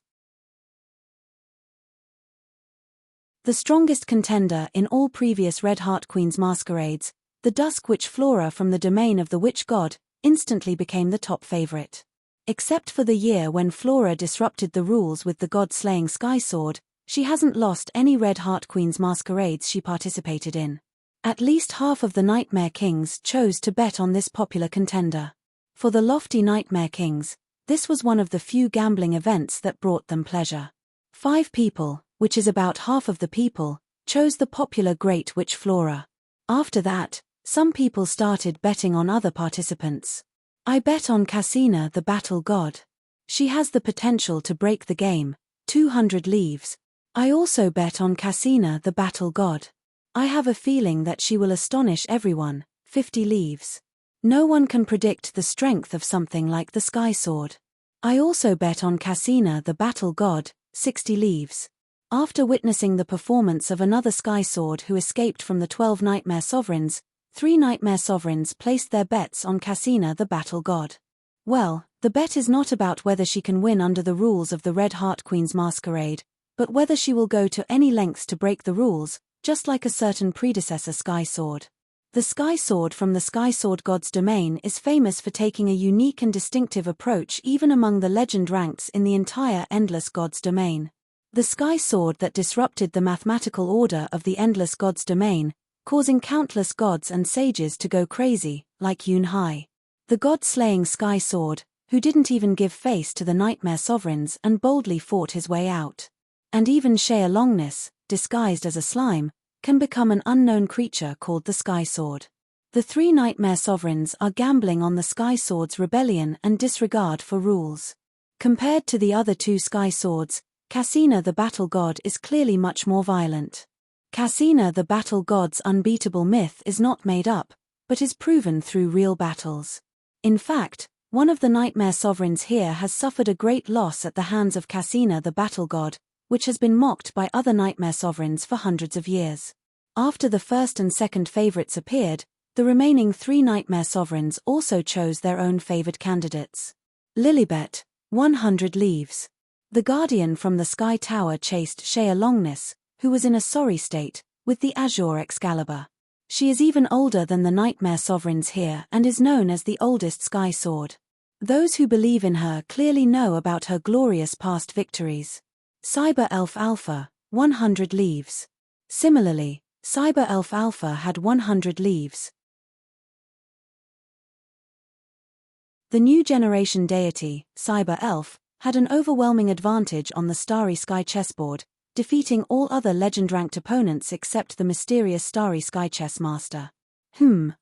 The strongest contender in all previous Red Heart Queen's masquerades, the Dusk Witch Flora from the domain of the Witch God, instantly became the top favorite. Except for the year when Flora disrupted the rules with the god-slaying Sky Sword, she hasn't lost any Red Heart Queen's masquerades she participated in. At least half of the Nightmare Kings chose to bet on this popular contender. For the lofty Nightmare Kings, this was one of the few gambling events that brought them pleasure. 5 people, which is about half of the people, chose the popular Great Witch Flora. After that, some people started betting on other participants. I bet on Cassina the Battle God. She has the potential to break the game, 200 leaves. I also bet on Cassina the Battle God. I have a feeling that she will astonish everyone, 50 leaves. No one can predict the strength of something like the Sky Sword. I also bet on Cassina the Battle God, 60 leaves. After witnessing the performance of another Sky Sword who escaped from the 12 Nightmare Sovereigns, 3 Nightmare Sovereigns placed their bets on Cassina the Battle God. Well, the bet is not about whether she can win under the rules of the Red Heart Queen's masquerade, but whether she will go to any lengths to break the rules, just like a certain predecessor Sky Sword. The Sky Sword from the Sky Sword God's domain is famous for taking a unique and distinctive approach even among the legend ranks in the entire Endless God's domain. The Sky Sword that disrupted the mathematical order of the Endless God's domain, causing countless gods and sages to go crazy, like Yun Hai. The god-slaying Sky Sword, who didn't even give face to the Nightmare Sovereigns and boldly fought his way out. And even Shaya Longness, disguised as a slime, can become an unknown creature called the Sky Sword. The 3 Nightmare Sovereigns are gambling on the Sky Sword's rebellion and disregard for rules. Compared to the other 2 Sky Swords, Cassina the Battle God is clearly much more violent. Cassina the Battle God's unbeatable myth is not made up, but is proven through real battles. In fact, one of the Nightmare Sovereigns here has suffered a great loss at the hands of Cassina the Battle God, which has been mocked by other Nightmare Sovereigns for hundreds of years. After the first and second favorites appeared, the remaining 3 Nightmare Sovereigns also chose their own favored candidates. Lilibet, 100 leaves. The Guardian from the Sky Tower chased Shaya Longness, who was in a sorry state, with the Azure Excalibur. She is even older than the Nightmare Sovereigns here and is known as the oldest Sky Sword. Those who believe in her clearly know about her glorious past victories. Cyber Elf Alpha, 100 leaves. Similarly, Cyber Elf Alpha had 100 leaves. The new generation deity, Cyber Elf, had an overwhelming advantage on the Starry Sky chessboard, defeating all other legend-ranked opponents except the mysterious Starry Sky chess master.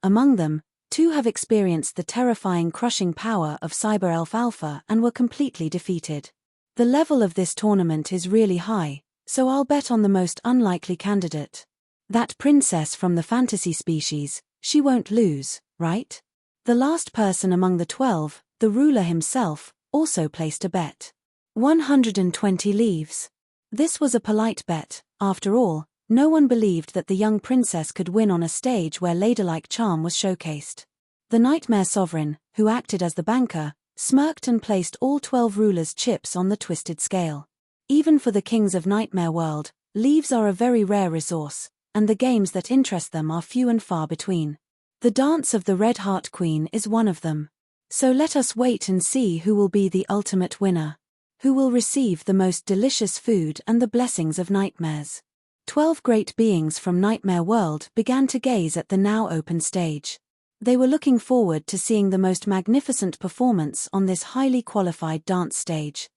Among them, 2 have experienced the terrifying crushing power of Cyber Elf Alpha and were completely defeated. The level of this tournament is really high, so I'll bet on the most unlikely candidate. That princess from the fantasy species, she won't lose, right? The last person among the 12, the ruler himself, also placed a bet. 120 leaves. This was a polite bet. After all, no one believed that the young princess could win on a stage where ladylike charm was showcased. The Nightmare Sovereign, who acted as the banker, smirked and placed all 12 rulers' chips on the twisted scale. Even for the kings of Nightmare World, leaves are a very rare resource, and the games that interest them are few and far between. The Dance of the Red Heart Queen is one of them. So let us wait and see who will be the ultimate winner. Who will receive the most delicious food and the blessings of nightmares. 12 great beings from Nightmare World began to gaze at the now open stage. They were looking forward to seeing the most magnificent performance on this highly qualified dance stage.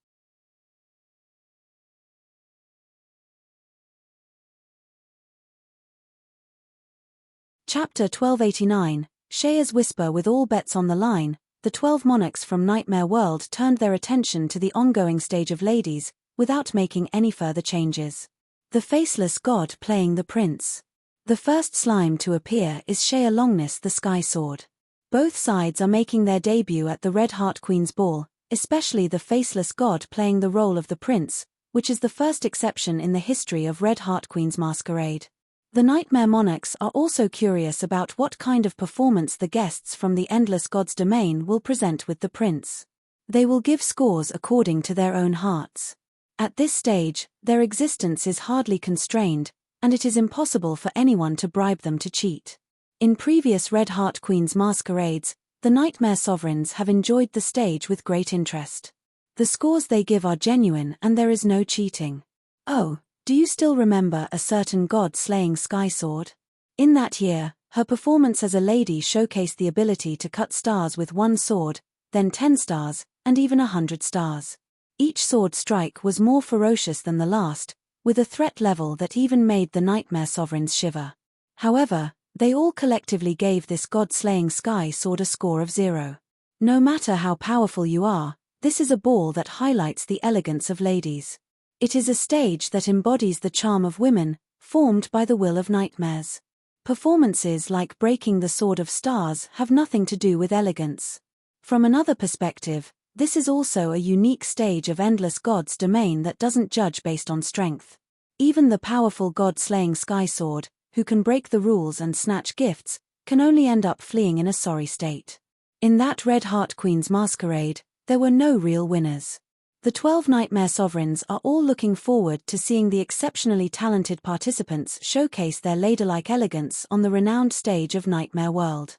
Chapter 1289, Shaya's Whisper. With all bets on the line, the 12 monarchs from Nightmare World turned their attention to the ongoing stage of ladies, without making any further changes. The faceless god playing the prince. The first slime to appear is Shaya Longness the Sky Sword. Both sides are making their debut at the Red Heart Queen's ball, especially the faceless god playing the role of the prince, which is the first exception in the history of Red Heart Queen's masquerade. The Nightmare Monarchs are also curious about what kind of performance the guests from the Endless God's domain will present with the prince. They will give scores according to their own hearts. At this stage, their existence is hardly constrained, and it is impossible for anyone to bribe them to cheat. In previous Red Heart Queen's masquerades, the Nightmare Sovereigns have enjoyed the stage with great interest. The scores they give are genuine and there is no cheating. Oh, do you still remember a certain god-slaying Sky Sword? In that year, her performance as a lady showcased the ability to cut stars with one sword, then 10 stars, and even 100 stars. Each sword strike was more ferocious than the last, with a threat level that even made the Nightmare Sovereigns shiver. However, they all collectively gave this god-slaying Sky Sword a score of 0. No matter how powerful you are, this is a ball that highlights the elegance of ladies. It is a stage that embodies the charm of women, formed by the will of nightmares. Performances like breaking the Sword of Stars have nothing to do with elegance. From another perspective, this is also a unique stage of Endless God's domain that doesn't judge based on strength. Even the powerful god-slaying Sky Sword, who can break the rules and snatch gifts, can only end up fleeing in a sorry state. In that Red Heart Queen's masquerade, there were no real winners. The 12 Nightmare Sovereigns are all looking forward to seeing the exceptionally talented participants showcase their ladylike elegance on the renowned stage of Nightmare World.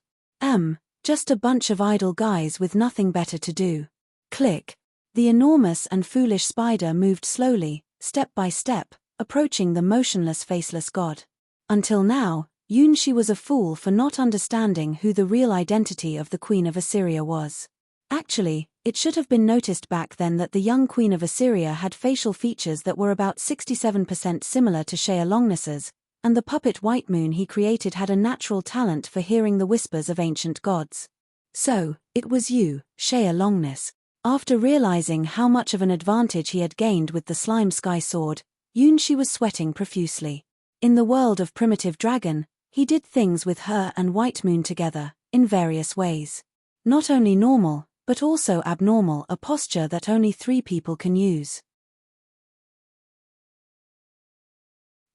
Just a bunch of idle guys with nothing better to do. Click. The enormous and foolish spider moved slowly, step by step, approaching the motionless faceless god. Until now, Yunshi was a fool for not understanding who the real identity of the Queen of Assyria was. Actually, it should have been noticed back then that the young Queen of Assyria had facial features that were about 67% similar to Shaya Longness's, and the puppet White Moon he created had a natural talent for hearing the whispers of ancient gods. So, it was you, Shaya Longness. After realizing how much of an advantage he had gained with the Slime Sky Sword, Yunshi was sweating profusely. In the world of Primitive Dragon, he did things with her and White Moon together, in various ways. Not only normal, but also abnormal, a posture that only 3 people can use.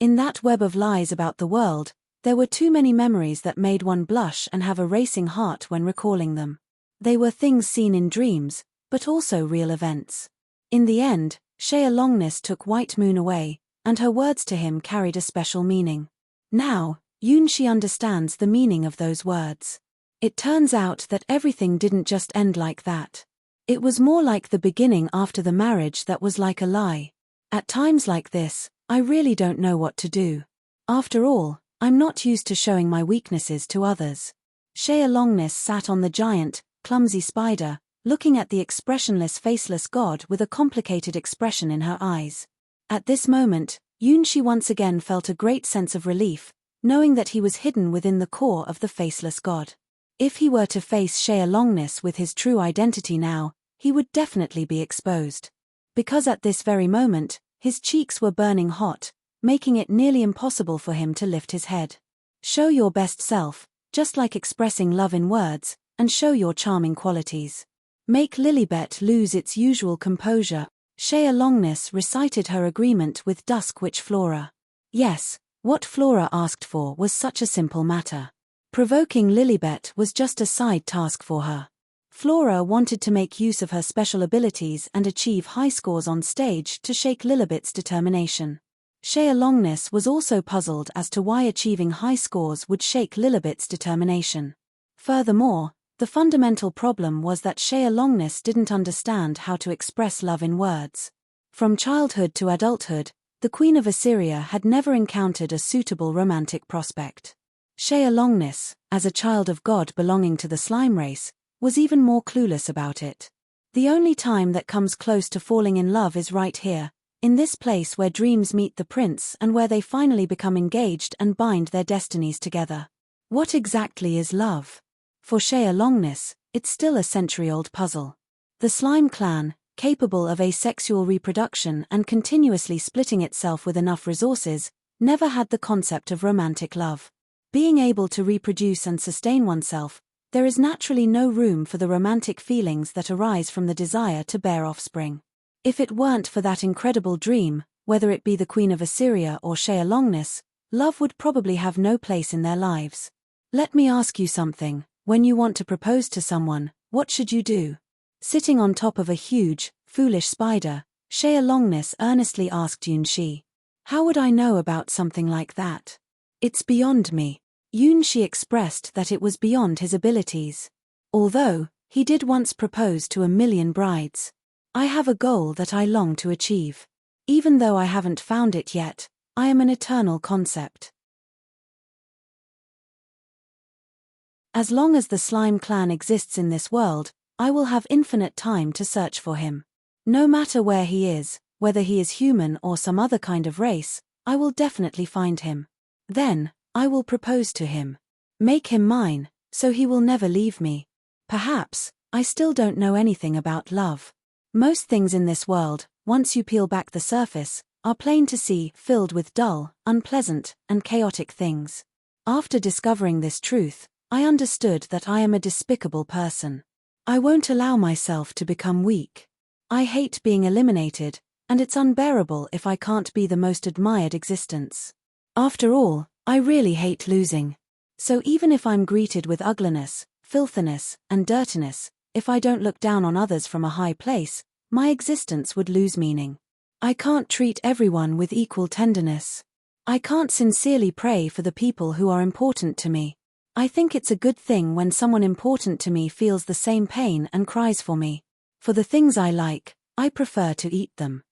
In that web of lies about the world, there were too many memories that made one blush and have a racing heart when recalling them. They were things seen in dreams, but also real events. In the end, Shaya Longness took White Moon away, and her words to him carried a special meaning. Now, Yunshi understands the meaning of those words. It turns out that everything didn't just end like that. It was more like the beginning after the marriage that was like a lie. At times like this, I really don't know what to do. After all, I'm not used to showing my weaknesses to others. Shaya Longness sat on the giant, clumsy spider, looking at the expressionless faceless god with a complicated expression in her eyes. At this moment, Yunshi once again felt a great sense of relief, knowing that he was hidden within the core of the faceless god. If he were to face Shaya Longness with his true identity now, he would definitely be exposed. Because at this very moment, his cheeks were burning hot, making it nearly impossible for him to lift his head. Show your best self, just like expressing love in words, and show your charming qualities. Make Lilibet lose its usual composure. Shaya Longness recited her agreement with Dusk Witch Flora. Yes, what Flora asked for was such a simple matter. Provoking Lilibet was just a side task for her. Flora wanted to make use of her special abilities and achieve high scores on stage to shake Lilibet's determination. Shaya Longness was also puzzled as to why achieving high scores would shake Lilibet's determination. Furthermore, the fundamental problem was that Shaya Longness didn't understand how to express love in words. From childhood to adulthood, the Queen of Assyria had never encountered a suitable romantic prospect. Shaya Longness, as a child of God belonging to the slime race, was even more clueless about it. The only time that comes close to falling in love is right here, in this place where dreams meet the prince and where they finally become engaged and bind their destinies together. What exactly is love? For Shaya Longness, it's still a century-old puzzle. The slime clan, capable of asexual reproduction and continuously splitting itself with enough resources, never had the concept of romantic love. Being able to reproduce and sustain oneself, there is naturally no room for the romantic feelings that arise from the desire to bear offspring. If it weren't for that incredible dream, whether it be the Queen of Assyria or Shaya Longness, love would probably have no place in their lives. Let me ask you something. When you want to propose to someone, what should you do? Sitting on top of a huge, foolish spider, Shaya Longness earnestly asked Yunshi. How would I know about something like that? It's beyond me. Yunshi expressed that it was beyond his abilities. Although, he did once propose to 1,000,000 brides. I have a goal that I long to achieve. Even though I haven't found it yet, I am an eternal concept. As long as the slime clan exists in this world, I will have infinite time to search for him. No matter where he is, whether he is human or some other kind of race, I will definitely find him. Then, I will propose to him. Make him mine, so he will never leave me. Perhaps, I still don't know anything about love. Most things in this world, once you peel back the surface, are plain to see, filled with dull, unpleasant, and chaotic things. After discovering this truth, I understood that I am a despicable person. I won't allow myself to become weak. I hate being eliminated, and it's unbearable if I can't be the most admired existence. After all, I really hate losing. So even if I'm greeted with ugliness, filthiness, and dirtiness, if I don't look down on others from a high place, my existence would lose meaning. I can't treat everyone with equal tenderness. I can't sincerely pray for the people who are important to me. I think it's a good thing when someone important to me feels the same pain and cries for me. For the things I like, I prefer to eat them.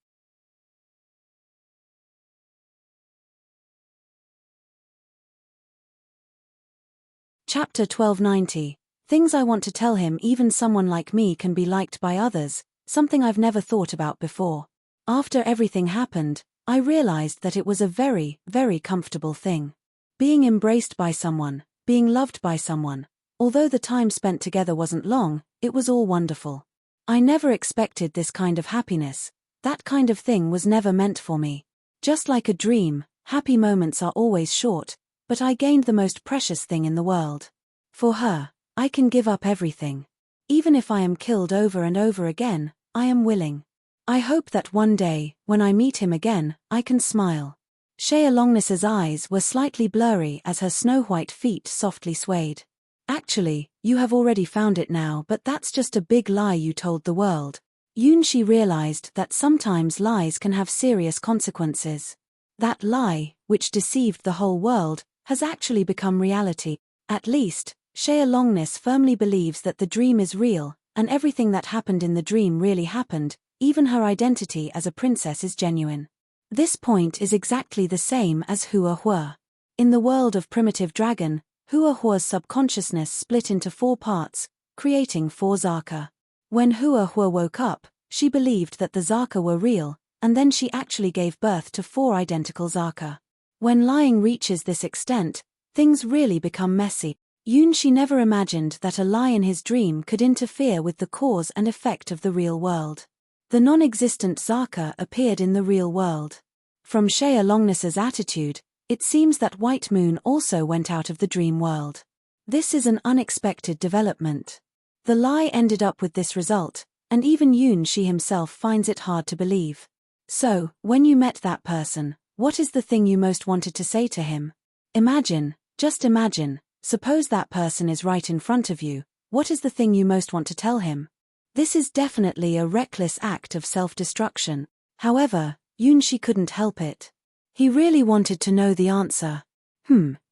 Chapter 1290. Things I want to tell him. Even someone like me can be liked by others, something I've never thought about before. After everything happened, I realized that it was a very, very comfortable thing. Being embraced by someone, being loved by someone. Although the time spent together wasn't long, it was all wonderful. I never expected this kind of happiness. That kind of thing was never meant for me. Just like a dream, happy moments are always short, but I gained the most precious thing in the world. For her, I can give up everything. Even if I am killed over and over again, I am willing. I hope that one day, when I meet him again, I can smile. Shaya Longness's eyes were slightly blurry as her snow-white feet softly swayed. Actually, you have already found it now, but that's just a big lie you told the world. Yunshi realized that sometimes lies can have serious consequences. That lie, which deceived the whole world, has actually become reality. At least, Shaya Longness firmly believes that the dream is real, and everything that happened in the dream really happened, even her identity as a princess is genuine. This point is exactly the same as Hua Hua. In the world of Primitive Dragon, Hua Hua's subconsciousness split into 4 parts, creating 4 Zaka. When Hua Hua woke up, she believed that the Zaka were real, and then she actually gave birth to 4 identical Zaka. When lying reaches this extent, things really become messy. Yunshi never imagined that a lie in his dream could interfere with the cause and effect of the real world. The non-existent Zaka appeared in the real world. From Shaya Longness's attitude, it seems that White Moon also went out of the dream world. This is an unexpected development. The lie ended up with this result, and even Yunshi himself finds it hard to believe. So, when you met that person, what is the thing you most wanted to say to him? Imagine, just imagine, suppose that person is right in front of you, what is the thing you most want to tell him? This is definitely a reckless act of self-destruction. However, Yunshi couldn't help it. He really wanted to know the answer.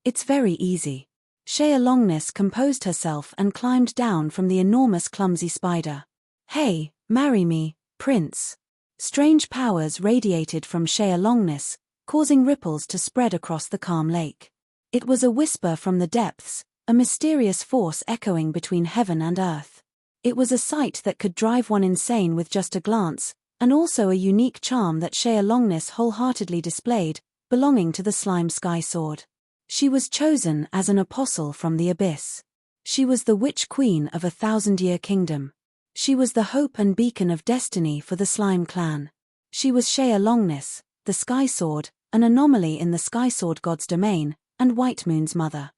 It's very easy. Shaya Longness composed herself and climbed down from the enormous clumsy spider. Hey, marry me, prince. Strange powers radiated from Shaya Longness, causing ripples to spread across the calm lake. It was a whisper from the depths, a mysterious force echoing between heaven and earth. It was a sight that could drive one insane with just a glance, and also a unique charm that Shaya Longness wholeheartedly displayed, belonging to the slime sky sword. She was chosen as an apostle from the abyss. She was the witch queen of a 1,000-year kingdom. She was the hope and beacon of destiny for the slime clan. She was Shaya Longness, the Sky Sword, an anomaly in the Sky Sword god's domain, and White Moon's mother.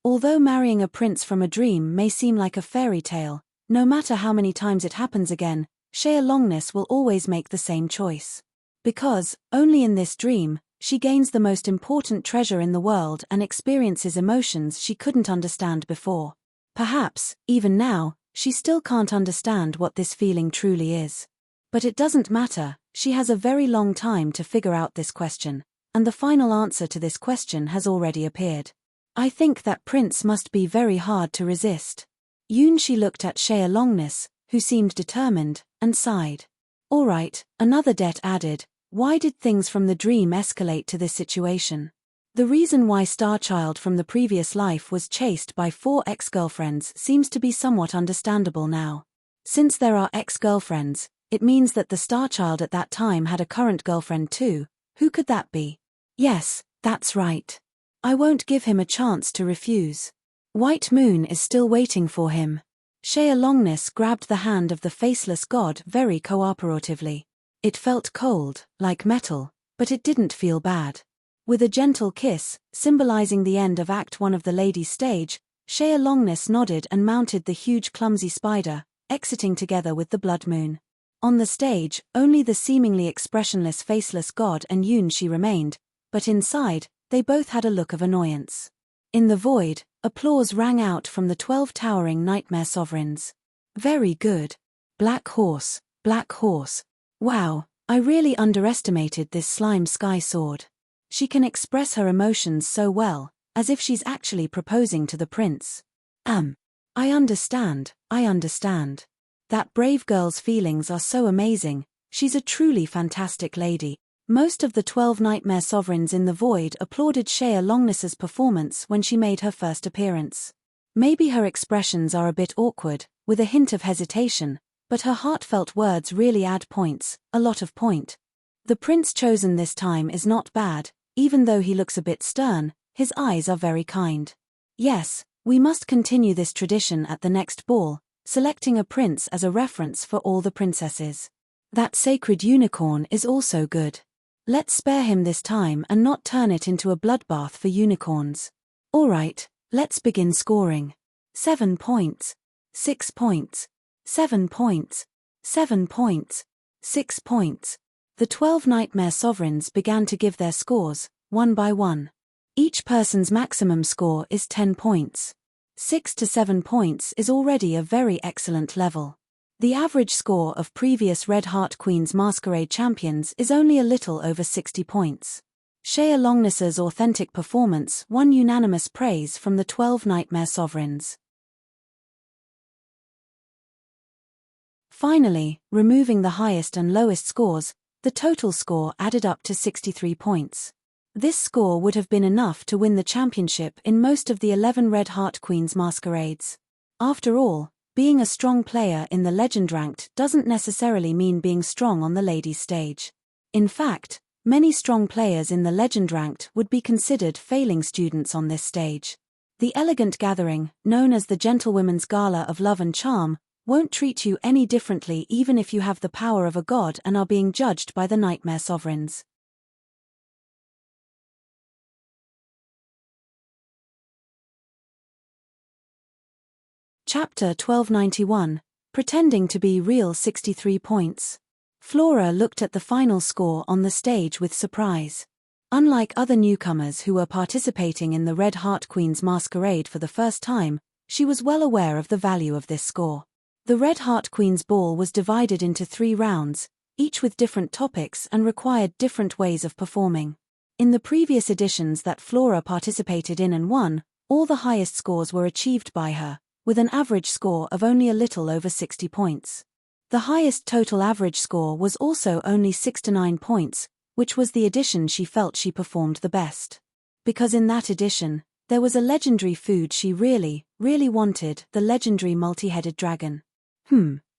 Although marrying a prince from a dream may seem like a fairy tale, no matter how many times it happens again, Shaya Longness will always make the same choice. Because, only in this dream, she gains the most important treasure in the world and experiences emotions she couldn't understand before. Perhaps, even now, she still can't understand what this feeling truly is. But it doesn't matter, she has a very long time to figure out this question, and the final answer to this question has already appeared. I think that prince must be very hard to resist. She looked at Shaya Longness, who seemed determined, and sighed. All right, another det added, why did things from the dream escalate to this situation? The reason why Starchild from the previous life was chased by 4 ex-girlfriends seems to be somewhat understandable now. Since there are ex-girlfriends, it means that the Starchild at that time had a current girlfriend too. Who could that be? Yes, that's right. I won't give him a chance to refuse. White Moon is still waiting for him. Shaya Longness grabbed the hand of the faceless god very cooperatively. It felt cold, like metal, but it didn't feel bad. With a gentle kiss, symbolizing the end of Act 1 of the ladies' stage, Shaya Longness nodded and mounted the huge clumsy spider, exiting together with the Blood Moon. On the stage, only the seemingly expressionless faceless god and She remained, but inside, they both had a look of annoyance. In the void, applause rang out from the 12 towering nightmare sovereigns. Very good. Black horse, black horse. Wow, I really underestimated this slime sky sword. She can express her emotions so well, as if she's actually proposing to the prince. I understand. That brave girl's feelings are so amazing, she's a truly fantastic lady. Most of the 12 nightmare sovereigns in the void applauded Shaya Longness's performance when she made her first appearance. Maybe her expressions are a bit awkward, with a hint of hesitation, but her heartfelt words really add points, a lot of point. The prince chosen this time is not bad, even though he looks a bit stern, his eyes are very kind. Yes, we must continue this tradition at the next ball, selecting a prince as a reference for all the princesses. That sacred unicorn is also good. Let's spare him this time and not turn it into a bloodbath for unicorns. Alright, let's begin scoring. 7 points. 6 points. 7 points. 7 points. 6 points. The 12 nightmare sovereigns began to give their scores, one by one. Each person's maximum score is 10 points. 6 to 7 points is already a very excellent level. The average score of previous Red Heart Queen's Masquerade champions is only a little over 60 points. Shaya Longness's authentic performance won unanimous praise from the 12 nightmare sovereigns. Finally, removing the highest and lowest scores, the total score added up to 63 points. This score would have been enough to win the championship in most of the 11 Red Heart Queen's masquerades. After all, being a strong player in the Legend Ranked doesn't necessarily mean being strong on the ladies' stage. In fact, many strong players in the Legend Ranked would be considered failing students on this stage. The elegant gathering, known as the Gentlewomen's Gala of Love and Charm, won't treat you any differently even if you have the power of a god and are being judged by the Nightmare Sovereigns. Chapter 1291, Pretending to be Real 63 points. Flora looked at the final score on the stage with surprise. Unlike other newcomers who were participating in the Red Heart Queen's masquerade for the first time, she was well aware of the value of this score. The Red Heart Queen's ball was divided into 3 rounds, each with different topics and required different ways of performing. In the previous editions that Flora participated in and won, all the highest scores were achieved by her, with an average score of only a little over 60 points. The highest total average score was also only 6 to 9 points, which was the edition she felt she performed the best. Because in that edition, there was a legendary food she really wanted, the legendary multi-headed dragon.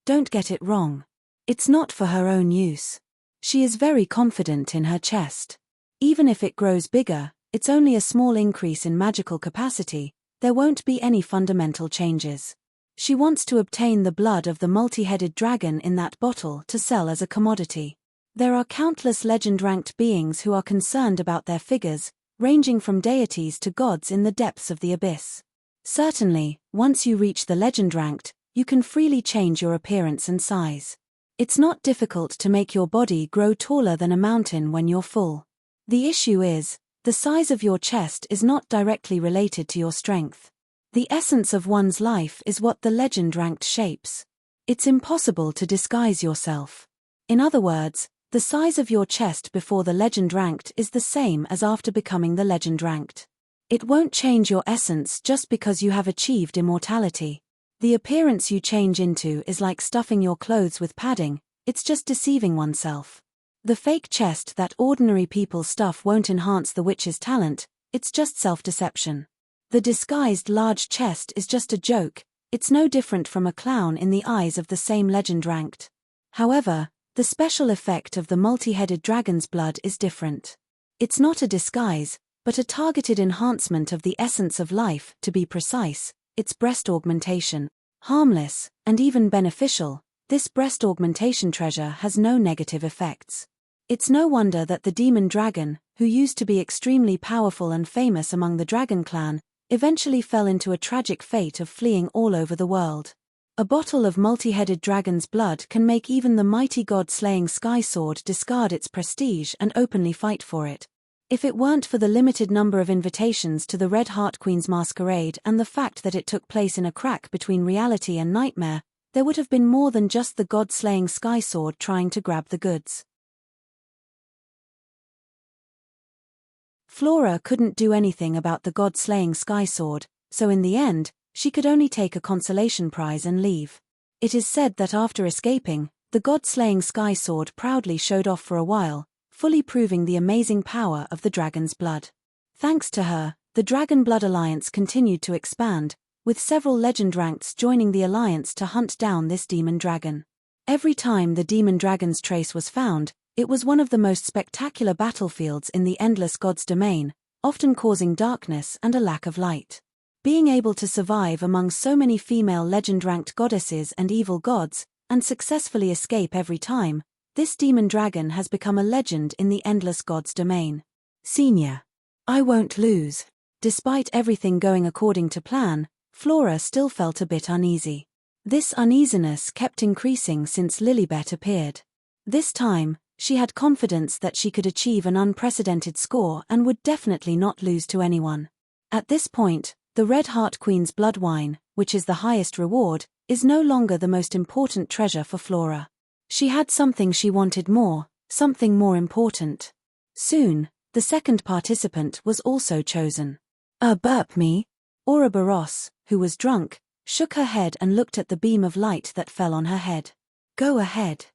Don't get it wrong. It's not for her own use. She is very confident in her chest. Even if it grows bigger, it's only a small increase in magical capacity, there won't be any fundamental changes. She wants to obtain the blood of the multi-headed dragon in that bottle to sell as a commodity. There are countless legend-ranked beings who are concerned about their figures, ranging from deities to gods in the depths of the abyss. Certainly, once you reach the legend-ranked, you can freely change your appearance and size. It's not difficult to make your body grow taller than a mountain when you're full. The issue is, the size of your chest is not directly related to your strength. The essence of one's life is what the legend-ranked shapes. It's impossible to disguise yourself. In other words, the size of your chest before the legend-ranked is the same as after becoming the legend-ranked. It won't change your essence just because you have achieved immortality. The appearance you change into is like stuffing your clothes with padding, it's just deceiving oneself. The fake chest that ordinary people stuff won't enhance the witch's talent, it's just self-deception. The disguised large chest is just a joke, it's no different from a clown in the eyes of the same legend-ranked. However, the special effect of the multi-headed dragon's blood is different. It's not a disguise, but a targeted enhancement of the essence of life, to be precise. It's breast augmentation. Harmless, and even beneficial, this breast augmentation treasure has no negative effects. It's no wonder that the demon dragon, who used to be extremely powerful and famous among the dragon clan, eventually fell into a tragic fate of fleeing all over the world. A bottle of multi-headed dragon's blood can make even the mighty god-slaying sky sword discard its prestige and openly fight for it. If it weren't for the limited number of invitations to the Red Heart Queen's masquerade and the fact that it took place in a crack between reality and nightmare, there would have been more than just the god-slaying sky sword trying to grab the goods. Flora couldn't do anything about the god-slaying sky sword, so in the end, she could only take a consolation prize and leave. It is said that after escaping, the god-slaying sky sword proudly showed off for a while, fully proving the amazing power of the dragon's blood. Thanks to her, the Dragon Blood Alliance continued to expand, with several legend-rankeds joining the alliance to hunt down this demon dragon. Every time the demon dragon's trace was found, it was one of the most spectacular battlefields in the Endless God's domain, often causing darkness and a lack of light. Being able to survive among so many female legend-ranked goddesses and evil gods, and successfully escape every time, this demon dragon has become a legend in the Endless God's domain. Senior. I won't lose. Despite everything going according to plan, Flora still felt a bit uneasy. This uneasiness kept increasing since Lilibet appeared. This time, she had confidence that she could achieve an unprecedented score and would definitely not lose to anyone. At this point, the Red Heart Queen's blood wine, which is the highest reward, is no longer the most important treasure for Flora. She had something she wanted more, something more important. Soon, the second participant was also chosen. Burp me. Ouroboros, who was drunk, shook her head and looked at the beam of light that fell on her head. Go ahead.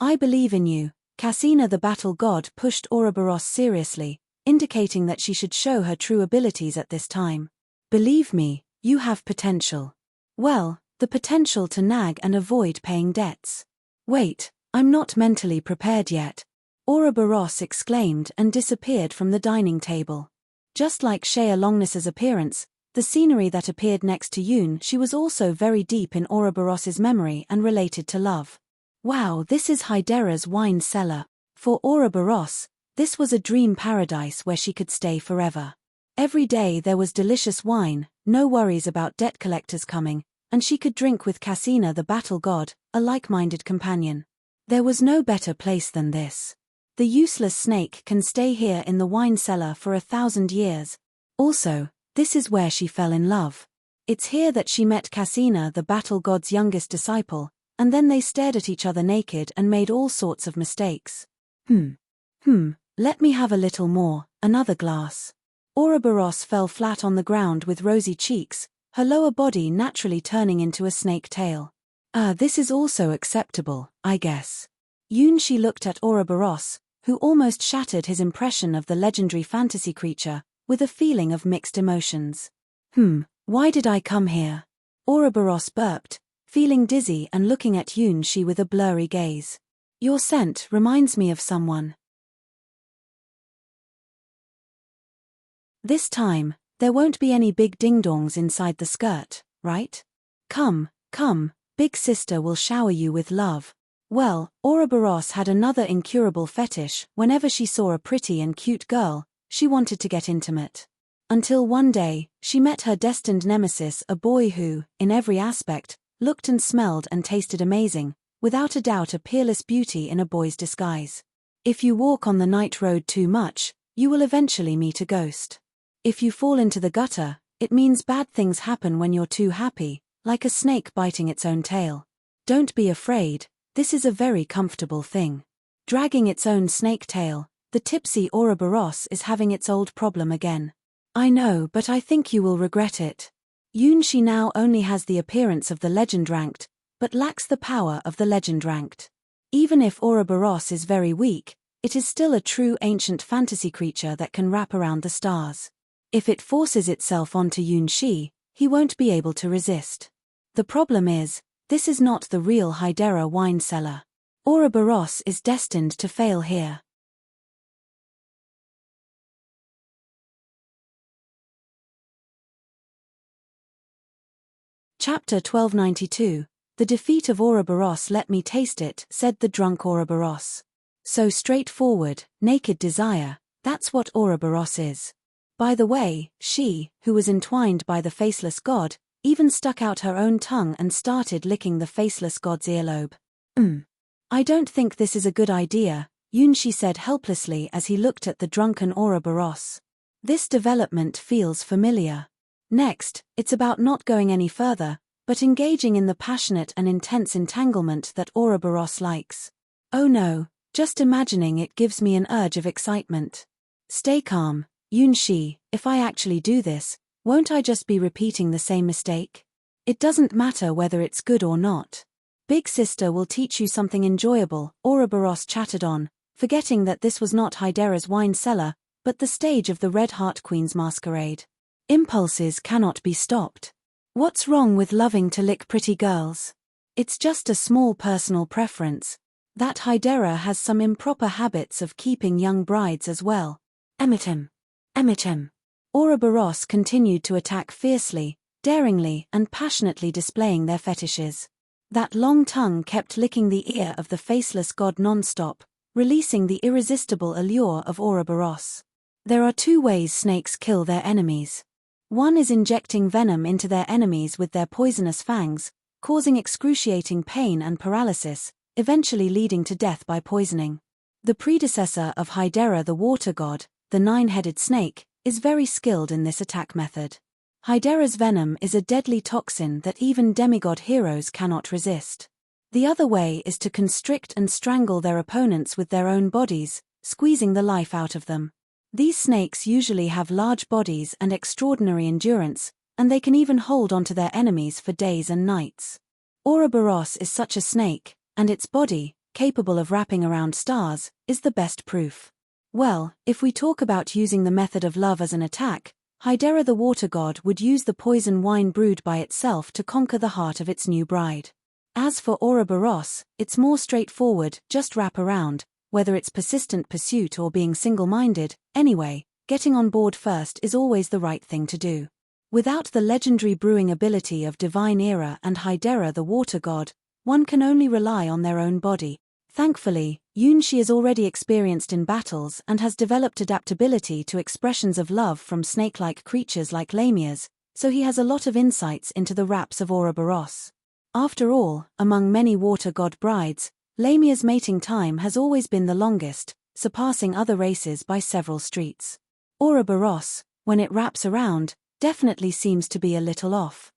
I believe in you. Cassina the battle god pushed Ouroboros seriously, indicating that she should show her true abilities at this time. Believe me, you have potential. Well, the potential to nag and avoid paying debts. Wait, I'm not mentally prepared yet. Ouroboros exclaimed and disappeared from the dining table. Just like Shaya Longness's appearance, the scenery that appeared next to Yoon, she was also very deep in Ouroboros's memory and related to love. Wow, this is Hydera's wine cellar. For Ouroboros, this was a dream paradise where she could stay forever. Every day there was delicious wine, no worries about debt collectors coming, and she could drink with Cassina the battle god, a like-minded companion. There was no better place than this. The useless snake can stay here in the wine cellar for 1,000 years. Also, this is where she fell in love. It's here that she met Cassina the battle god's youngest disciple, and then they stared at each other naked and made all sorts of mistakes. Let me have a little more, another glass. Ouroboros fell flat on the ground with rosy cheeks, her lower body naturally turning into a snake tail. This is also acceptable, I guess. Yoon looked at Ouroboros, who almost shattered his impression of the legendary fantasy creature, with a feeling of mixed emotions. Why did I come here? Ouroboros burped, feeling dizzy and looking at Yoon with a blurry gaze. Your scent reminds me of someone. This time, There won't be any big ding-dongs inside the skirt, right? Come, come, big sister will shower you with love. Well, Ouroboros had another incurable fetish. Whenever she saw a pretty and cute girl, she wanted to get intimate. Until one day, she met her destined nemesis, a boy who, in every aspect, looked and smelled and tasted amazing, without a doubt a peerless beauty in a boy's disguise. If you walk on the night road too much, you will eventually meet a ghost. If you fall into the gutter, it means bad things happen when you're too happy, like a snake biting its own tail. Don't be afraid, this is a very comfortable thing. Dragging its own snake tail, the tipsy Ouroboros is having its old problem again. I know, but I think you will regret it. Yunshi now only has the appearance of the legend ranked, but lacks the power of the legend ranked. Even if Ouroboros is very weak, it is still a true ancient fantasy creature that can wrap around the stars. If it forces itself onto Yunshi, he won't be able to resist. The problem is, this is not the real Hydera wine cellar. Ouroboros is destined to fail here. Chapter 1292. The defeat of Ouroboros. Let me taste it, said the drunk Ouroboros. So straightforward, naked desire, that's what Ouroboros is. By the way, she, who was entwined by the faceless god, even stuck out her own tongue and started licking the faceless god's earlobe. I don't think this is a good idea, Yunshi said helplessly as he looked at the drunken Ouroboros. This development feels familiar. Next, it's about not going any further, but engaging in the passionate and intense entanglement that Ouroboros likes. Oh no, just imagining it gives me an urge of excitement. Stay calm, Yunshi, if I actually do this, won't I just be repeating the same mistake? It doesn't matter whether it's good or not. Big sister will teach you something enjoyable, Ouroboros chattered on, forgetting that this was not Hydera's wine cellar, but the stage of the Red Heart Queen's masquerade. Impulses cannot be stopped. What's wrong with loving to lick pretty girls? It's just a small personal preference. That Hydera has some improper habits of keeping young brides as well. Emitem. Ouroboros continued to attack fiercely, daringly and passionately displaying their fetishes. That long tongue kept licking the ear of the faceless god non-stop, releasing the irresistible allure of Ouroboros. There are two ways snakes kill their enemies. One is injecting venom into their enemies with their poisonous fangs, causing excruciating pain and paralysis, eventually leading to death by poisoning. The predecessor of Hydera, the water god, the nine-headed snake, is very skilled in this attack method. Hydera's venom is a deadly toxin that even demigod heroes cannot resist. The other way is to constrict and strangle their opponents with their own bodies, squeezing the life out of them. These snakes usually have large bodies and extraordinary endurance, and they can even hold onto their enemies for days and nights. Ouroboros is such a snake, and its body, capable of wrapping around stars, is the best proof. Well, if we talk about using the method of love as an attack, Hydera the water god would use the poison wine brewed by itself to conquer the heart of its new bride. As for Ouroboros, it's more straightforward, just wrap around, whether it's persistent pursuit or being single-minded. Anyway, getting on board first is always the right thing to do. Without the legendary brewing ability of Divine Era and Hydera the water god, one can only rely on their own body. Thankfully, Yunshi is already experienced in battles and has developed adaptability to expressions of love from snake-like creatures like lamias, so he has a lot of insights into the raps of Ouroboros. After all, among many water god brides, lamia's mating time has always been the longest, surpassing other races by several streets. Ouroboros, when it wraps around, definitely seems to be a little off.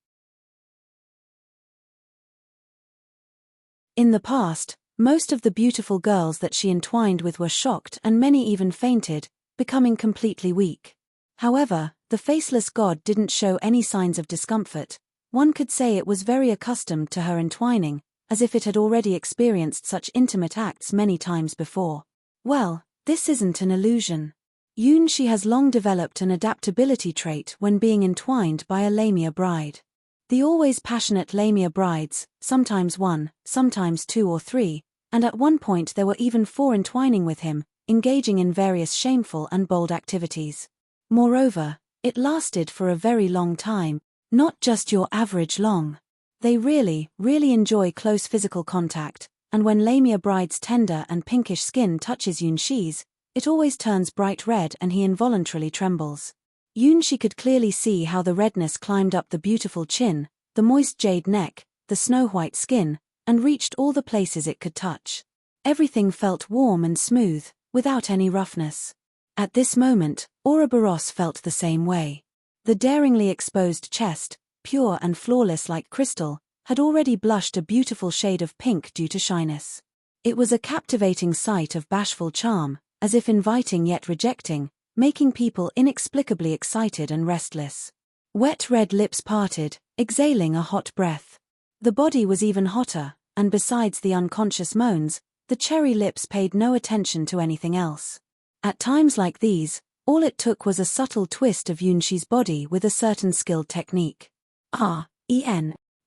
In the past, most of the beautiful girls that she entwined with were shocked and many even fainted, becoming completely weak. However, the faceless god didn't show any signs of discomfort. One could say it was very accustomed to her entwining, as if it had already experienced such intimate acts many times before. Well, this isn't an illusion. Yunshi has long developed an adaptability trait when being entwined by a lamia bride. The always passionate lamia brides, sometimes one, sometimes two or three, and at one point there were even 4 entwining with him, engaging in various shameful and bold activities. Moreover, It lasted for a very long time, not just your average long. They really enjoy close physical contact, and when Lamia Bride's tender and pinkish skin touches Yunxi's, it always turns bright red and he involuntarily trembles. Yunxi could clearly see how the redness climbed up the beautiful chin, the moist jade neck, the snow-white skin, and reached all the places it could touch. Everything felt warm and smooth, without any roughness. At this moment, Ouroboros felt the same way. The daringly exposed chest, pure and flawless like crystal, had already blushed a beautiful shade of pink due to shyness. It was a captivating sight of bashful charm, as if inviting yet rejecting, making people inexplicably excited and restless. Wet red lips parted, exhaling a hot breath. The body was even hotter, and besides the unconscious moans, the cherry lips paid no attention to anything else. At times like these, all it took was a subtle twist of Yunxi's body with a certain skilled technique.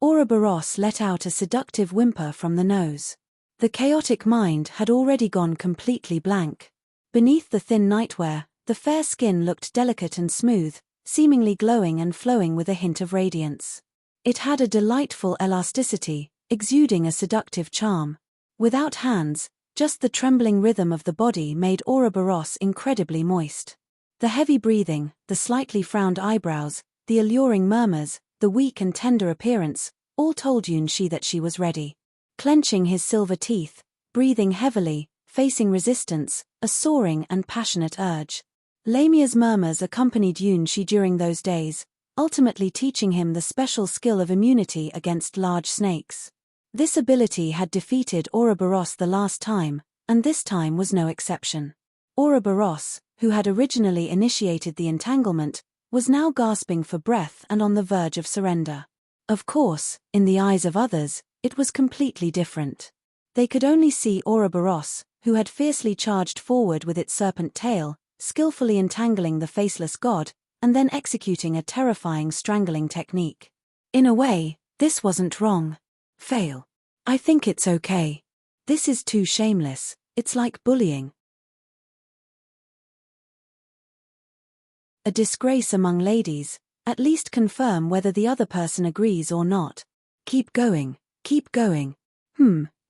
Ouroboros let out a seductive whimper from the nose. The chaotic mind had already gone completely blank. Beneath the thin nightwear, the fair skin looked delicate and smooth, seemingly glowing and flowing with a hint of radiance. It had a delightful elasticity, exuding a seductive charm. Without hands, just the trembling rhythm of the body made Ouroboros incredibly moist. The heavy breathing, the slightly frowned eyebrows, the alluring murmurs, the weak and tender appearance, all told Yunxi that she was ready. Clenching his silver teeth, breathing heavily, facing resistance, a soaring and passionate urge. Lamia's murmurs accompanied Yunxi during those days, ultimately teaching him the special skill of immunity against large snakes. This ability had defeated Ouroboros the last time, and this time was no exception. Ouroboros, who had originally initiated the entanglement, was now gasping for breath and on the verge of surrender. Of course, in the eyes of others, it was completely different. They could only see Ouroboros, who had fiercely charged forward with its serpent tail, skillfully entangling the faceless god, and then executing a terrifying strangling technique. In a way, this wasn't wrong. Fail. I think it's okay. This is too shameless, it's like bullying. A disgrace among ladies, at least confirm whether the other person agrees or not. Keep going, keep going.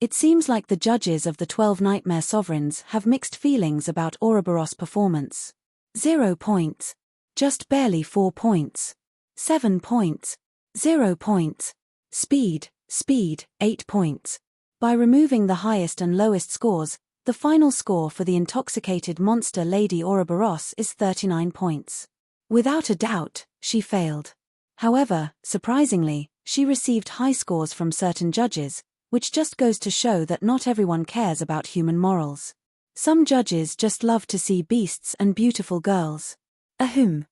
It seems like the judges of the 12 Nightmare Sovereigns have mixed feelings about Ouroboros' performance. 0 points. Just barely 4 points. 7 points. 0 points. Speed, 8 points. By removing the highest and lowest scores, the final score for the intoxicated monster Lady Ouroboros is 39 points. Without a doubt, she failed. However, surprisingly, she received high scores from certain judges, which just goes to show that not everyone cares about human morals. Some judges just love to see beasts and beautiful girls. Ahem.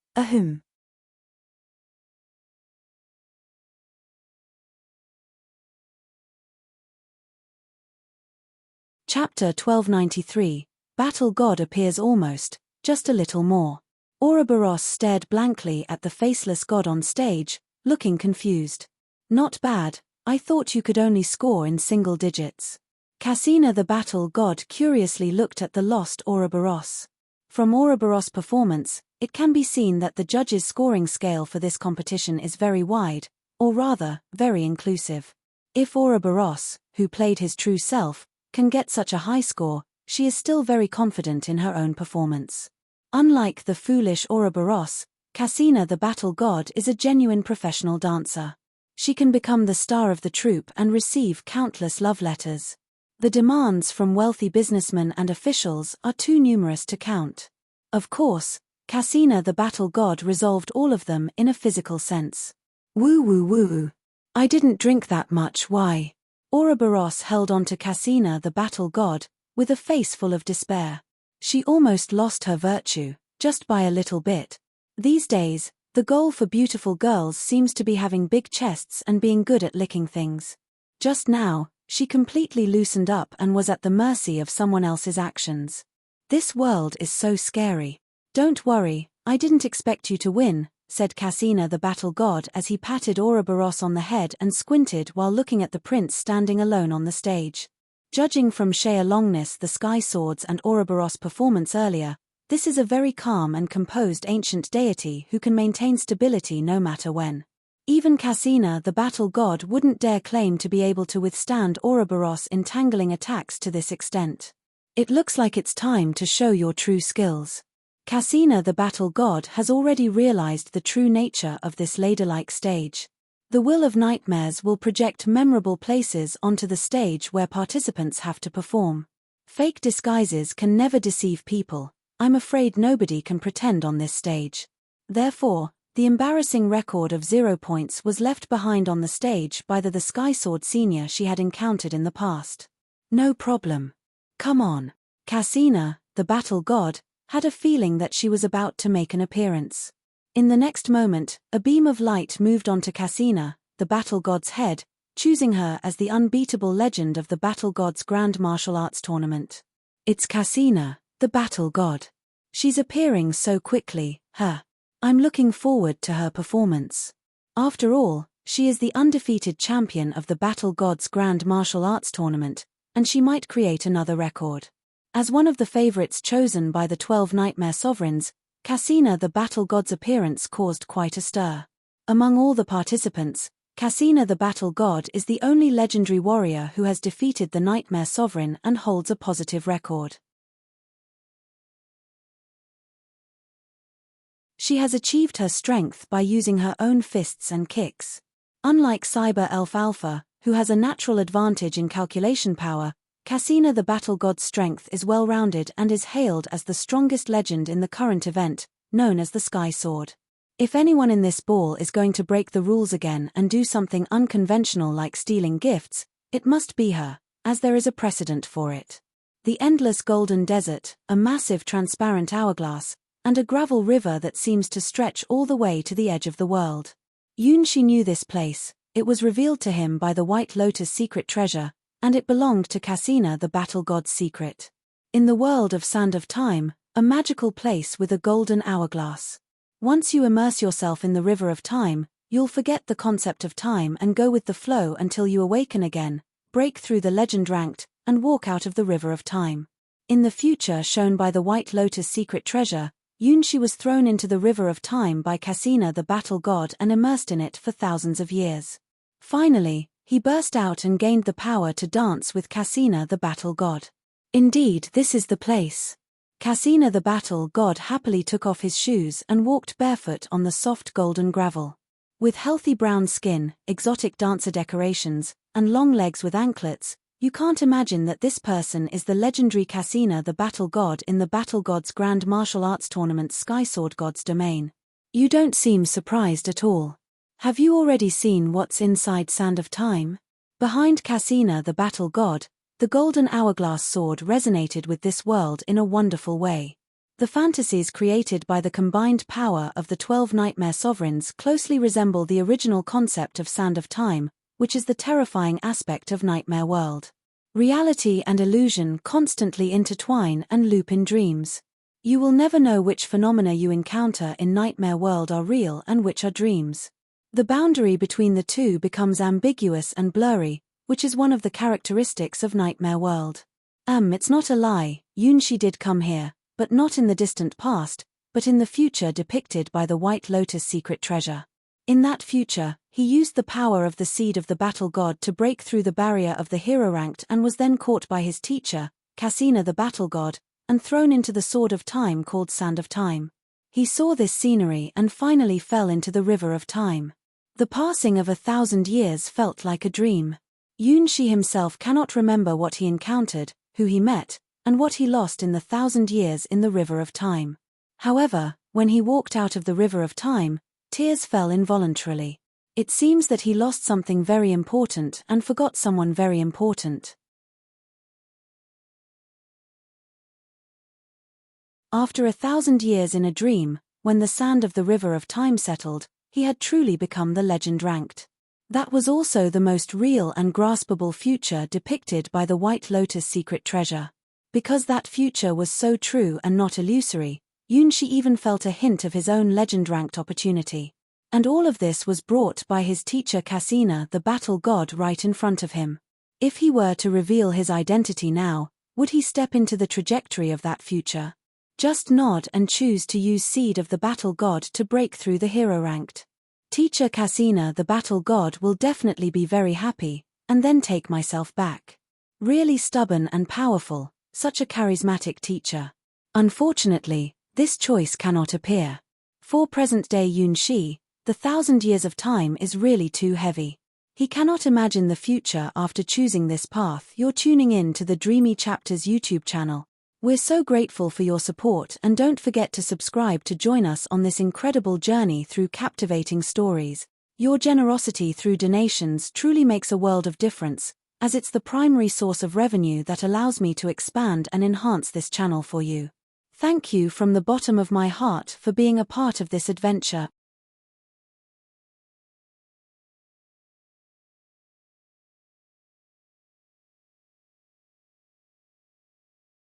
Chapter 1293, Battle God appears almost, just a little more. Ouroboros stared blankly at the faceless god on stage, looking confused. Not bad, I thought you could only score in single digits. Cassina the battle god curiously looked at the lost Ouroboros. From Ouroboros' performance, it can be seen that the judges' scoring scale for this competition is very wide, or rather, very inclusive. If Ouroboros, who played his true self, can get such a high score, she is still very confident in her own performance. Unlike the foolish Ouroboros, Cassina the battle god is a genuine professional dancer. She can become the star of the troupe and receive countless love letters. The demands from wealthy businessmen and officials are too numerous to count. Of course, Cassina the battle god resolved all of them in a physical sense. Woo. I didn't drink that much, why? Ouroboros held on to Cassina the battle god, with a face full of despair. She almost lost her virtue, just by a little bit. These days, the goal for beautiful girls seems to be having big chests and being good at licking things. Just now, she completely loosened up and was at the mercy of someone else's actions. This world is so scary. Don't worry, I didn't expect you to win, said Cassina the battle god as he patted Ouroboros on the head and squinted while looking at the prince standing alone on the stage. Judging from Shaya Longness the Sky Swords and Ouroboros' performance earlier, This is a very calm and composed ancient deity who can maintain stability no matter when. Even Cassina, the battle god, wouldn't dare claim to be able to withstand Ouroboros' entangling attacks to this extent. It looks like it's time to show your true skills. Cassina, the battle god, has already realized the true nature of this ladder-like stage. The Will of Nightmares will project memorable places onto the stage where participants have to perform. Fake disguises can never deceive people. I'm afraid nobody can pretend on this stage. Therefore, the embarrassing record of 0 points was left behind on the stage by the Sky Sword senior she had encountered in the past. No problem. Come on. Cassina, the battle god, had a feeling that she was about to make an appearance. In the next moment, a beam of light moved onto Cassina, the battle god's head, choosing her as the unbeatable legend of the battle god's grand martial arts tournament. It's Cassina, the battle god. She's appearing so quickly, I'm looking forward to her performance. After all, she is the undefeated champion of the battle god's grand martial arts tournament, and she might create another record. As one of the favorites chosen by the 12 Nightmare Sovereigns, Cassina, the battle god's appearance caused quite a stir. Among all the participants, Cassina, the battle god, is the only legendary warrior who has defeated the Nightmare Sovereign and holds a positive record. She has achieved her strength by using her own fists and kicks. Unlike Cyber Elf Alpha, who has a natural advantage in calculation power, Cassina, the battle god's strength is well-rounded and is hailed as the strongest legend in the current event, known as the Sky Sword. If anyone in this ball is going to break the rules again and do something unconventional like stealing gifts, it must be her, as there is a precedent for it. The endless golden desert, a massive transparent hourglass, and a gravel river that seems to stretch all the way to the edge of the world. Yunshi knew this place. It was revealed to him by the White Lotus secret treasure, and it belonged to Cassina, the battle god's secret. In the world of Sand of Time, a magical place with a golden hourglass. Once you immerse yourself in the river of time, you'll forget the concept of time and go with the flow until you awaken again, break through the legend ranked, and walk out of the river of time. In the future shown by the White Lotus secret treasure, Yunshi was thrown into the river of time by Cassina, the battle god, and immersed in it for thousands of years. Finally, he burst out and gained the power to dance with Cassina, the battle god. Indeed, this is the place. Cassina, the battle god, happily took off his shoes and walked barefoot on the soft golden gravel. With healthy brown skin, exotic dancer decorations, and long legs with anklets, you can't imagine that this person is the legendary Cassina, the battle god in the battle god's grand martial arts tournament Sky Sword God's domain. You don't seem surprised at all. Have you already seen what's inside Sand of Time? Behind Cassina, the battle god, the golden hourglass sword resonated with this world in a wonderful way. The fantasies created by the combined power of the 12 Nightmare Sovereigns closely resemble the original concept of Sand of Time, which is the terrifying aspect of Nightmare World. Reality and illusion constantly intertwine and loop in dreams. You will never know which phenomena you encounter in Nightmare World are real and which are dreams. The boundary between the two becomes ambiguous and blurry, which is one of the characteristics of Nightmare World. It's not a lie, Yunshi did come here, but not in the distant past, but in the future depicted by the White Lotus secret treasure. In that future, he used the power of the seed of the battle god to break through the barrier of the hero ranked and was then caught by his teacher, Cassina the battle god, and thrown into the sword of time called Sand of Time. He saw this scenery and finally fell into the river of time. The passing of 1,000 years felt like a dream. Yunshi himself cannot remember what he encountered, who he met, and what he lost in the 1,000 years in the river of time. However, when he walked out of the river of time, tears fell involuntarily. It seems that he lost something very important and forgot someone very important. After 1,000 years in a dream, when the sand of the river of time settled, he had truly become the legend ranked. That was also the most real and graspable future depicted by the White Lotus secret treasure. Because that future was so true and not illusory, Yunshi even felt a hint of his own legend-ranked opportunity. And all of this was brought by his teacher Cassina, the battle god, right in front of him. If he were to reveal his identity now, would he step into the trajectory of that future? Just nod and choose to use Seed of the Battle God to break through the hero ranked. Teacher Cassina the Battle God will definitely be very happy, and then take myself back. Really stubborn and powerful, such a charismatic teacher. Unfortunately, this choice cannot appear. For present-day Yun Shi, the 1,000 years of time is really too heavy. He cannot imagine the future after choosing this path. You're tuning in to the Dreamy Chapters YouTube channel. We're so grateful for your support, and don't forget to subscribe to join us on this incredible journey through captivating stories. Your generosity through donations truly makes a world of difference, as it's the primary source of revenue that allows me to expand and enhance this channel for you. Thank you from the bottom of my heart for being a part of this adventure.